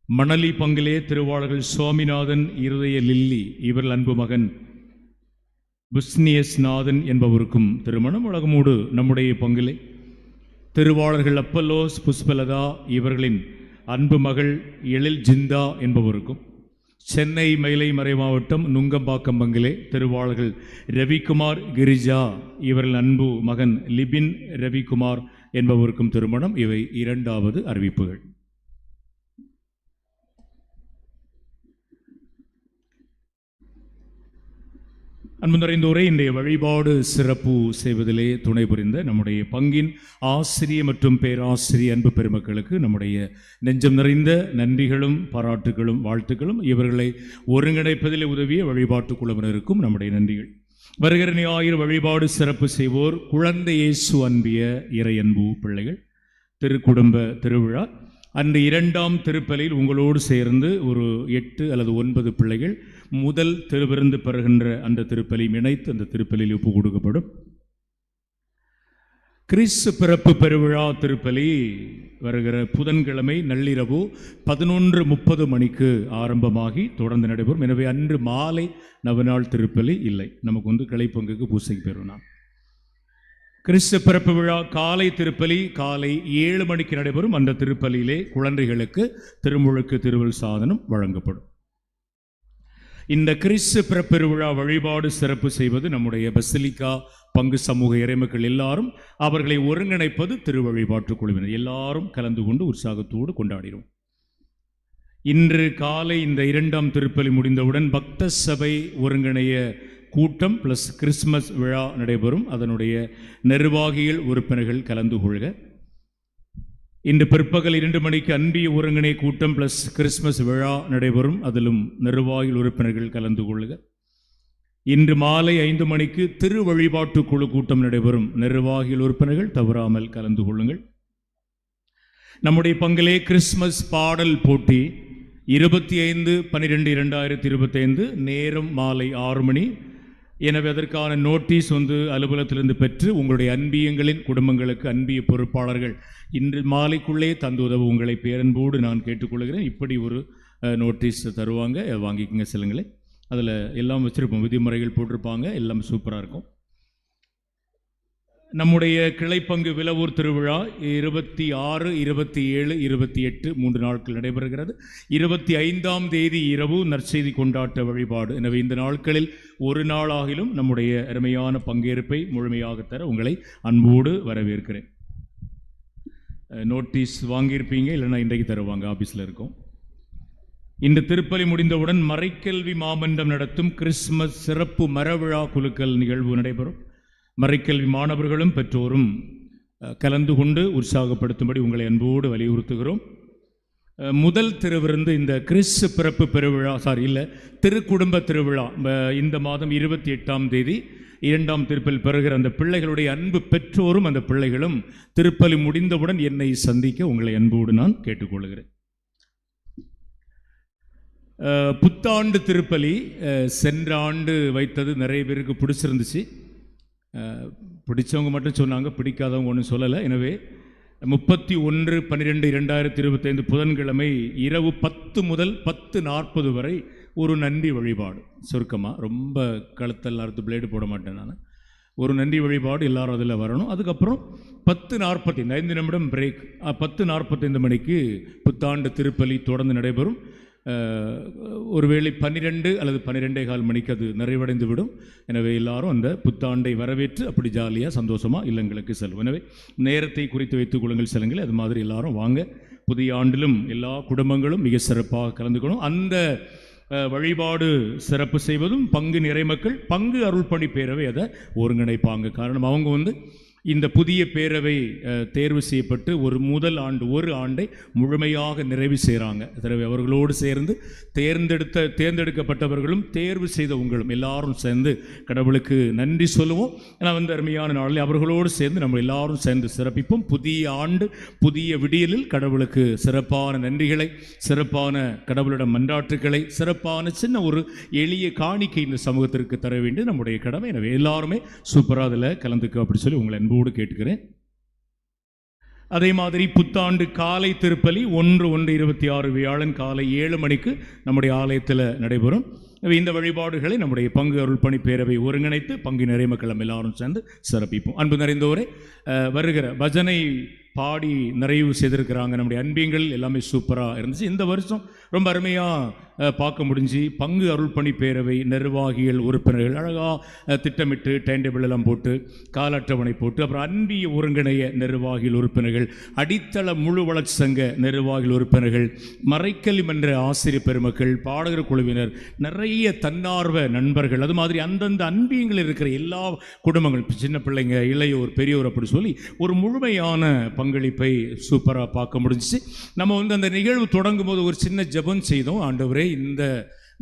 மணலி பங்கிலே திருவாளர்கள் சுவாமிநாதன் இருதய லில்லி இவர்கள் அன்பு மகன் புஸ்னியஸ் நாதன் என்பவருக்கும் திருமணம். முழங்கமூடு நம்முடைய பங்கிலே திருவாளர்கள் அப்பல்லோஸ் புஷ்பலதா இவர்களின் அன்பு மகள் எழில் ஜிந்தா என்பவருக்கும், சென்னை மயிலை மறை மாவட்டம் நுங்கம்பாக்கம் பங்கிலே திருவாளர்கள் ரவிக்குமார் கிரிஜா இவர்கள் அன்பு மகன் லிபின் ரவிக்குமார் என்பவருக்கும் திருமணம். இவை இரண்டாவது அறிவிப்புகள். அன்பு நிறைந்தோரே, இன்றைய வழிபாடு சிறப்பு செய்வதிலே துணை புரிந்த நம்முடைய பங்கின் ஆசிரிய மற்றும் பேராசிரிய அன்பு பெருமக்களுக்கு நம்முடைய நெஞ்சம் நிறைந்த நன்றிகளும் பாராட்டுகளும் வாழ்த்துக்களும். இவர்களை ஒருங்கிணைப்பதில் உதவிய வழிபாட்டு குழுவினருக்கும் நம்முடைய நன்றிகள். வருகிற ஞாயிறு வழிபாடு சிறப்பு செய்வோர் குழந்தை இயேசு அன்பிய இறையன்பு பிள்ளைகள் திருக்குடும்ப திருவிழா. அன்று இரண்டாம் திருப்பலியில் உங்களோடு சேர்ந்து ஒரு 8 அல்லது 9 பிள்ளைகள் முதல் திருவிருந்து பெறுகின்ற அந்த திருப்பலி இணைத்து அந்த திருப்பலியில் ஒப்பு கொடுக்கப்படும். கிறிஸ்து பிறப்பு பெருவிழா திருப்பலி வருகிற புதன்கிழமை நள்ளிரவு 11:30 மணிக்கு ஆரம்பமாகி தொடர்ந்து நடைபெறும். எனவே அன்று மாலை நவநாள் திருப்பலி இல்லை, நமக்கு கிளைப்பங்குக்கு பூசைக்கு பெறும். கிறிஸ்து பிறப்பு விழா காலை திருப்பலி காலை 7 மணிக்கு நடைபெறும். அந்த திருப்பலியிலே குழந்தைகளுக்கு திருமுழுக்கு திருவல் சாதனம் வழங்கப்படும். இந்த கிறிஸ்து பிறப்பு விழா வழிபாடு சிறப்பு செய்வது நம்முடைய பசிலிக்கா பங்கு சமூக இறைமக்கள் எல்லாரும், அவர்களை ஒருங்கிணைப்பது திருவழிபாட்டு குழுவினர் எல்லாரும் கலந்து கொண்டு உற்சாகத்தோடு கொண்டாடினோம். இன்று காலை இந்த இரண்டாம் திருப்பலி முடிந்தவுடன் பக்த சபை ஒருங்கிணைய கூட்டம் பிளஸ் கிறிஸ்துமஸ் விழா நடைபெறும். அதனுடைய நிர்வாகிகள் உறுப்பினர்கள் கலந்து கொள்க. இன்று பிற்பகல் 2 மணிக்கு அன்பிய ஒருங்கிணை கூட்டம் பிளஸ் கிறிஸ்துமஸ் விழா நடைபெறும். அதிலும் நிர்வாகிகள் உறுப்பினர்கள் கலந்து கொள்க. இன்று மாலை 5 மணிக்கு திரு வழிபாட்டு குழு கூட்டம் நடைபெறும். நிர்வாகிகள் உறுப்பினர்கள் தவறாமல் கலந்து கொள்ளுங்கள். நம்முடைய பங்கிலே கிறிஸ்துமஸ் பாடல் போட்டி 25/12/2025 நேரம் மாலை 6 மணி. எனவே அதற்கான நோட்டீஸ் அலுவலகத்திலிருந்து பெற்று உங்களுடைய அன்பியங்களின் குடும்பங்களுக்கு அன்பிய பொறுப்பாளர்கள் இன்று மாலைக்குள்ளே தந்து உதவ உங்களை பேரன்போடு நான் கேட்டுக்கொள்கிறேன். இப்படி ஒரு நோட்டீஸ் தருவாங்க, வாங்கிக்கங்க செல்லுங்களே. அதில் எல்லாம் வச்சுருப்போம், விதிமுறைகள் போட்டிருப்பாங்க, எல்லாம் சூப்பராக இருக்கும். நம்முடைய கிளைப்பங்கு விலவூர் திருவிழா 26, 27, 28 3 நாட்கள் நடைபெறுகிறது. 25ஆம் தேதி இரவு நற்செய்தி கொண்டாட்ட வழிபாடு. எனவே இந்த நாட்களில் ஒரு நாளாகிலும் நம்முடைய அருமையான பங்கேற்பை முழுமையாக தர உங்களை அன்போடு வரவேற்கிறேன். நோட்டீஸ் வாங்கியிருப்பீங்க, இல்லைன்னா இன்றைக்கு தருவாங்க, ஆஃபீஸில் இருக்கும். இந்த திருப்பலி முடிந்தவுடன் மறைக்கல்வி மாமன்றம் நடத்தும் கிறிஸ்துமஸ் சிறப்பு மரவிழா குலுக்கல் நிகழ்வு நடைபெறும். மறைக்கல்வி மாணவர்களும் பெற்றோரும் கலந்து கொண்டு உற்சாகப்படுத்தும்படி உங்களை அன்போடு வலியுறுத்துகிறோம். முதல் திருவிருந்து இந்த கிறிஸ்து பிறப்பு பெருவிழா திருக்குடும்ப திருவிழா இந்த மாதம் 28ஆம் தேதி 2ஆம் திருப்பலி பெறுகிற அந்த பிள்ளைகளுடைய அன்பு பெற்றோரும் அந்த பிள்ளைகளும் திருப்பலி முடிந்தவுடன் என்னை சந்திக்க உங்களை அன்போடு நான் கேட்டுக்கொள்கிறேன். புத்தாண்டு திருப்பலி சென்ற ஆண்டு வைத்தது நிறைய பேருக்கு பிடிச்சிருந்துச்சு. பிடிச்சவங்க மட்டும் சொன்னாங்க, பிடிக்காதவங்க ஒன்றும் சொல்லலை. எனவே 31/12/2025 புதன்கிழமை இரவு 10 முதல் 10:40 வரை ஒரு நன்றி வழிபாடு. சுருக்கமாக, ரொம்ப கழுத்தெல்லாம் அறுத்து பிளேடு போட மாட்டேன் நான். ஒரு நன்றி வழிபாடு எல்லாரும் அதில் வரணும். அதுக்கப்புறம் 10:45 5 நிமிடம் பிரேக். 10:45 மணிக்கு புத்தாண்டு திருப்பலி தொடர்ந்து நடைபெறும். ஒருவேளை 12 அல்லது 12:15 மணிக்கு அது நிறைவடைந்து விடும். எனவே எல்லாரும் அந்த புத்தாண்டை வரவேற்று அப்படி ஜாலியாக சந்தோஷமாக இல்லங்களுக்கு செல்வோம். எனவே நேரத்தை குறித்து வைத்துக் கொள்ளுங்கள், செல்லுங்கள். அது மாதிரி எல்லாரும் வாங்க. புதிய ஆண்டிலும் எல்லா குடும்பங்களும் மிக சிறப்பாக கலந்துக்கணும். அந்த வழிபாடு சிறப்பு செய்வதும் பங்கு நிறைமக்கள் பங்கு அருள்பணி பேரவை அதை ஒருங்கிணைப்பாங்க. காரணம் அவங்க இந்த புதிய பேரவை தேர்வு செய்யப்பட்டு ஒரு ஆண்டை முழுமையாக நிறைவு செய்கிறாங்க. எனவே அவர்களோடு சேர்ந்து தேர்ந்தெடுக்கப்பட்டவர்களும் தேர்வு செய்த உங்களும் எல்லாரும் சேர்ந்து கடவுளுக்கு நன்றி சொல்லுவோம். ஏன்னா அருமையான நாளில் அவர்களோடு சேர்ந்து நம்ம எல்லாரும் சேர்ந்து சிறப்பிப்போம். புதிய ஆண்டு புதிய விடியலில் கடவுளுக்கு சிறப்பான நன்றிகளை, சிறப்பான கடவுளிடம் மன்றாட்டுக்களை, சிறப்பான சின்ன ஒரு எளிய காணிக்கை இந்த சமூகத்திற்கு தர வேண்டிய நம்முடைய கடமை. எனவே எல்லாருமே சூப்பராக அதில் கலந்துக்க அப்படி சொல்லி உங்களை கேட்டுக்கிறேன். அதே மாதிரி புத்தாண்டு காலை திருப்பலி 1/1/26 வியாழன் காலை 7 மணிக்கு நம்முடைய ஆலயத்தில் நடைபெறும். இந்த வழிபாடுகளை நம்முடைய பங்கு அருள்பணி பேரவை ஒருங்கிணைத்து பங்கு நிறைமக்கள் எல்லாரும் சேர்ந்து சிறப்பிப்போம். அன்பு நிறைந்தோரே, வருகிற பஜனை பாடி நிறைவு செய்திருக்கிறாங்க. நம்முடைய அன்பியங்கள் எல்லாமே சூப்பராக இருந்துச்சு. இந்த வருஷம் ரொம்ப அருமையாக பார்க்க முடிஞ்சு பங்கு அருள்பணி பேரவை நிர்வாகிகள் உறுப்பினர்கள் அழகாக திட்டமிட்டு டைம் டேபிள் எல்லாம் போட்டு கால அட்டவணை போட்டு, அப்புறம் அன்பிய ஒருங்கிணைய நிர்வாகிகள் உறுப்பினர்கள், அடித்தள முழு வளர்ச்சி சங்க நிர்வாகிகள் உறுப்பினர்கள், மறைக்கல்வி மன்ற ஆசிரியர் பெருமக்கள், பாடகர் குழுவினர், நிறைய தன்னார்வ நண்பர்கள், அது மாதிரி அந்தந்த அன்பியங்கள் இருக்கிற எல்லா குடும்பங்கள், சின்ன பிள்ளைங்க, இளையோர், பெரியோர் அப்படி சொல்லி ஒரு முழுமையான பங்களிப்பை சூப்பராக பார்க்க முடிஞ்சிச்சு. நம்ம அந்த நிகழ்வு தொடங்கும் போது ஒரு சின்ன ஜெபம் செய்தோம். ஆண்டவரே, இந்த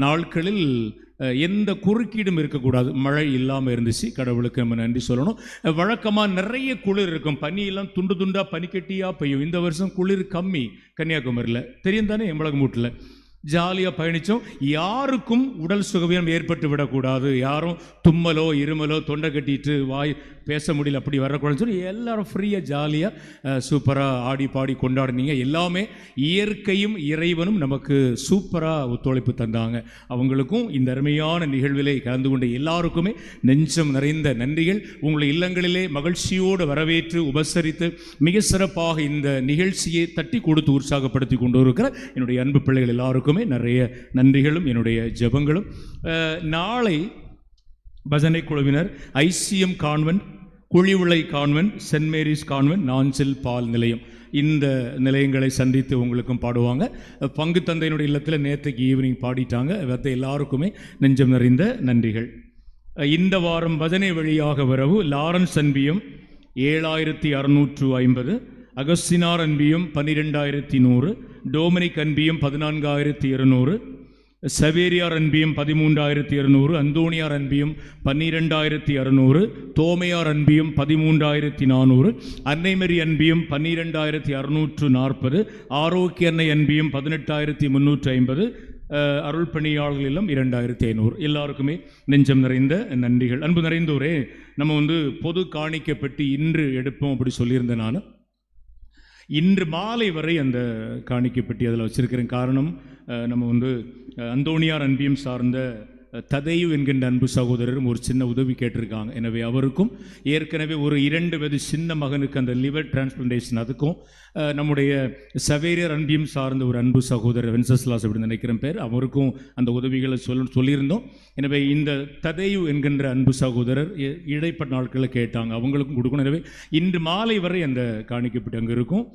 நாட்களில் எந்த குறுக்கீடும் இருக்கக்கூடாது. மழை இல்லாமல் இருந்துச்சு, கடவுளுக்கு நம்ம நன்றி சொல்லணும். வழக்கமாக நிறைய குளிர் இருக்கும், பனியெல்லாம் துண்டு துண்டாக பனிக்கட்டியாக பெய்யும். இந்த வருஷம் குளிர் கம்மி. கன்னியாகுமரியில் தெரியும் தானே, எம்பலகமூட்டில் ஜாலியாக பயணித்தோம். யாருக்கும் உடல் சுகவீனம் ஏற்பட்டு விடக்கூடாது, யாரும் தும்மலோ இருமலோ தொண்டை கட்டிட்டு வாய் பேச முடியல அப்படி வரக்கூடாதுன்னு சொல்லி எல்லாரும் ஃப்ரீயாக ஜாலியாக சூப்பராக ஆடி பாடி கொண்டாடினீங்க. எல்லாமே இயற்கையும் இறைவனும் நமக்கு சூப்பராக ஒத்துழைப்பு தந்தாங்க. அவங்களுக்கும் இந்த அருமையான நிகழ்விலே கலந்து கொண்ட எல்லாருக்குமே நெஞ்சம் நிறைந்த நன்றிகள். உங்களை இல்லங்களிலே மகிழ்ச்சியோடு வரவேற்று உபசரித்து மிக சிறப்பாக இந்த நிகழ்ச்சியை தட்டி கொடுத்து உற்சாகப்படுத்தி கொண்டு இருக்கிற என்னுடைய அன்பு பிள்ளைகள் எல்லாருக்குமே நிறைய நன்றிகளும் என்னுடைய ஜெபங்களும். நாளை பஜனை குழுவினர் ICM convent, Kuzhivilai convent, Saint Mary's convent, Nanjil பால் நிலையம், இந்த நிலையங்களை சந்தித்து உங்களுக்கும் பாடுவாங்க. பங்கு தந்தையினுடைய இல்லத்தில் நேற்றுக்கு ஈவினிங் பாடிட்டாங்க. இவற்றை எல்லாருக்குமே நெஞ்சம் நிறைந்த நன்றிகள். இந்த வாரம் பஜனை வழியாக வரவு லாரன்ஸ் அன்பியம் 7650, அகஸ்தினார் அன்பியம் 12100, டோமினிக் அன்பியம் 14200, சவேரியார் அன்பியம் 13200, அந்தோனியார் அன்பியம் 12600, தோமையார் அன்பியம் 13400, அன்னைமரி அன்பியம் 12640, ஆரோக்கிய அன்னை அன்பியம் 18350, அருள் பணியாளர்களிலும் 2500. எல்லாருக்குமே நெஞ்சம் நிறைந்த நன்றிகள். அன்பு நிறைந்தோரே, நம்ம பொது காணிக்கை பெட்டி இன்று எடுப்போம் அப்படி சொல்லியிருந்தேன். நான் இன்று மாலை வரை அந்த காணிக்கை பெட்டி அதில் வச்சிருக்கிறேன். காரணம், நம்ம அந்தோனியார் அன்பியம் சார்ந்த ததையு என்கின்ற அன்பு சகோதரரும் ஒரு சின்ன உதவி கேட்டிருக்காங்க. எனவே அவருக்கும், ஏற்கனவே ஒரு 2 வயது சின்ன மகனுக்கு அந்த லிவர் டிரான்ஸ்பிளான்டேஷன், அதுக்கும் நம்முடைய சவேரியர் அன்பியம் சார்ந்த ஒரு அன்பு சகோதரர் வென்சஸ்லாஸ் அப்படின்னு நினைக்கிறேன் பேர், அவருக்கும் அந்த உதவிகளை சொல்லியிருந்தோம். எனவே இந்த ததையு என்கின்ற அன்பு சகோதரர் இடைப்பட்ட நாட்களில் கேட்டாங்க, அவங்களுக்கும் கொடுக்கணும். எனவே இன்று மாலை வரை அந்த காணிக்கப்பட்டு அங்கே இருக்கும்.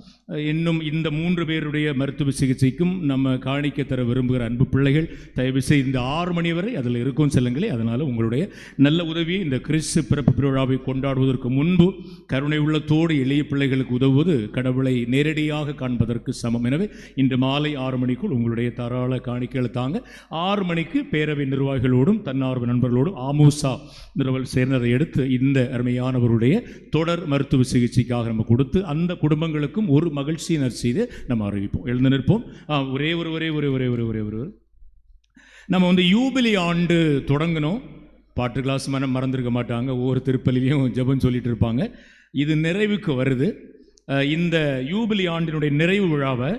இன்னும் இந்த 3 பேருடைய மருத்துவ சிகிச்சைக்கும் நம்ம காணிக்க தர விரும்புகிற அன்பு பிள்ளைகள் தயவு செய்து இந்த 6 மணி வரை அதில் இருக்கும் செல்லுங்களே. அதனால் உங்களுடைய நல்ல உதவியை இந்த கிறிஸ்து பிறப்பு பெருவிழாவை கொண்டாடுவதற்கு முன்பு கருணை உள்ளத்தோடு எளிய பிள்ளைகளுக்கு உதவுவது கடவுளை நேரடியாக காண்பதற்கு சமம். எனவே இன்று மாலை 6 மணிக்குள் உங்களுடைய தாராள காணிக்கைகளை தாங்க. 6 மணிக்கு பேரவை நிர்வாகிகளோடும் தன்னார்வ நண்பர்களோடும் ஆமூசா நிறுவல் சேர்ந்ததை எடுத்து இந்த அருமையானவருடைய தொடர் மருத்துவ சிகிச்சைக்காக நம்ம கொடுத்து அந்த குடும்பங்களுக்கும் ஒரு மகிழ்ச்சியை நற்செய்து நம்ம அறிவிப்போம். எழுந்து நிற்போம். ஒரே ஒரு நம்ம யூபிலி ஆண்டு தொடங்கணும். பாட்டு கிளாஸ் மறந்துருக்க மாட்டாங்க, ஒவ்வொரு திருப்பலிலையும் ஜெபம் சொல்லிட்டு இருப்பாங்க. இது நிறைவுக்கு வருது. இந்த யூபிலி ஆண்டினுடைய நிறைவு விழாவை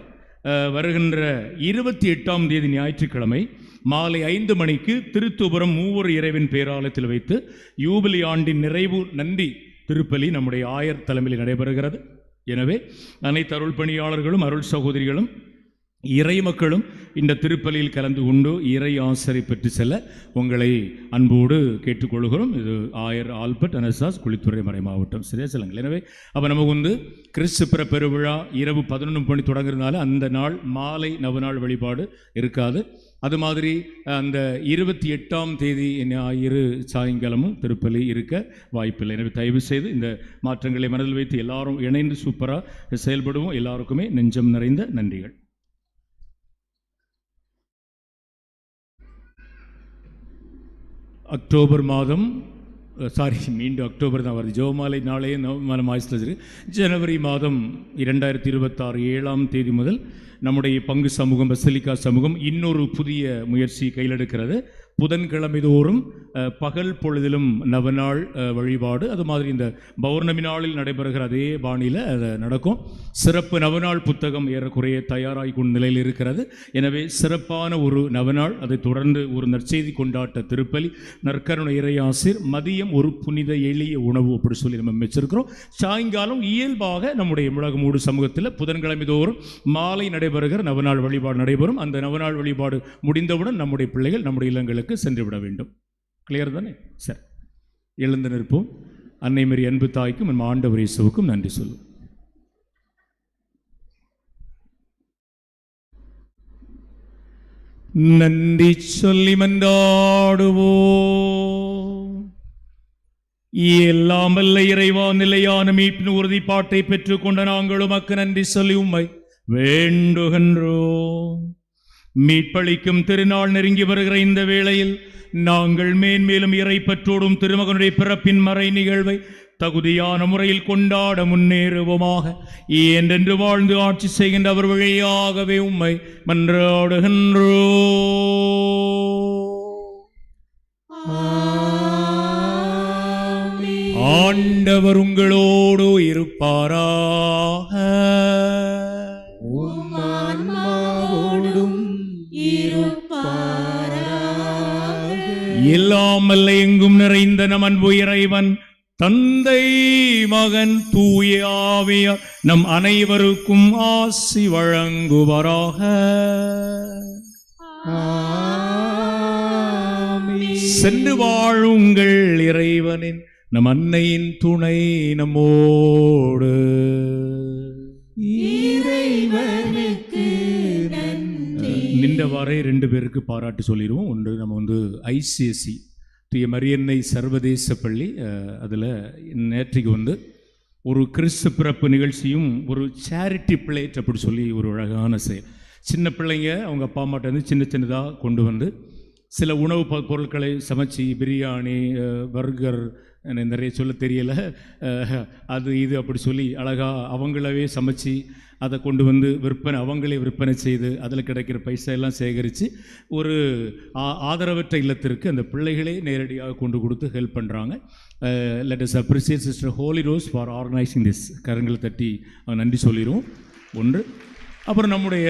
வருகின்ற 28ஆம் தேதி ஞாயிற்றுக்கிழமை மாலை 5 மணிக்கு திருத்துபுரம் மூவர் இறைவன் பேராலயத்தில் வைத்து யூபிலி ஆண்டின் நிறைவு நன்றி திருப்பலி நம்முடைய ஆயர் தலைமையில் நடைபெறுகிறது. எனவே அனைத்து அருள் பணியாளர்களும் அருள் சகோதரிகளும் இறை மக்களும் இந்த திருப்பலியில் கலந்து கொண்டு இறை ஆசரை பெற்று செல்ல உங்களை அன்போடு கேட்டுக்கொள்கிறோம். இது ஆயர் ஆல்பர்ட் அனசாஸ், குளித்துறை மறை மாவட்டம். சரியா சொல்லுங்கள். எனவே அப்போ நமக்கு கிறிஸ்து பிற பெருவிழா இரவு 11 மணி தொடங்குறதுனால அந்த நாள் மாலை நவநாள் வழிபாடு இருக்காது. அது மாதிரி அந்த 28ஆம் தேதி ஞாயிறு சாயங்காலமும் திருப்பலி இருக்க வாய்ப்பில்லை. எனவே தயவு செய்து இந்த மாற்றங்களை மனதில் வைத்து எல்லாரும் இணைந்து சூப்பராக செயல்படுவோம். எல்லாருக்குமே நெஞ்சம் நிறைந்த நன்றிகள். அக்டோபர் மாதம் மீண்டும் அக்டோபர் தான் வருது. ஜெபமாலை நாளையே நவமாலை மாதத்தில் ஜனவரி மாதம் 2026 7ஆம் தேதி முதல் நம்முடைய பங்கு சமூகம் பசிலிக்கா சமூகம் இன்னொரு புதிய முயற்சி கையிலெடுக்கிறது. புதன்கிழமை தோறும் பகல் பொழுதிலும் நவநாள் வழிபாடு. அது மாதிரி இந்த பௌர்ணமி நாளில் நடைபெறுகிற அதே பாணியில் அது நடக்கும். சிறப்பு நவநாள் புத்தகம் ஏறக்குறைய தயாராகி கொண்ட நிலையில் இருக்கிறது. எனவே சிறப்பான ஒரு நவநாள், அதை தொடர்ந்து ஒரு நற்செய்தி கொண்டாட்ட திருப்பலி, நற்கருணை இறையாசிர், மதியம் ஒரு புனித எளிய உணவு அப்படி சொல்லி நம்ம வச்சிருக்கிறோம். சாயங்காலம் இயல்பாக நம்முடைய முழகமூடு சமூகத்தில் புதன்கிழமை தோறும் மாலை நடைபெறுகிற நவநாள் வழிபாடு நடைபெறும். அந்த நவநாள் வழிபாடு முடிந்தவுடன் நம்முடைய பிள்ளைகள் நம்முடைய இல்லங்களுக்கு சென்று விட வேண்டும். கிளியர் தானே? சரி, எழுந்து நிற்போம். அன்னை மரி அன்பு தாய்க்கும் நம்ம ஆண்டவர் இயேசுவுக்கும் நன்றி சொல்லும். நன்றி சொல்லி மன்றாடுவோம். எல்லாம் வல்ல இறைவா, நிலையான மீட்பின் உறுதிப்பாட்டை பெற்றுக்கொண்ட நாங்கள் உமக்கு நன்றி சொல்லி உம்மை வேண்டுகின்றோம். மீட்பளிக்கும் திருநாள் நெருங்கி வருகிற இந்த வேளையில் நாங்கள் மேன்மேலும் இறை பற்றோடும் திருமகனுடைய பிறப்பின் மறை நிகழ்வை தகுதியான முறையில் கொண்டாட முன்னேறுவோமாக. என்றென்று வாழ்ந்து ஆட்சி செய்கின்ற அவர் வழியாகவே உம்மை மன்றாடுகின்றோம். ஆண்டவர் உங்களோடு இருப்பாராக. எல்லாம் அல்ல எங்கும் நிறைந்த நம் அன்பு இறைவன் தந்தை, மகன், தூய ஆவியார் நம் அனைவருக்கும் ஆசி வழங்குவாராக. சென்று வாழுங்கள். இறைவனின் நம் அன்னையின் துணை நம்மோடு. நின்றவாறே 2 பேருக்கு பாராட்டு சொல்லிடுவோம். ஒன்று நம்ம ஐசிஎஸ்சி தூய மரியன்னை சர்வதேச பள்ளி, அதில் நேற்றைக்கு ஒரு கிறிஸ்து பிறப்பு நிகழ்ச்சியும் ஒரு சேரிட்டி பிளேட் அப்படி சொல்லி ஒரு அழகான செயல். சின்ன பிள்ளைங்க அவங்க அப்பா அம்மாட்ட சின்னதாக கொண்டு சில உணவு பொருட்களை சமைச்சு, பிரியாணி, பர்கர், நிறைய சொல்ல தெரியலை, அது இது அப்படி சொல்லி அழகாக அவங்களவே சமைச்சு அதை கொண்டு அவங்களே விற்பனை செய்து அதில் கிடைக்கிற பைசா எல்லாம் சேகரித்து ஒரு ஆதரவற்ற இல்லத்திற்கு அந்த பிள்ளைகளே நேரடியாக கொண்டு கொடுத்து ஹெல்ப் பண்ணுறாங்க. Let us appreciate sister Holy Rose for organising this. கரங்களை தட்டி நன்றி சொல்லிடுவோம். ஒன்று. அப்புறம் நம்முடைய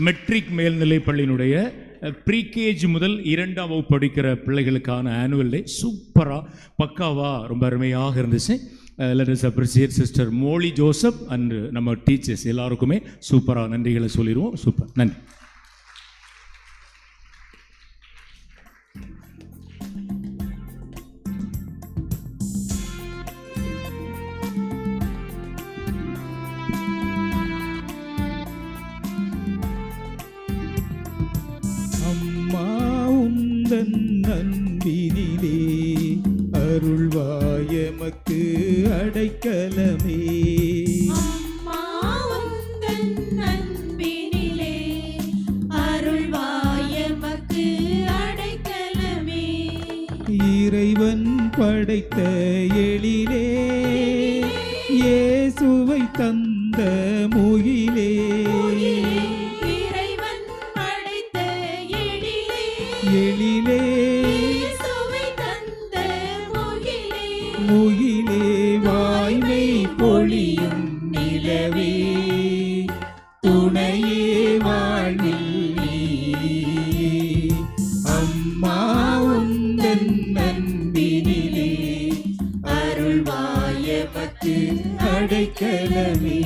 மெட்ரிக் மேல்நிலை பள்ளியினுடைய ப்ரீகேஜி முதல் 2ஆம் வகுப்பு படிக்கிற பிள்ளைகளுக்கான ஆனுவல் டே சூப்பராக பக்காவாக ரொம்ப அருமையாக இருந்துச்சு. Let us appreciate sister Molly Joseph and நம்ம டீச்சர்ஸ் எல்லாருக்குமே சூப்பராக நன்றிகளை சொல்லிடுவோம். சூப்பர், நன்றி. அன்பினிலே அருள்வாயமக்கு அடைக்கலமே. அம்மா உந்தன் அன்பினிலே அருள்வாயமக்கு அடைக்கலமே. இறைவன் படைத்த எழிலே இயேசுவை தந்த முகிலே. இறைவன் படைத்த எழிலே இயேசுவை தந்த முகிலே. முகிலே வாய்மை பொழியும் நிலவே துணையே வாழ்வில் நீ. அடைக்கலமே.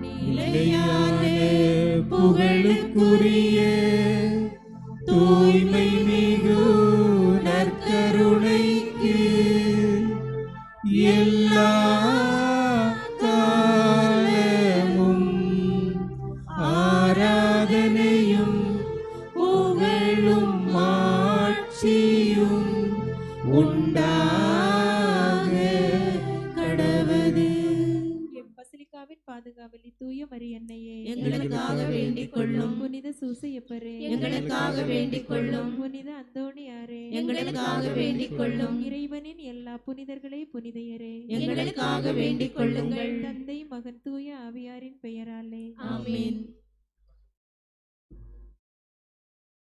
நிலையான புகழுக்குரிய தூய்மை மிகு நற்கருணைக்கு எல்லா காலமும் ஆராதனையும் புகழும் மாட்சியும் உண்டாக கடவது. பசிலிக்காவின் பாதுகாவலி தூய மரியன்னையே, எங்களுக்காக வேண்டிக் கொள்ளும். புனித சூசையப்பரே, எங்களுக்காக வேண்டிக் கொள்ளும். புனித அந்தோணியாரே, எங்களுக்காக வேண்டிக் கொள்ளும். இறைவனின் எல்லா புனிதர்களே புனிதையரே, எங்களுக்காக வேண்டிக் கொள்ளுங்கள். தந்தை மகன் தூய ஆவியாரின் பெயராலே ஆமென்.